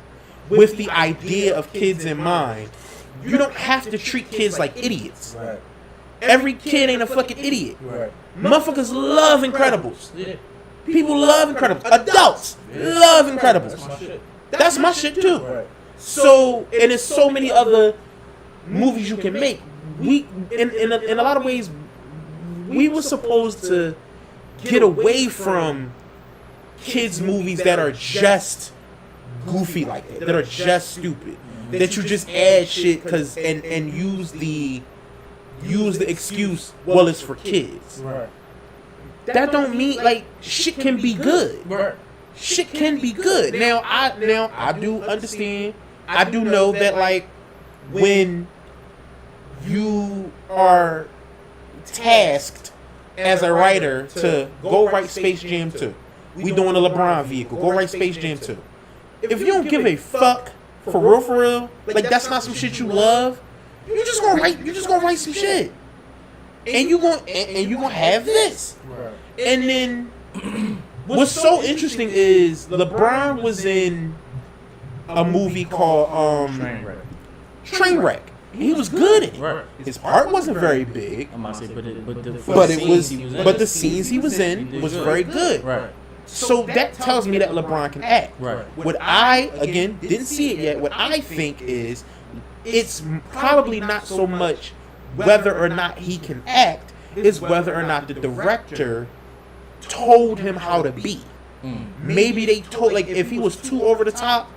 with the idea of kids in mind, you don't have to treat kids like idiots.
Right.
Every kid ain't a fucking idiot.
Right.
Motherfuckers love Incredibles.
Yeah.
People love Incredibles. Adults love Incredibles.
That's my shit.
That's my shit too.
Right.
So, and there's so many other movies you can make. We, in a lot of ways, we were supposed to get away from kids' movies that are just goofy like that are just stupid, that you just add shit and use the excuse, well, it's for kids.
Right.
That don't mean, like, shit can be good.
Right.
Shit can be good. Now I do understand. I do know that, like, when you are tasked as a writer to go write Space Jam 2, we doing a LeBron vehicle, go write Space Jam 2. If you don't give a fuck, for real, like, that's not some shit you love, you just gonna write some shit. And you gonna have this.
Right.
And then what's so interesting is LeBron was in a movie called Trainwreck. He was good in it.
Right.
His part wasn't very big,
I'm about to say,
but the scenes he was in was very good.
Right.
So that tells me that LeBron can act.
Right.
What I, again, didn't see it yet. What I think is, it's probably not so much whether or not he can act, is whether or not the director told him how to be. Maybe they told, like, if he was too over the top,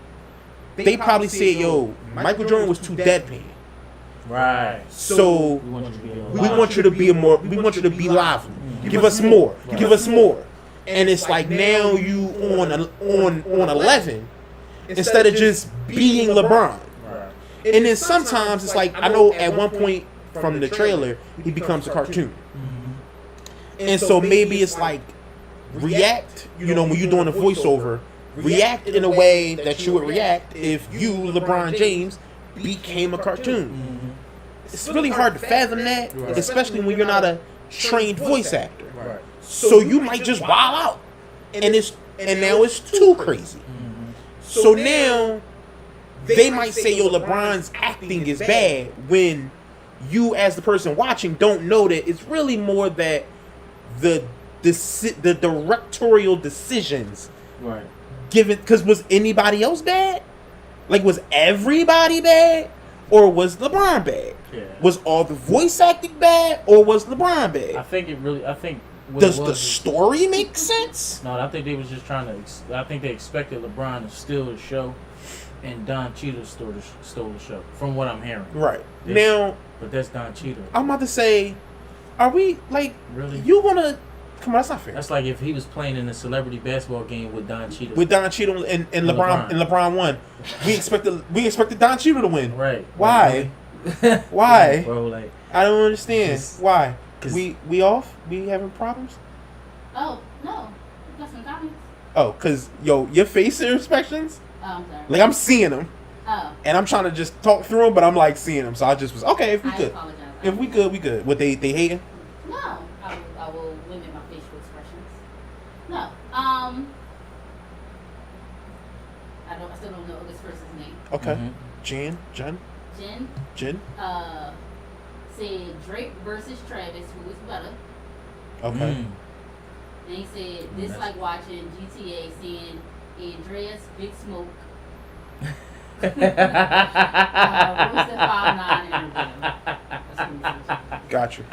they probably said, yo, Michael Jordan was too deadpan.
Right.
So
We want you to be
we want you to be lively. Give us more. Give us more. And it's like, now you on 11 instead of just being LeBron.
Right.
And then sometimes it's like, I know at one point from the trailer he becomes a cartoon. And so maybe it's like, react, you know, when you're doing a voiceover, react in a way that you would react if you, LeBron James, became a cartoon. It's really hard to fathom that, especially when you're not a trained voice actor.
Right.
So you might just wild out, and now it's too crazy. So now they might say, yo, LeBron's acting is bad, when you as the person watching don't know that it's really more that the directorial decisions
Right.
given, because was anybody else bad? Like, was everybody bad, or was LeBron bad?
Yeah.
Was all the voice acting bad, or was LeBron bad?
I think what
Does
it
the
was-
story make sense?
No, I think they was just trying to. I think they expected LeBron to steal the show, and Don Cheadle stole the show. From what I'm hearing.
Right.
Yeah.
Now,
But that's Don Cheadle.
I'm about to say, are we, like,
Really?
you gonna Come on, that's not fair.
That's like if he was playing in a celebrity basketball game with Don Cheadle.
With Don Cheadle and LeBron won. We expected Don Cheadle to win.
Right.
Why? Why?
Bro, like
I don't understand.
Just-
Why?
'cause-
We off? We having problems?
Oh, no. You got some comments?
Oh, cause your face inspections.
Oh, I'm sorry.
Like I'm seeing them,
Oh,
and I'm trying to just talk through them, but I'm like seeing them. So I just was okay. If we
I
could,
apologize.
if we good, we good. What they hating?
No, I will limit my facial expressions. No, I still don't know this person's name.
Okay.
Mhm.
Jen,
Jen, said Drake versus Travis, who is better.
Okay.
Mm.
And he said, this like watching GTA seeing Andreas Big Smoke. Royce at 5'9" and That's what he said.
Got you.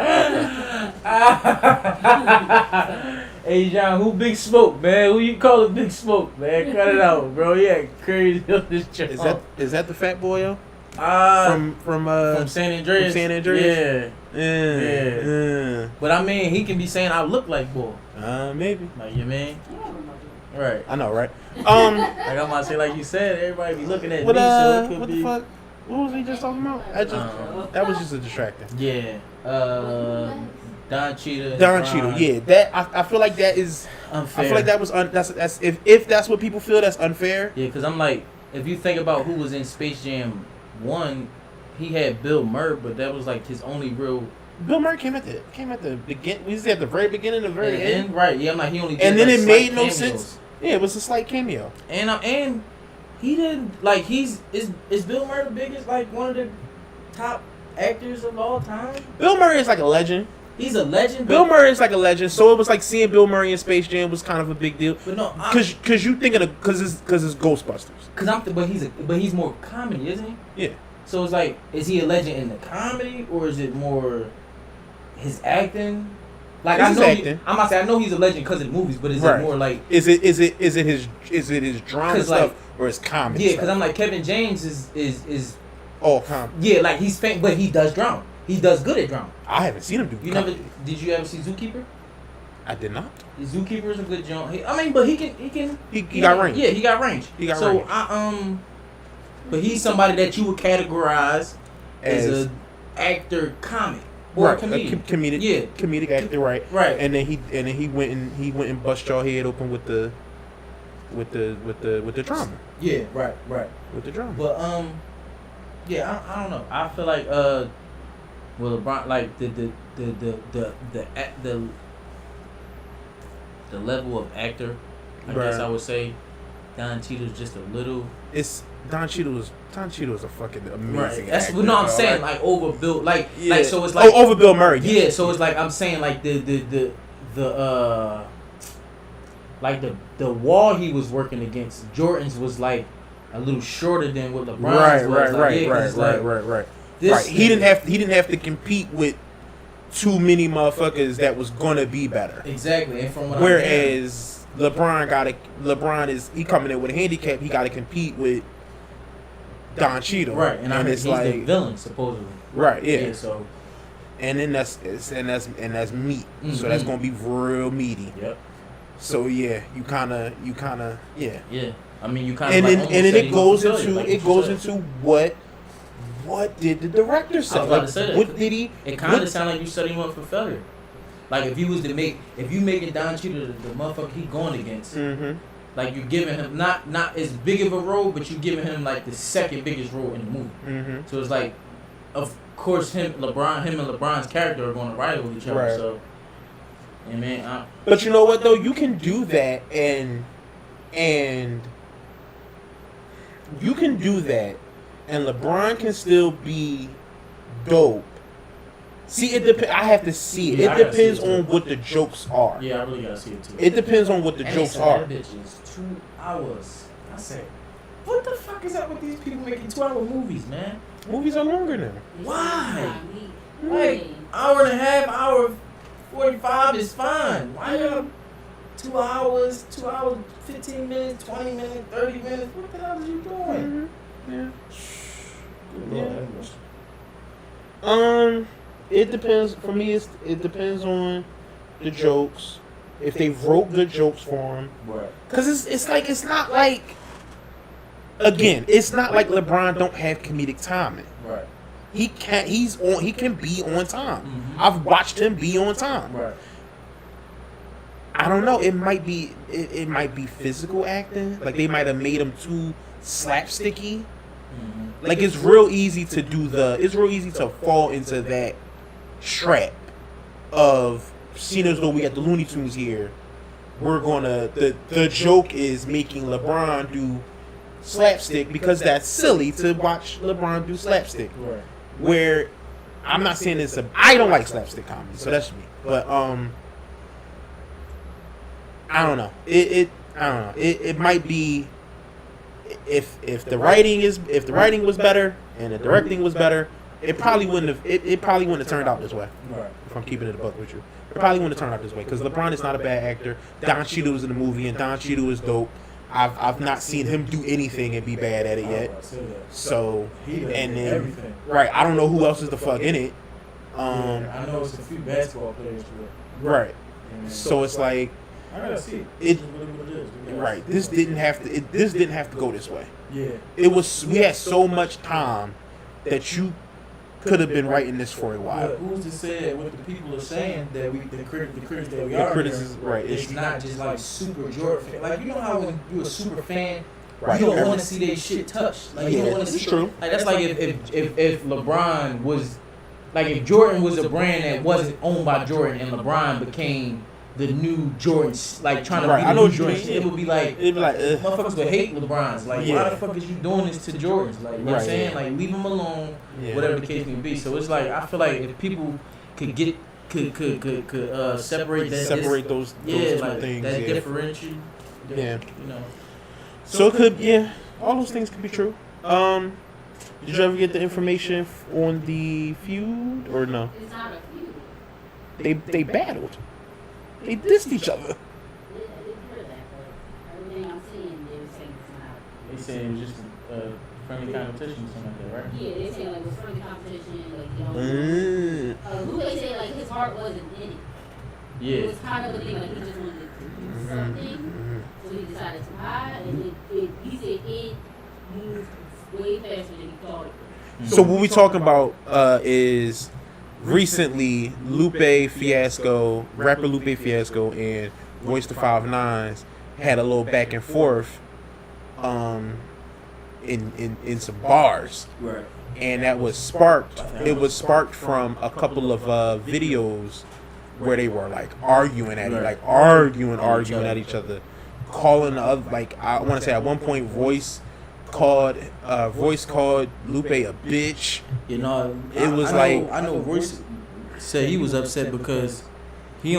Hey John, who Big Smoke, man? Who you calling Big Smoke, man? Cut it out, bro. Yeah, crazy on this joke.
Is that the fat boy, yo?
from
From
San Andreas?
San Andreas? Yeah.
But I mean, he can be saying I look like boy.
Maybe.
Like you mean?
I don't remember.
Right.
I know, right?
Like I'm about to say, like you said, everybody be looking at
What
me, so it could
what
be.
the fuck? What was he just talking about? That was just a distracting.
Yeah. Don Cheadle.
Don Cheadle, yeah. That I feel like that is.
Unfair.
I feel like that was that's if that's what people feel, that's unfair.
Yeah, because I'm like, if you think about who was in Space Jam 1, he had Bill Murray, but that was like his only real.
Bill Murray came at the beginning. We at the very beginning, the very end.
Right? Yeah, I'm like he only. Did
And then
like
it made
slight
no
cameos.
sense. Yeah, it was a slight cameo.
And he didn't like is Bill Murray the biggest, like one of the top actors of all time?
Bill Murray is like a legend.
He's a legend.
Bill Murray is like a legend. So it was like seeing Bill Murray in Space Jam was kind of a big deal.
But no,
Cause you thinking of cause it's Ghostbusters.
but he's more comedy, isn't he?
Yeah.
So it's like, is he a legend in the comedy or is it more his acting? Like
It's
I
his
know,
acting.
I'm about to say I know he's a legend because of the movies, but is
Right.
it more like
Is it his drama
'Cause,
stuff
like,
or his comedy?
yeah?
stuff?
Because I'm like Kevin James is
all comedy.
yeah, like he's but he does drama. He does good at drama.
I haven't seen him do.
You
comedy.
did you ever see Zookeeper?
I did not.
Zookeeper is a good joint. But he can.
He got range.
Yeah, he got range.
He got
so
range.
but he's somebody that you would categorize as a actor, comic or
right,
comedian.
comedic.
Yeah.
Comedic actor. Right.
Right.
And then he went and bust your head open with the drama.
Yeah. Right.
With the drama.
But yeah, I don't know. I feel like well, LeBron, like the level of actor, I guess
Right.
I would say Don Cheadle's just a little
It's Don Cheadle is a fucking amazing.
right. That's
actor,
what no, I'm
bro.
saying,
Like,
like overbuilt, like
yeah.
like so it's like
over Bill Murray.
yeah, so it's like I'm saying like the like the wall he was working against Jordan's was like a little shorter than what LeBron's
Right.
was. Like, yeah, 'cause it's like,
Right.
this
He didn't have to compete with too many motherfuckers that was gonna be better.
exactly. And from what I'm hearing,
Whereas LeBron is coming in with a handicap. He got to compete with Don Cheadle.
right, and I heard
it's
he's
like
the villain supposedly.
right, yeah.
So
And then that's meat. So that's
Mhm.
gonna be real meaty.
yep,
So yeah, you kind of yeah.
yeah. I mean, you kind
And
of
then
like
and then it goes into
into
into what did the director say?
I was about to say that.
What did he?
It kind of sounded like you setting him up for failure. Like if you making Don Cheadle the motherfucker he going against,
Mm-hmm.
like you giving him not as big of a role, but you giving him like the second biggest role in the movie.
Mm-hmm.
So it's like, of course, him and LeBron's character are going to rival each other.
Right.
So, and man,
But you know what though? You can do that and you can do that and LeBron can still be dope. See, it depends. I have to see it.
Yeah, I
It
gotta see
depends
it too.
on what the jokes are.
yeah, I really gotta see it too.
It depends on what the
And
jokes
they said
are.
That bitch is 2 hours. I said, what the fuck is up with these people making 2-hour movies, man?
Movies are longer now.
Why?
We-
Like, hour and a half, hour 45 is fine. Why y'all 2 hours, 15 minutes, 20 minutes, 30 minutes? What the hell are you doing?
Yeah.
Good
Yeah.
Lord, have mercy.
It depends. For me, it depends on the jokes. if they wrote good jokes for him,
Right.
because it's not like, again, it's not like LeBron don't have comedic timing.
Right.
He can be on time.
Mhm.
I've watched him be on time.
Right.
I don't know. It might be physical acting. Like they might have made him too slapsticky. Like it's real easy to fall into that trap of, seeing as though we got the Looney Tunes here, we're gonna the joke is making LeBron do slapstick because that's silly to watch LeBron do slapstick.
Right.
Where I'm not saying I don't like slapstick comedy, so that's me. But I don't know. I don't know. It might be, if the writing was better and the directing was better, it probably wouldn't have turned out this way.
Right.
If I'm keeping it a buck with you, it probably wouldn't have turned out this way because LeBron is not a bad actor. Don Cheadle was in the movie and Don Cheadle is dope. I've not seen him do anything and be bad at it yet. So and then
everything.
right, I don't know who else is the fuck in it.
I know it's a few basketball players, but
Right. So it's like,
I gotta see
It-
It's really what it is.
right. This didn't have to go this way.
Yeah.
We had so much time that you could have been writing this for a while.
But who's to say that what the people are saying that the critics that we
The
are
criticism,
hearing,
right,
it's
it's-
not just like super Jordan fan. Like, you know how when you're a super fan,
Right.
you don't want to see their shit touched. Like, you
Yeah,
don't want to
it's
see.
true.
Like that's like if LeBron was, like if Jordan was a brand that wasn't owned by Jordan and LeBron became the new Jordan, like trying to
Right,
be
I
the
know
new
what you
Jordan,
mean.
it would be like
It'd be like,
motherfuckers would hate LeBron's. Like, why
Yeah.
the fuck is you doing this to Jordans? Like, you know what
Right,
I'm saying?
yeah.
Like, leave him alone,
Yeah.
whatever the case may be. So it's like, I feel like if people could get, could separate that,
separate those
yeah,
two
like
things.
that
Yeah.
differential,
Yeah.
you know.
So it could, yeah, all those things could be true. Did you ever get the information on the feud or no?
It's not a feud.
They battled. They dissed each other.
I didn't hear that, but everything I'm seeing, they were saying it's not.
They saying it was just a friendly competition or something like that, right?
Yeah, they saying like it was friendly competition, like, you know. Lupe said like his heart wasn't in it. It
Yeah.
was kind of a thing, like he just wanted to do something, so he decided to hide, and he said it moved way faster than he thought it would.
So what we talking about is recently rapper Lupe Fiasco and Royce the 5'9" had a little back and forth in some bars.
Right.
And that was sparked. It was sparked from a couple of videos where they were like arguing at at each other, calling the other, like, I want to say at one point Royce called Lupe a bitch.
You know,
It was
I know Royce said he was upset because he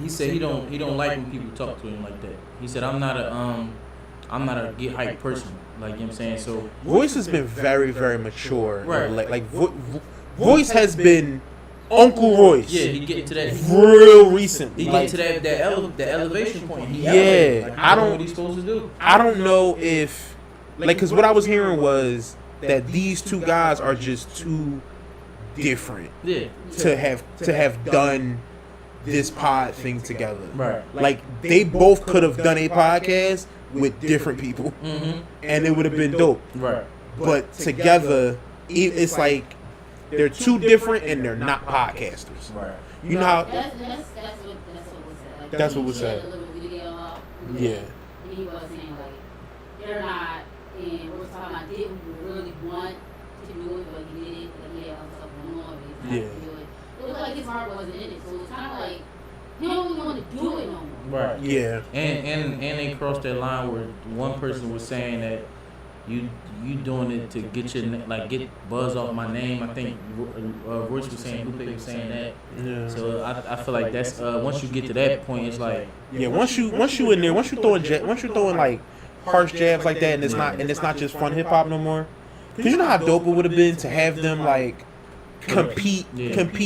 said he don't like when people talk to him like that. He said I'm not a get hype person, like, you know what I'm saying. So
Royce has been very, very mature.
Right.
Like Royce has been Uncle Royce.
yeah, he get to that.
Real recently.
He
Like,
get to that elevation point. He
Yeah,
elevated. Like,
I
know
don't-
what he's supposed to do.
I don't know if, like, because what I was hearing was that these two guys are just too different
Yeah,
to have done this pod thing together.
right.
Like, they both could have done a podcast with different people,
Mm-hmm.
and it would have been dope.
Right.
But together, it's like they're too different and they're not podcasters.
Right.
You know how?
That's what was said. Like,
That's what was
he
said.
had a little video up.
Yeah.
And he was saying like they're not, and we're talking about didn't really want to do it, but he did it. But he had other stuff going on, but he's not to do it. It looked like his heart wasn't in it, so it was kind of like he don't even want to do it no more.
Right.
Yeah.
And they crossed that line where one person was saying that you doing it to get your get buzz off my name. I think Royce was saying, Lupe was saying that.
Yeah.
So I feel like that's once you get to that point, it's like
Yeah. Once you in there, once you're throwing like harsh jabs like that, and it's not just fun hip hop no more. Cause you know how dope it would have been to have them like compete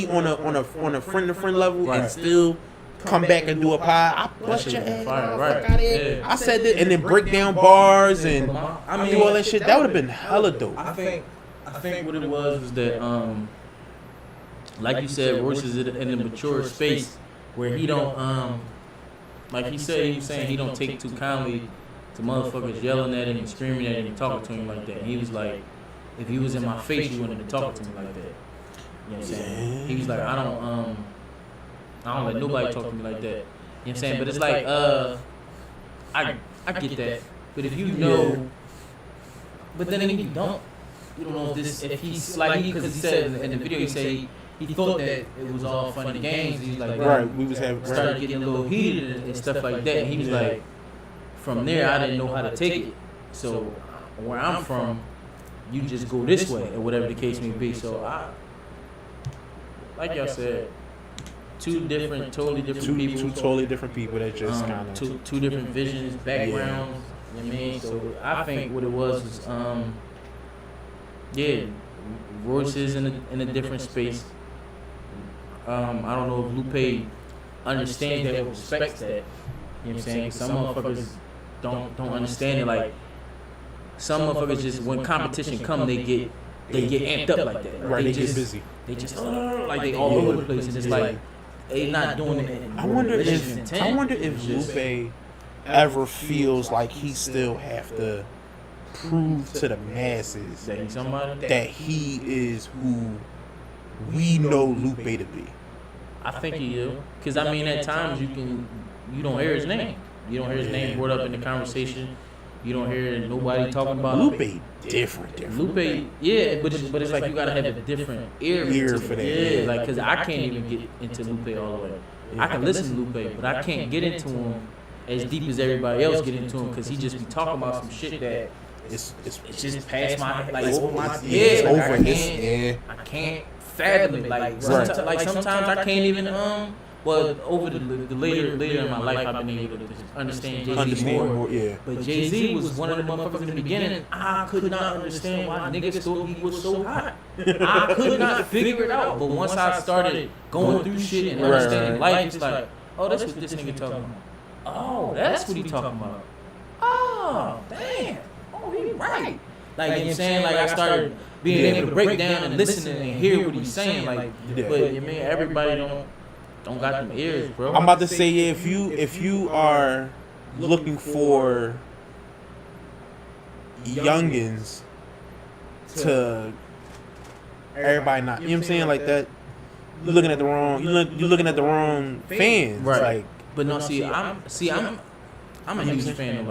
on a friend to friend level
Right.
and still come back and do a pod. I bust your ass,
Fire,
motherfucker,
right.
out here.
Yeah.
I said that, and then break down bars and
I mean,
do all that shit. That would have been hella dope.
I think what it was that like you said, Royce is in a mature space where he don't
like he said, he was saying he don't take too kindly to motherfuckers yelling at him and screaming at him and talking to him like that. And he was like, if he was in my face, you wouldn't have talked to me like that. You know what I'm saying? He was like, I don't let nobody talk to me like that. You know what I'm saying? But it's like, I get that. But if you know, but then again, you don't know if he's like, because he said in the video, he said he thought that it was all fun and games. He's like,
Right, we was having
started getting a little heated and stuff like that. And he was like, from there, I didn't know how to take it. So where I'm from, you just go this way, or whatever the case may be. So like y'all said, totally different people.
Two totally different people that just kind of
two different visions, backgrounds. You know what I mean? So I think what it was Royce is in a different space. I don't know if Lupe understands that or respects that. You know what I'm saying? Some motherfuckers don't understand it. Like some motherfuckers just when competition come, they get amped up like that.
right. They get busy.
They just like they all over the place, and it's like they not doing it.
I wonder if Lupe ever feels like he still have to prove to the masses
that he's somebody.
that he is who we know Lupe to be.
I think he do, because I mean at times you don't hear his name. You don't hear his name brought up in the conversation. You don't hear nobody talking about
Lupe. Different.
Lupe, yeah, but it's like you gotta have a different ear
for that.
Yeah, like because I can't even get into Lupe all the way. I can listen to Lupe, but I can't get into him as deep as everybody else get into him because he just be talking about some shit that
It's
just past my like
it's
over my
over
head. Like,
over his head.
I can't fathom it. Like sometimes I can't even Well, over the later in my life, I've been able to understand Jay-Z more.
Yeah.
But Jay-Z was one of the motherfuckers in the beginning. I could not understand why niggas thought he was so hot. I could not figure it out. But once I started going through shit and understanding life, it's like, oh, that's what this nigga talking about. Oh, that's what he talking about. Oh, damn. Oh, he right. Like, you know what I'm saying? Like, I started being able to break down and listen and hear what he's saying. Like, but, you mean, everybody don't got them ears, bro.
I'm about to say, yeah, if you are looking for youngins to everybody not, you know what I'm saying, like that, you're looking at the wrong fans,
right?
Like,
but no, I'm a huge fan of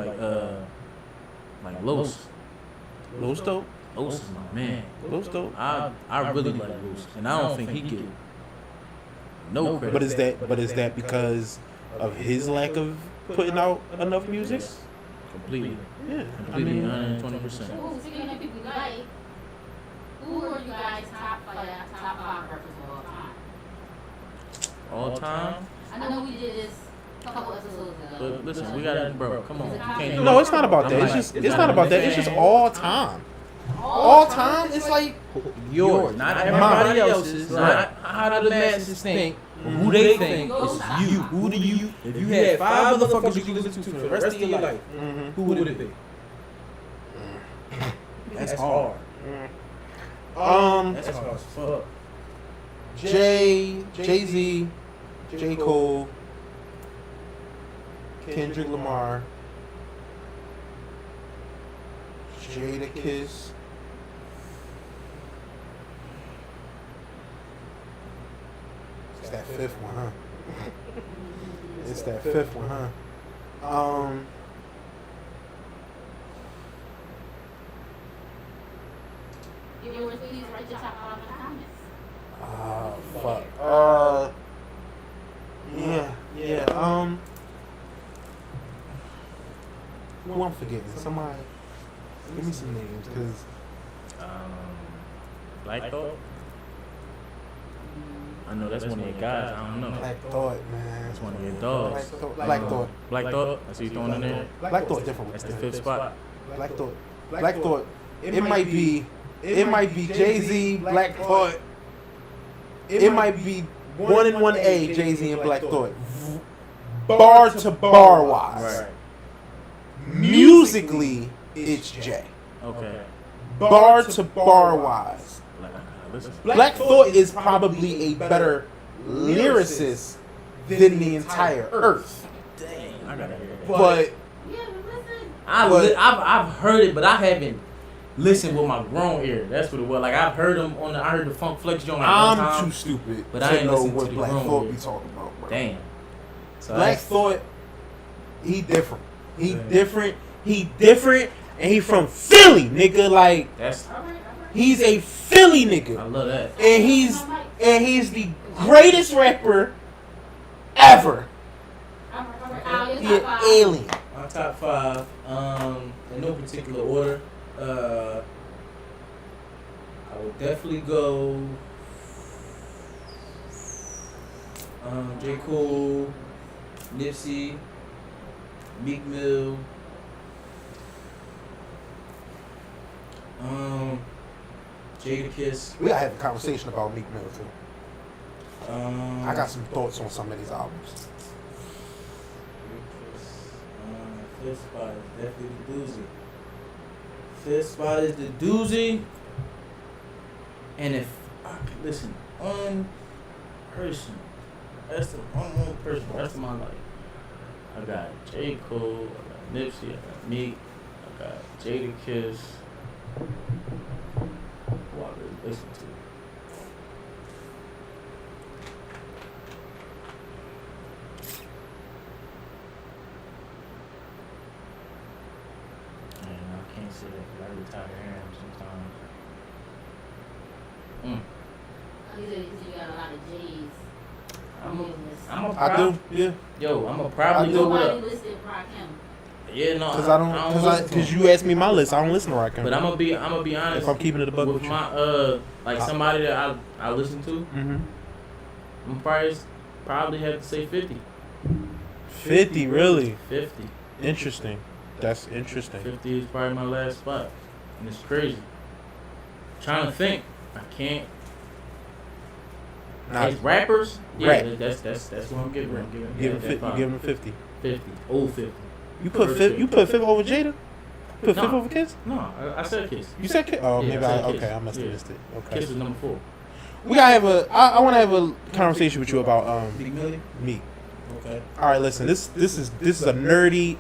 like Los.
Los dope.
Los is my man.
Los dope.
I really like Los, and I don't think he get no credit.
But is that because of his lack of putting out enough music?
Completely.
Yeah.
Completely, 120%.
Who, speaking of people you like, who are you guys top 5 rappers of all time?
All time?
I know we did this a couple episodes ago.
But listen, we got it, bro. Come on. You can't
No, it's not about that. It's not about that. It's just all time. All time. It's like
yours, not everybody else's. Not how the masses think. Who they think is you. Who do you? If you had 5 motherfuckers you could listen to for the rest of your life, who would it be? That's hard. That's hard as fuck.
Jay-Z, J. Cole, Kendrick Lamar, Jadakiss, it's that fifth one, huh? It's that fifth one, huh?
Give yours, please write your top 5 in the comments.
Fuck. Yeah. Who I'm forgetting? Somebody. Give me some names, cause.
Black Thought? I know that's one of your guys. I don't know.
Black Thought, man.
That's one of your dogs.
Black Thought.
Black Thought? I see you throwing in there.
Black Thought different.
That's the 5th spot.
Black Thought. It might be Jay-Z, Black Thought. It might be 1 and 1A, Jay-Z and Black Thought. Bar to bar wise.
Right.
Musically, it's Jay.
Okay.
Bar to bar wise.
Listen.
Black Thought is probably a better lyricist than the entire earth.
Damn. I gotta hear that.
But
Yeah, listen.
I've heard it, but I haven't listened with my grown ear. That's what it was. Like I've heard them on. I heard the Funk Flex joint like one
I'm
time.
too stupid
but
to
I ain't
know
listened to
what
the
Black
grown
Thought
ear.
be talking about, bro.
Damn. So
Black
that's-
Thought, he different. He
Yeah.
different. He different, and he from Philly, nigga. Like
That's
All right.
he's a Philly
I
nigga,
love that.
and he's the greatest rapper ever.
All right.
He an alien.
My top 5, in no particular order. I would definitely go J. Cole, Nipsey, Meek Mill, Jadakiss.
We gotta have a conversation about Meek Mill too. I got some thoughts on some of these albums.
Fifth spot is definitely the doozy. Fifth spot is the doozy. And if I could listen one person, that's the one person, the rest of my life.
I got J. Cole, I got Nipsey, I got Meek, I got Jadakiss. Who I really listen to? Man, I can't say that because I get tired of hearing him sometimes.
You said you got a lot of J's.
I do, yeah.
Yo, I'm gonna probably
I
go with
Nobody
a.
listed Rakim.
Yeah, no,
Because you asked me my list. I don't listen to Rakim.
But I'm gonna be honest.
If I'm keeping it a buck
with
with you.
my like somebody that I listen to,
Mm-hmm.
I'm probably have to say 50.
50, really?
50.
Interesting. That's interesting.
50 is probably my last spot, and it's crazy. Trying to think, I can't.
Nah,
As rappers, yeah,
Rap.
that's what I'm giving. I'm giving
give him
that
50.
five.
Give him 50.
50. Old 50.
You put
First
fifth.
pick.
You put fifth over Jada. Put
No.
fifth over Kiss.
No, I said Kiss.
You said Kiss. Oh,
Yeah,
maybe
I said
I.
Kiss.
Okay, I must have
Yeah.
missed it. Okay.
Kiss is number 4.
We gotta have a. I want to have a conversation with you about
Big Millie?
Meek.
Okay.
All right, listen. This is a nerdy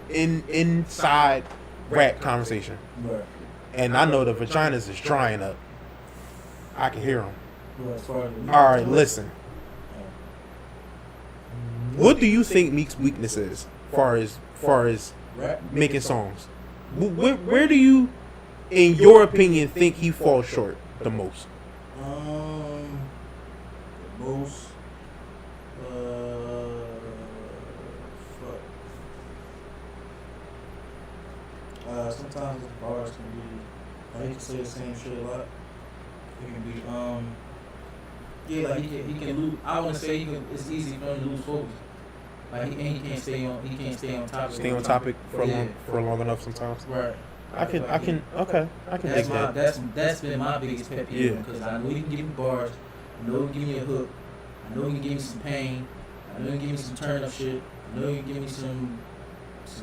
inside rap conversation,
Right.
and I know the vaginas is drying up. I can hear them.
Well, as far as
All right, listen. What do you think Meek's weakness is, far as
rap.
making songs? Where do you, in your opinion, think he falls short the most?
The most. Fuck. Sometimes the bars can be. Like, he can say the same shit a lot. It can be. Yeah, like he can lose. I want to say it's easy for him to lose focus. Like he can't stay on topic.
Stay on topic for
Yeah.
long enough sometimes.
Right.
I can dig that.
That's been my biggest pet peeve
Yeah.
because I know he can give me bars, I know he can give me a hook, I know he can give me some pain, I know he can give me some turn up shit, I know he can give me some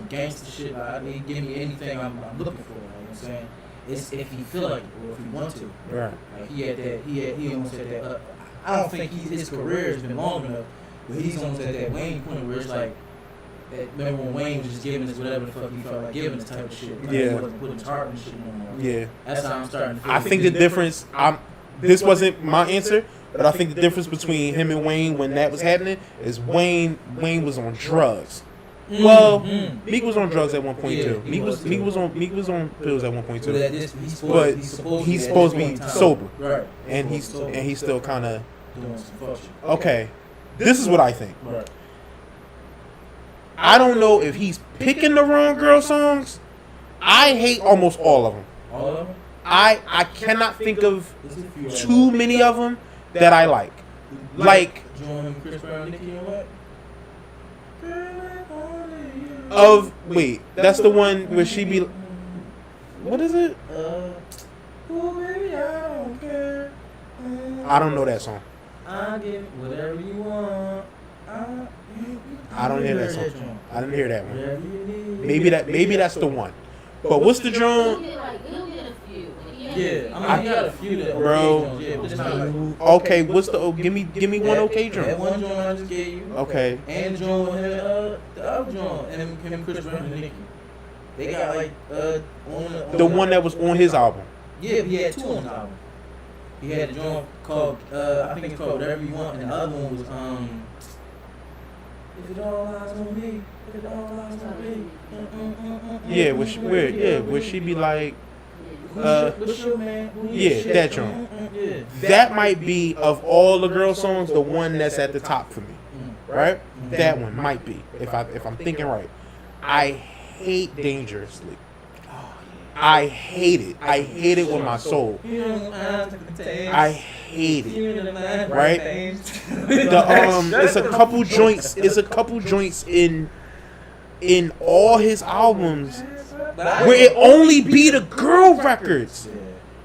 gangster shit. Like, I mean, give me anything I'm looking for. You know what I'm saying? It's if he feel like it or if he want to.
Right.
Like he almost had that. I don't think his career has been long enough, but he's almost at that Wayne point where it's like. Remember when Wayne was just giving us whatever the fuck he felt like giving us type of shit. Like,
Yeah.
He wasn't putting his heart in shit no more.
Yeah.
That's how I'm starting to feel.
I think the difference. This wasn't my answer, but I think the difference between him and Wayne when that was happening is Wayne was on drugs. Well, Meek was on drugs at one point
Yeah,
too.
he
Meek
was
was on pills at one point
But
too.
at this,
But he's supposed to be
at this point in time.
sober.
Right.
And he's still kind of
doing some fuck shit.
okay. This is what I think.
Right.
I don't know if he's picking the wrong girl songs. I hate almost all of them.
All of them?
I cannot think of
There's a few
too many of them that I like. Like
Join him, Chris Brown, Nicki, and what?
that's the one where she be. What is it?
Oh baby, I don't care.
I don't know that song.
I get whatever you want.
I don't hear that song. I didn't hear that one.
Whatever you need.
Maybe that's the one. But what's the
He'll
drum?
get a few. He
Yeah, I mean, he got a few that
Bro.
okay, yeah, but just not like.
Okay, what's the give me one okay
That
joint?
one joint I just gave you.
Okay.
And the joint with him, the other joint, and him, Chris Brown, and Nicki. They got like on
The one that was on his album.
Yeah, he had two on his album. He had a joint called I think it's called Whatever You Want, and the other one was If It All Lies On Me, If It All Lies On Me.
Yeah, would she be like
What's your man?
yeah, that joint.
Yeah.
That might be of all the girl songs the one that's at the top for me. Right? That one might be. If I'm thinking right. I hate Dangerously. I hate it. I hate it with my soul. I hate it. Right? It's a couple joints. It's a couple joints in all his albums where it only be the girl records.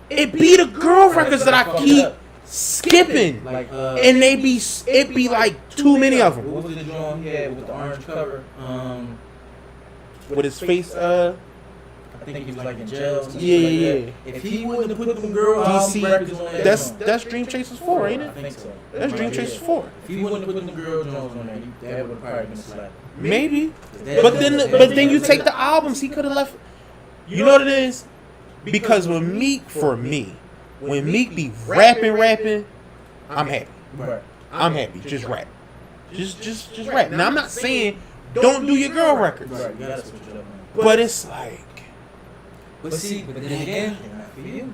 It be the girl records that I keep skipping, and it be like too many of them.
What was the joint he had with the orange cover?
With his face,
I think he was like in jail.
Yeah.
If he wouldn't have put them girl
DC,
records on that
that's Dream Chasers 4, ain't
I
it?
think so.
That's Dream Chasers 4.
If he wouldn't have put them girl Jones on there, that would have probably been slap.
Maybe. But then you take the albums he could have left. You know what it is? Because when Meek be rapping, I'm happy.
Right.
I'm happy. Just rap. Just rap. Now I'm not saying don't do your girl records.
Right. You gotta switch it up, man.
But it's like,
But then again, they're not for you.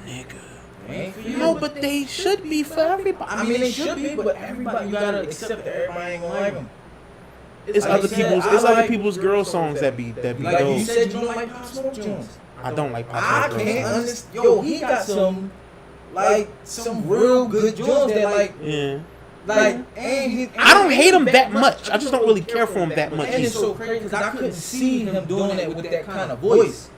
nigga.
They ain't for you.
No, but they should be for everybody.
I mean, they should be, but everybody, you gotta accept that everybody ain't gonna like them.
It's
Like
other
you said,
people's.
I
It's other
like-
people's girl songs that be
Like you
those.
said, you don't like Pop Smoke Jones.
I don't like pop
I
smoke
can't
girl songs.
understand. Yo, he got some real good Jones that
Yeah.
and he.
I don't hate him that much. I just don't really care for him that much.
And it's
He's,
so crazy because I couldn't see him doing that with that kind of voice.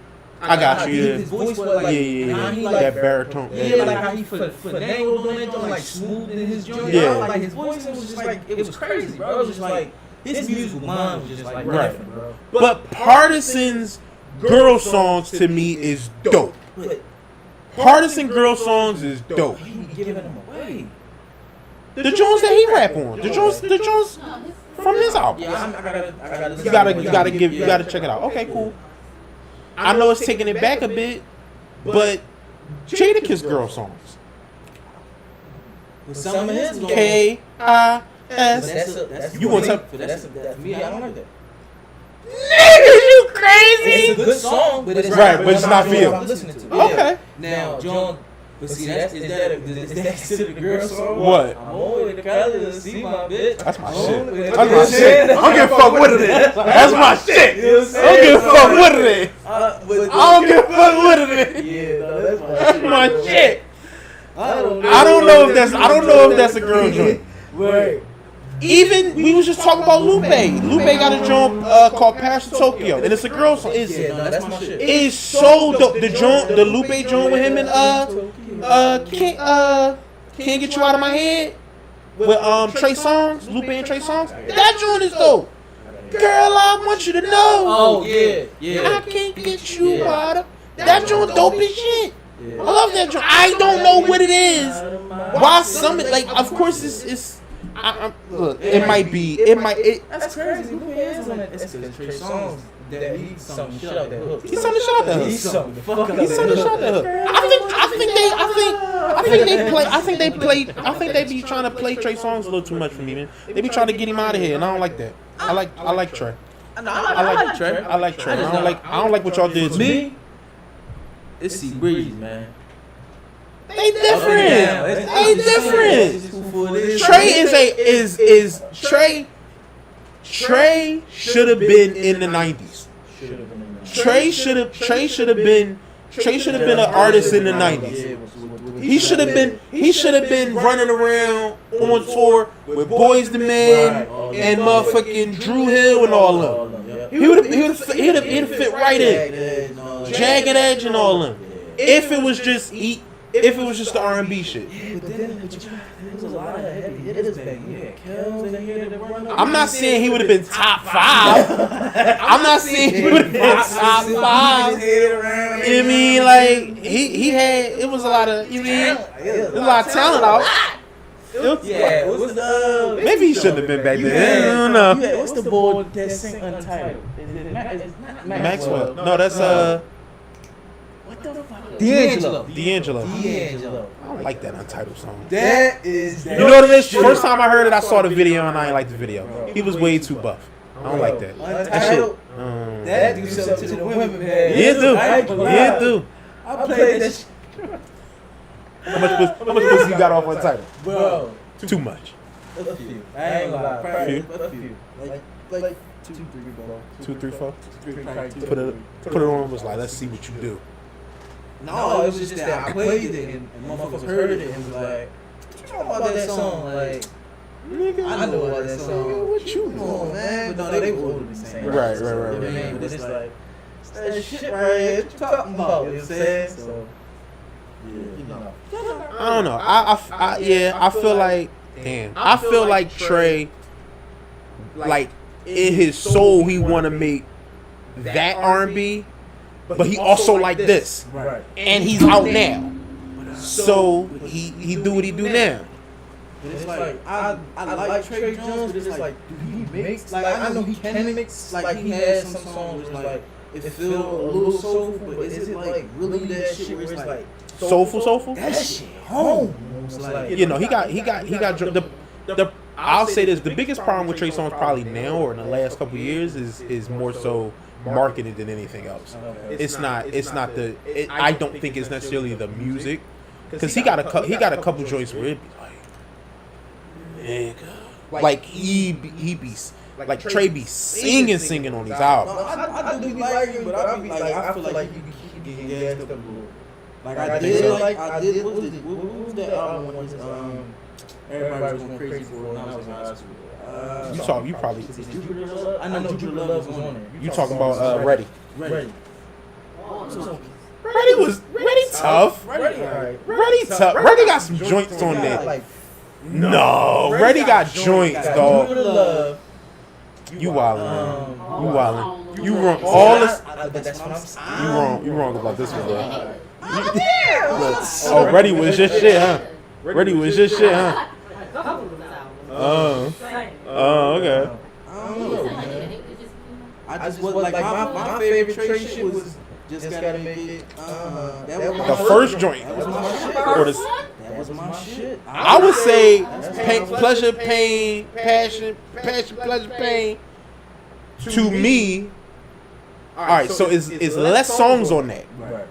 I got you.
His
Yeah.
voice was like,
Yeah.
how he
That baritone.
Yeah, like how he finagled doing that joint, like smooth in his joint.
Yeah.
Like his voice was just like, it was crazy, bro. It was just like, his musical mind was just like
Right.
different, bro.
But Partisan's girl songs to me is dope.
But
Partisan girl songs is dope.
he be giving them away.
The Jones that he rap on. The Jones
No, his-
from his album.
Yeah, I gotta listen
You gotta check it out. Okay, cool. I know it's taking it back a bit, but Jadakiss girl songs.
With some of his joints.
K-I-S. You gonna tell?
That's for me. I don't like that.
Nigga, you crazy?
It's a good song, but it's
Right, but it's not for you.
I'm listening to. Yeah.
Okay.
Now, John, but see, is that considered a girl song?
What?
I'm only the color to see my bitch.
That's my
I'm
shit.
only-
That's my shit. I don't give a fuck what it is. That's my shit.
You know what I'm
I don't give a
saying?
fuck what it is.
But-
I don't give a fuck what it is.
Yeah, no, that's my
That's
shit.
my shit.
I don't
I don't know if that's a girl joint.
Right.
Even we was just talking about Lupe. Lupe got a joint called Paris to Tokyo, and it's a girl song.
Yeah, no, that's my shit.
It's so dope. The Lupe joint with him and can't get you out of my head with Trey Songz, Lupe and Trey Songz. That joint is dope. Girl, I want you to know.
Oh, yeah.
I can't get you out of that joint. Dope as shit. I love that joint. I don't know what it is. Why some like? Of course, it's. Look, it might be.
That's crazy. Who is on that? It's Trey Songz that he sung the shit out that hook.
He's on the shot that
He
hook.
sung the fuck out
He's on the
that
shot that
hook.
hook. I think they be trying to play Trey Songz a little too much for me, man. They be trying to get him out of here, and I don't like that. I like Trey.
No, I like Trey.
I like Trey. I don't like what y'all did to me.
Me? It's C Breeze, man.
They different. They different. Trey should have been in the 90s. Trey should have been an artist in the 90s. He should have been running around on tour with Boyz II Men and motherfucking Drew Hill and all of them. He would have fit right in. Jagged Edge and all of them. If it was just if it was just the R&B shit.
But then there was a lot of heavy hitters back then. You had Kells in here that run up.
I'm not saying he would have been top 5. I'm not saying he would have been top 5. You know what I mean? Like he had, it was a lot of, you mean, there was a lot of talent out.
Yeah, what's the
Maybe he shouldn't have been back then. I don't know.
Yeah, what's the boy that sing Untitled? Is it
Maxwell. No, that's
what the fuck? D'Angelo.
D'Angelo.
D'Angelo.
I don't like that Untitled song.
That is.
You know what it is? First time I heard it, I saw the video and I didn't like the video. He was way too buff. I don't like that. That shit.
That do something to the women, man.
Yeah, it do. Yeah, it do.
I played that shit.
How much pussy you got off Untitled?
Bro.
Too much.
A few. I ain't gonna lie. Probably a few. Like 2, 3, bro.
2, 3, 4.
3, probably 2.
Put it on. Was like, let's see what you do.
No, it was just that I played it and motherfuckers heard it and was like, what you talking about that song? Like,
Nigga,
I know about that song.
What you
Come on,
know?
man. But no, they were older than the same.
Right.
You know what I mean? But it's like, it's that shit right here. What you talking about? You know what I'm saying? So, yeah, you know.
I don't know. I feel like, damn. I feel like Trey, like in his soul, he want to make that R&B, but he also like this,
Right.
and he's out now, so he do what he do now.
But it's like, I like Trey Jones, but it's like, do he mix? Like, I know he can mix. Like, he has some songs where it's like, it feel a little soulful, but is it like really that shit where it's like,
Soulful.
that shit home? It's like,
You know, he got the. I'll say this: the biggest problem with Trey Songz probably now or in the last couple years is more so marketed than anything else. It's not the. I don't think it's necessarily the music, because he got a couple joints where it be like, nigga, like he be like Trey be singing on these albums.
I do be liking, but I be like, I feel like you keep getting gassed up a little. Like I did, what was that album when everybody was going crazy for when I was in high school?
You probably.
Is it Jupiter Love? I know Jupiter Love was on there.
You talking about Ready?
Ready.
Ready tough. Ready tough. Ready got some joints on there. No, Ready got joints, dog.
Jupiter Love.
You wildin', man. You wildin'. You wrong. All this.
That's what I'm saying.
You wrong about this one, bro. Oh, Ready was your shit, huh? Ready was your shit, huh? Oh, okay.
I don't know, man. I just was like my favorite Trey shit was Just Gotta Make It. That was
The first joint.
That was my shit.
Or the,
That was my shit.
I would say pleasure, pain, passion, pleasure, pain. To me, all right. So it's less songs on that.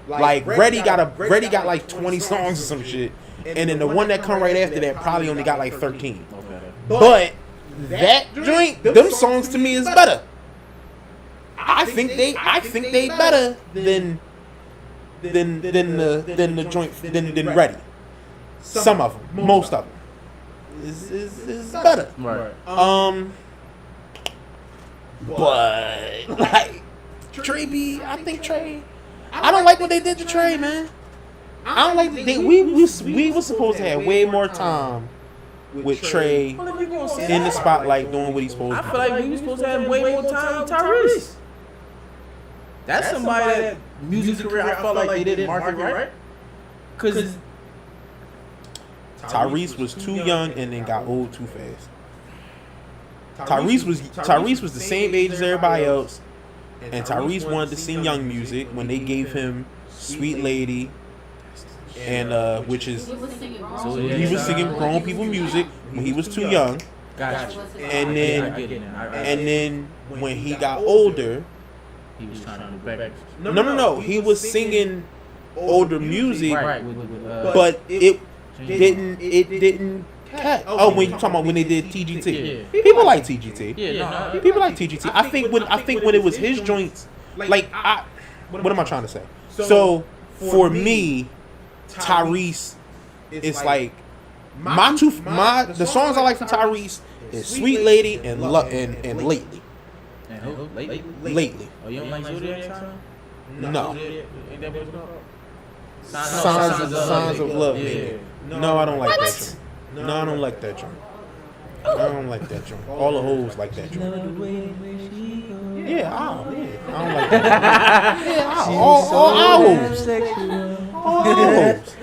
Like Ready got like 20 songs or some shit, and then the one that come right after that probably only got like 13. But that joint, them songs to me is better. I think they better than the joint than Ready. Some of them, most of them is better.
Right.
But like Trey B, I think Trey. I don't like what they did to Trey, man. I don't like we was supposed to have way more time with Trey in the spotlight doing what he's supposed to do.
I feel like we were supposed to have way more time with Tyrese. That's somebody that music career I felt like they didn't market right. Cause
Tyrese was too young and then got old too fast. Tyrese was the same age as everybody else, and Tyrese wanted to sing young music when they gave him Sweet Lady, and which is
He was singing
he was singing grown people music when he was too young,
gotcha.
and then when he got older,
He was trying to go back.
no, he was singing older music,
Right.
but it didn't catch. Oh, when you talking about when they did TGT,
Yeah.
people like TGT.
Yeah, no.
People like TGT. I think when it was his joints, like what am I trying to say? So for me, Tyrese is like the songs I like from Tyrese is Sweet Lady and Lately.
And who? Lately?
Lately.
Oh, you don't like Zodiac Sign?
No.
Ain't that what it's called?
Signs of love. Yeah. No, I don't like that joint. No, I don't like that joint. I don't like that joint. All the hoes like that joint. Yeah, I don't like that. Yeah, all owls. All owls.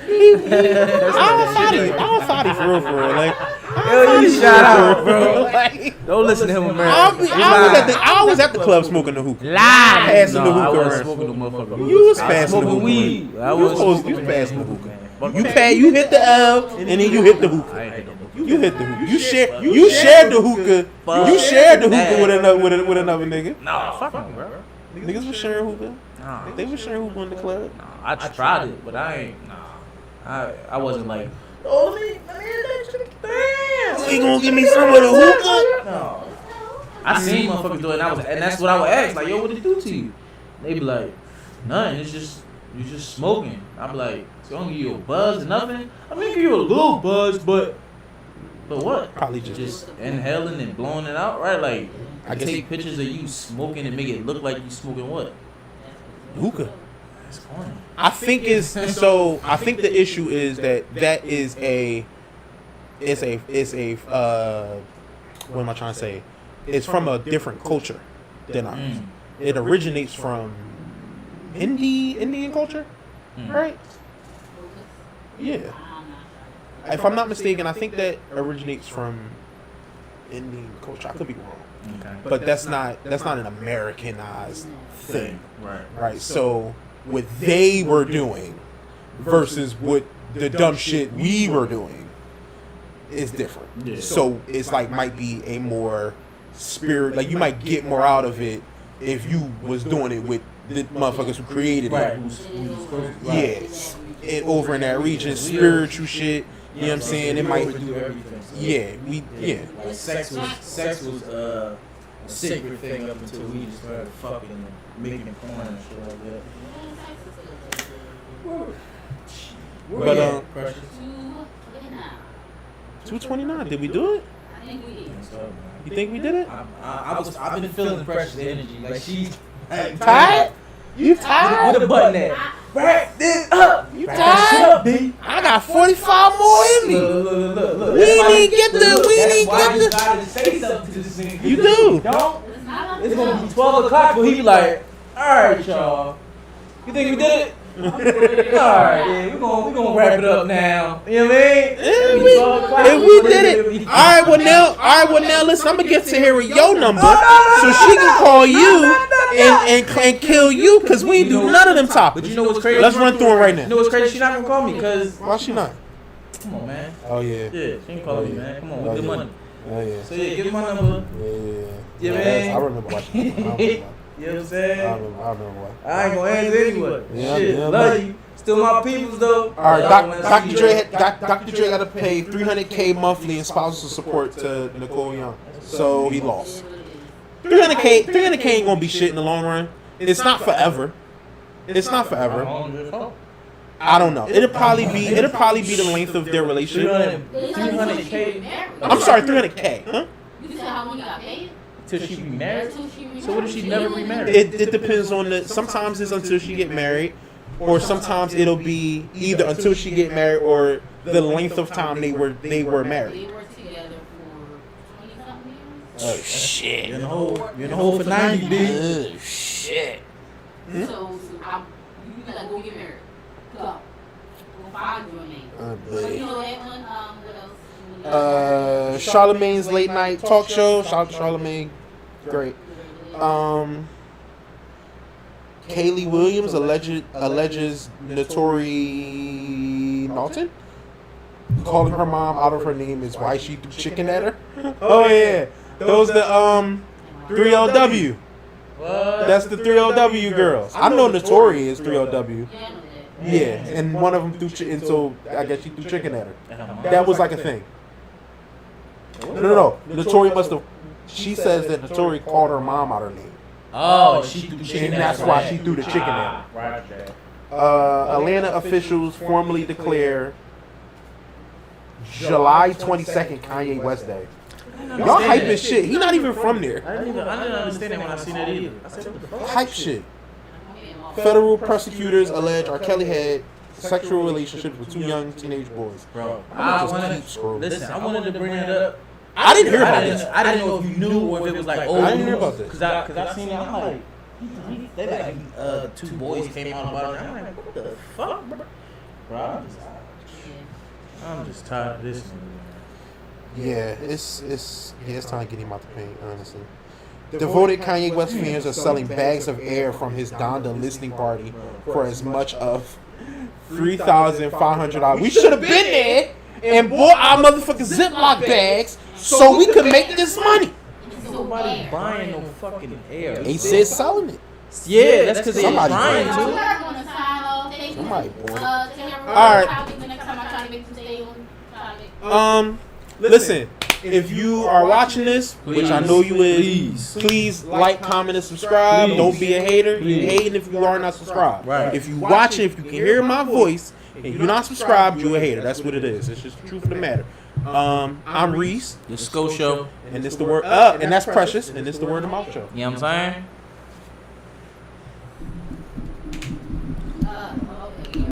I don't thought he for real. Like,
Yo, you shout out, bro.
like,
Don't listen to him, man.
I was at the club smoking the hookah. Passing the hookah
I wasn't
around.
smoking no motherfucker.
You was
I
passing the
smoking
hookah.
weed. I
You
was
was passing the hookah. You hit the L and then you hit the hookah.
I ain't hit no hookah.
You hit the hookah. You shared the hookah. You shared the hookah with another nigga.
Nah, fuck no, bro.
Niggas was sharing hookah.
Nah,
They was sharing hookah in the club.
I tried it, but I ain't. Nah, I wasn't like.
You gonna give me some of the hookah?
No. I seen motherfuckers do it, and that's what I would ask. Like, yo, what did it do to you? They be like, nothing. It's just you just smoking. I'm like, it's gonna give you a buzz or nothing. I mean, give you a little buzz, but what?
Probably just
inhaling and blowing it out, right? Like,
I guess
take pictures of you smoking and make it look like you smoking what?
hookah.
That's corny.
I think the issue is that is a what am I trying to say? It's from a different culture than ours. It originates from Indian culture, right? Yeah. If I'm not mistaken, I think that originates from Indian culture. I could be wrong,
Okay.
but that's not an Americanized thing,
Right.
right? So what they were doing versus what the dumb shit we were doing is different.
Yeah.
So it's like might be a more spirit. Like you might get more out of it if you was doing it with the motherfuckers who created
Right.
it. Yeah, and over in that region, spiritual shit. You know what I'm saying? It might.
do everything.
Yeah.
Like sex was a secret thing up until we just started fucking and making porn and shit like that.
But
Precious.
229. Did we do it?
I think we did.
You think we did it?
I've been feeling Precious energy. Like she's
Tired? You tired?
With a button at.
Back this up.
You tired? I got 45 more in me.
Look.
We didn't get the. We didn't
Why you
get the.
gotta say something to this nigga?
You do.
Don't.
It's not up
It's
to
gonna be
us.
12 o'clock, but he be like, alright, y'all. You think we did it? Alright, yeah, we're gonna wrap it up now. You know what I mean?
If we did it. All right, well now, listen, I'm gonna get to hear your number so she can call you and kill you because we do none of them
But
topics.
you know what's crazy?
Let's run through it right
You know
now.
what's crazy? She not gonna call me because
Why she not?
come on, man.
Oh yeah.
Yeah, she ain't calling me, man. Come on, with the money.
Oh yeah.
So yeah, give me my number.
Yeah,
man.
I remember watching. I remember
You know what I'm saying?
why.
I ain't gonna answer anyway.
Yeah,
Shit,
yeah,
love
man.
you. Still my peoples though.
All right,
Y'all wanna
Dr.
see
Dre.
that?
Dr. Dre got to pay $300K monthly in spousal support to Nicole Young, so he lost. 300K ain't gonna be shit in the long run. It's not forever. It's not forever. I don't know. It'll probably be the length of their relationship.
300K
I'm sorry, 300K. Huh?
You said how long you got paid?
till she be married.
Until she remarried.
So what if she never remarried?
It depends on the. Sometimes it's until she get married, or sometimes it'll be either until she get married or the length of time they were married.
They were together for 20-something years.
Oh shit!
You're in the hole for 90, B.
Oh shit!
So you gotta go get married. Go. Go find your name.
Oh,
So
boy.
you know that one. What else?
Charlemagne's late night talk show. Shout out to Charlemagne. Great. Kaylee Williams alleges Notori Naughton calling her mom out of her name is why she threw chicken at her. Oh yeah, those the 3LW.
What?
That's the 3LW girls. I know Notori is 3LW.
Yeah, I know that.
Yeah, and one of them threw chicken. So I guess she threw chicken at her. That was like a thing. No. Notori must have. She says that Notori called her mom out her name.
Oh, she threw chicken.
And that's why she threw the chicken at her.
Right there.
Atlanta officials formally declare July 22nd Kanye West Day. Y'all hype as shit. He not even from there.
I didn't understand that when I seen that either. I said, what the fuck?
Hype shit. Federal prosecutors allege R. Kelly had sexual relationships with 2 young teenage boys.
Bro,
I'm
I
gonna just
wanted
keep scrolling.
listen. I wanted to bring it up.
I didn't hear about this.
I didn't know if you knew or if it was like old
I didn't hear
news.
about this.
Cause I seen it. I'm like, they like 2 boys came out about it. I'm like, what the fuck, bro? I'm just tired of this nigga, man.
Yeah, it's time to get him out the paint, honestly. Devoted Kanye West fans are selling bags of air from his Donda listening party for as much of $3,500. We should have been there and bought our motherfucking Ziploc bags so we could make this money.
Nobody buying no fucking air.
They said selling it.
Yeah, that's because they
Somebody
trying
bought
So
to.
we're gonna sign off. Thank you.
Somebody bought it.
All
Alright.
right. The next time I try to make them stay on.
Listen, if you are watching this, which I know you is, please like, comment, and subscribe.
Please.
Don't be a hater. You hating if you are not subscribed.
Right.
If you watching, if you can hear my voice and you're not subscribed, you a hater. That's what it is. It's just the truth of the matter. I'm Reese,
The Sco Show.
and this the word. And that's Precious, and this the Word of Mouth Show.
You know what I'm saying?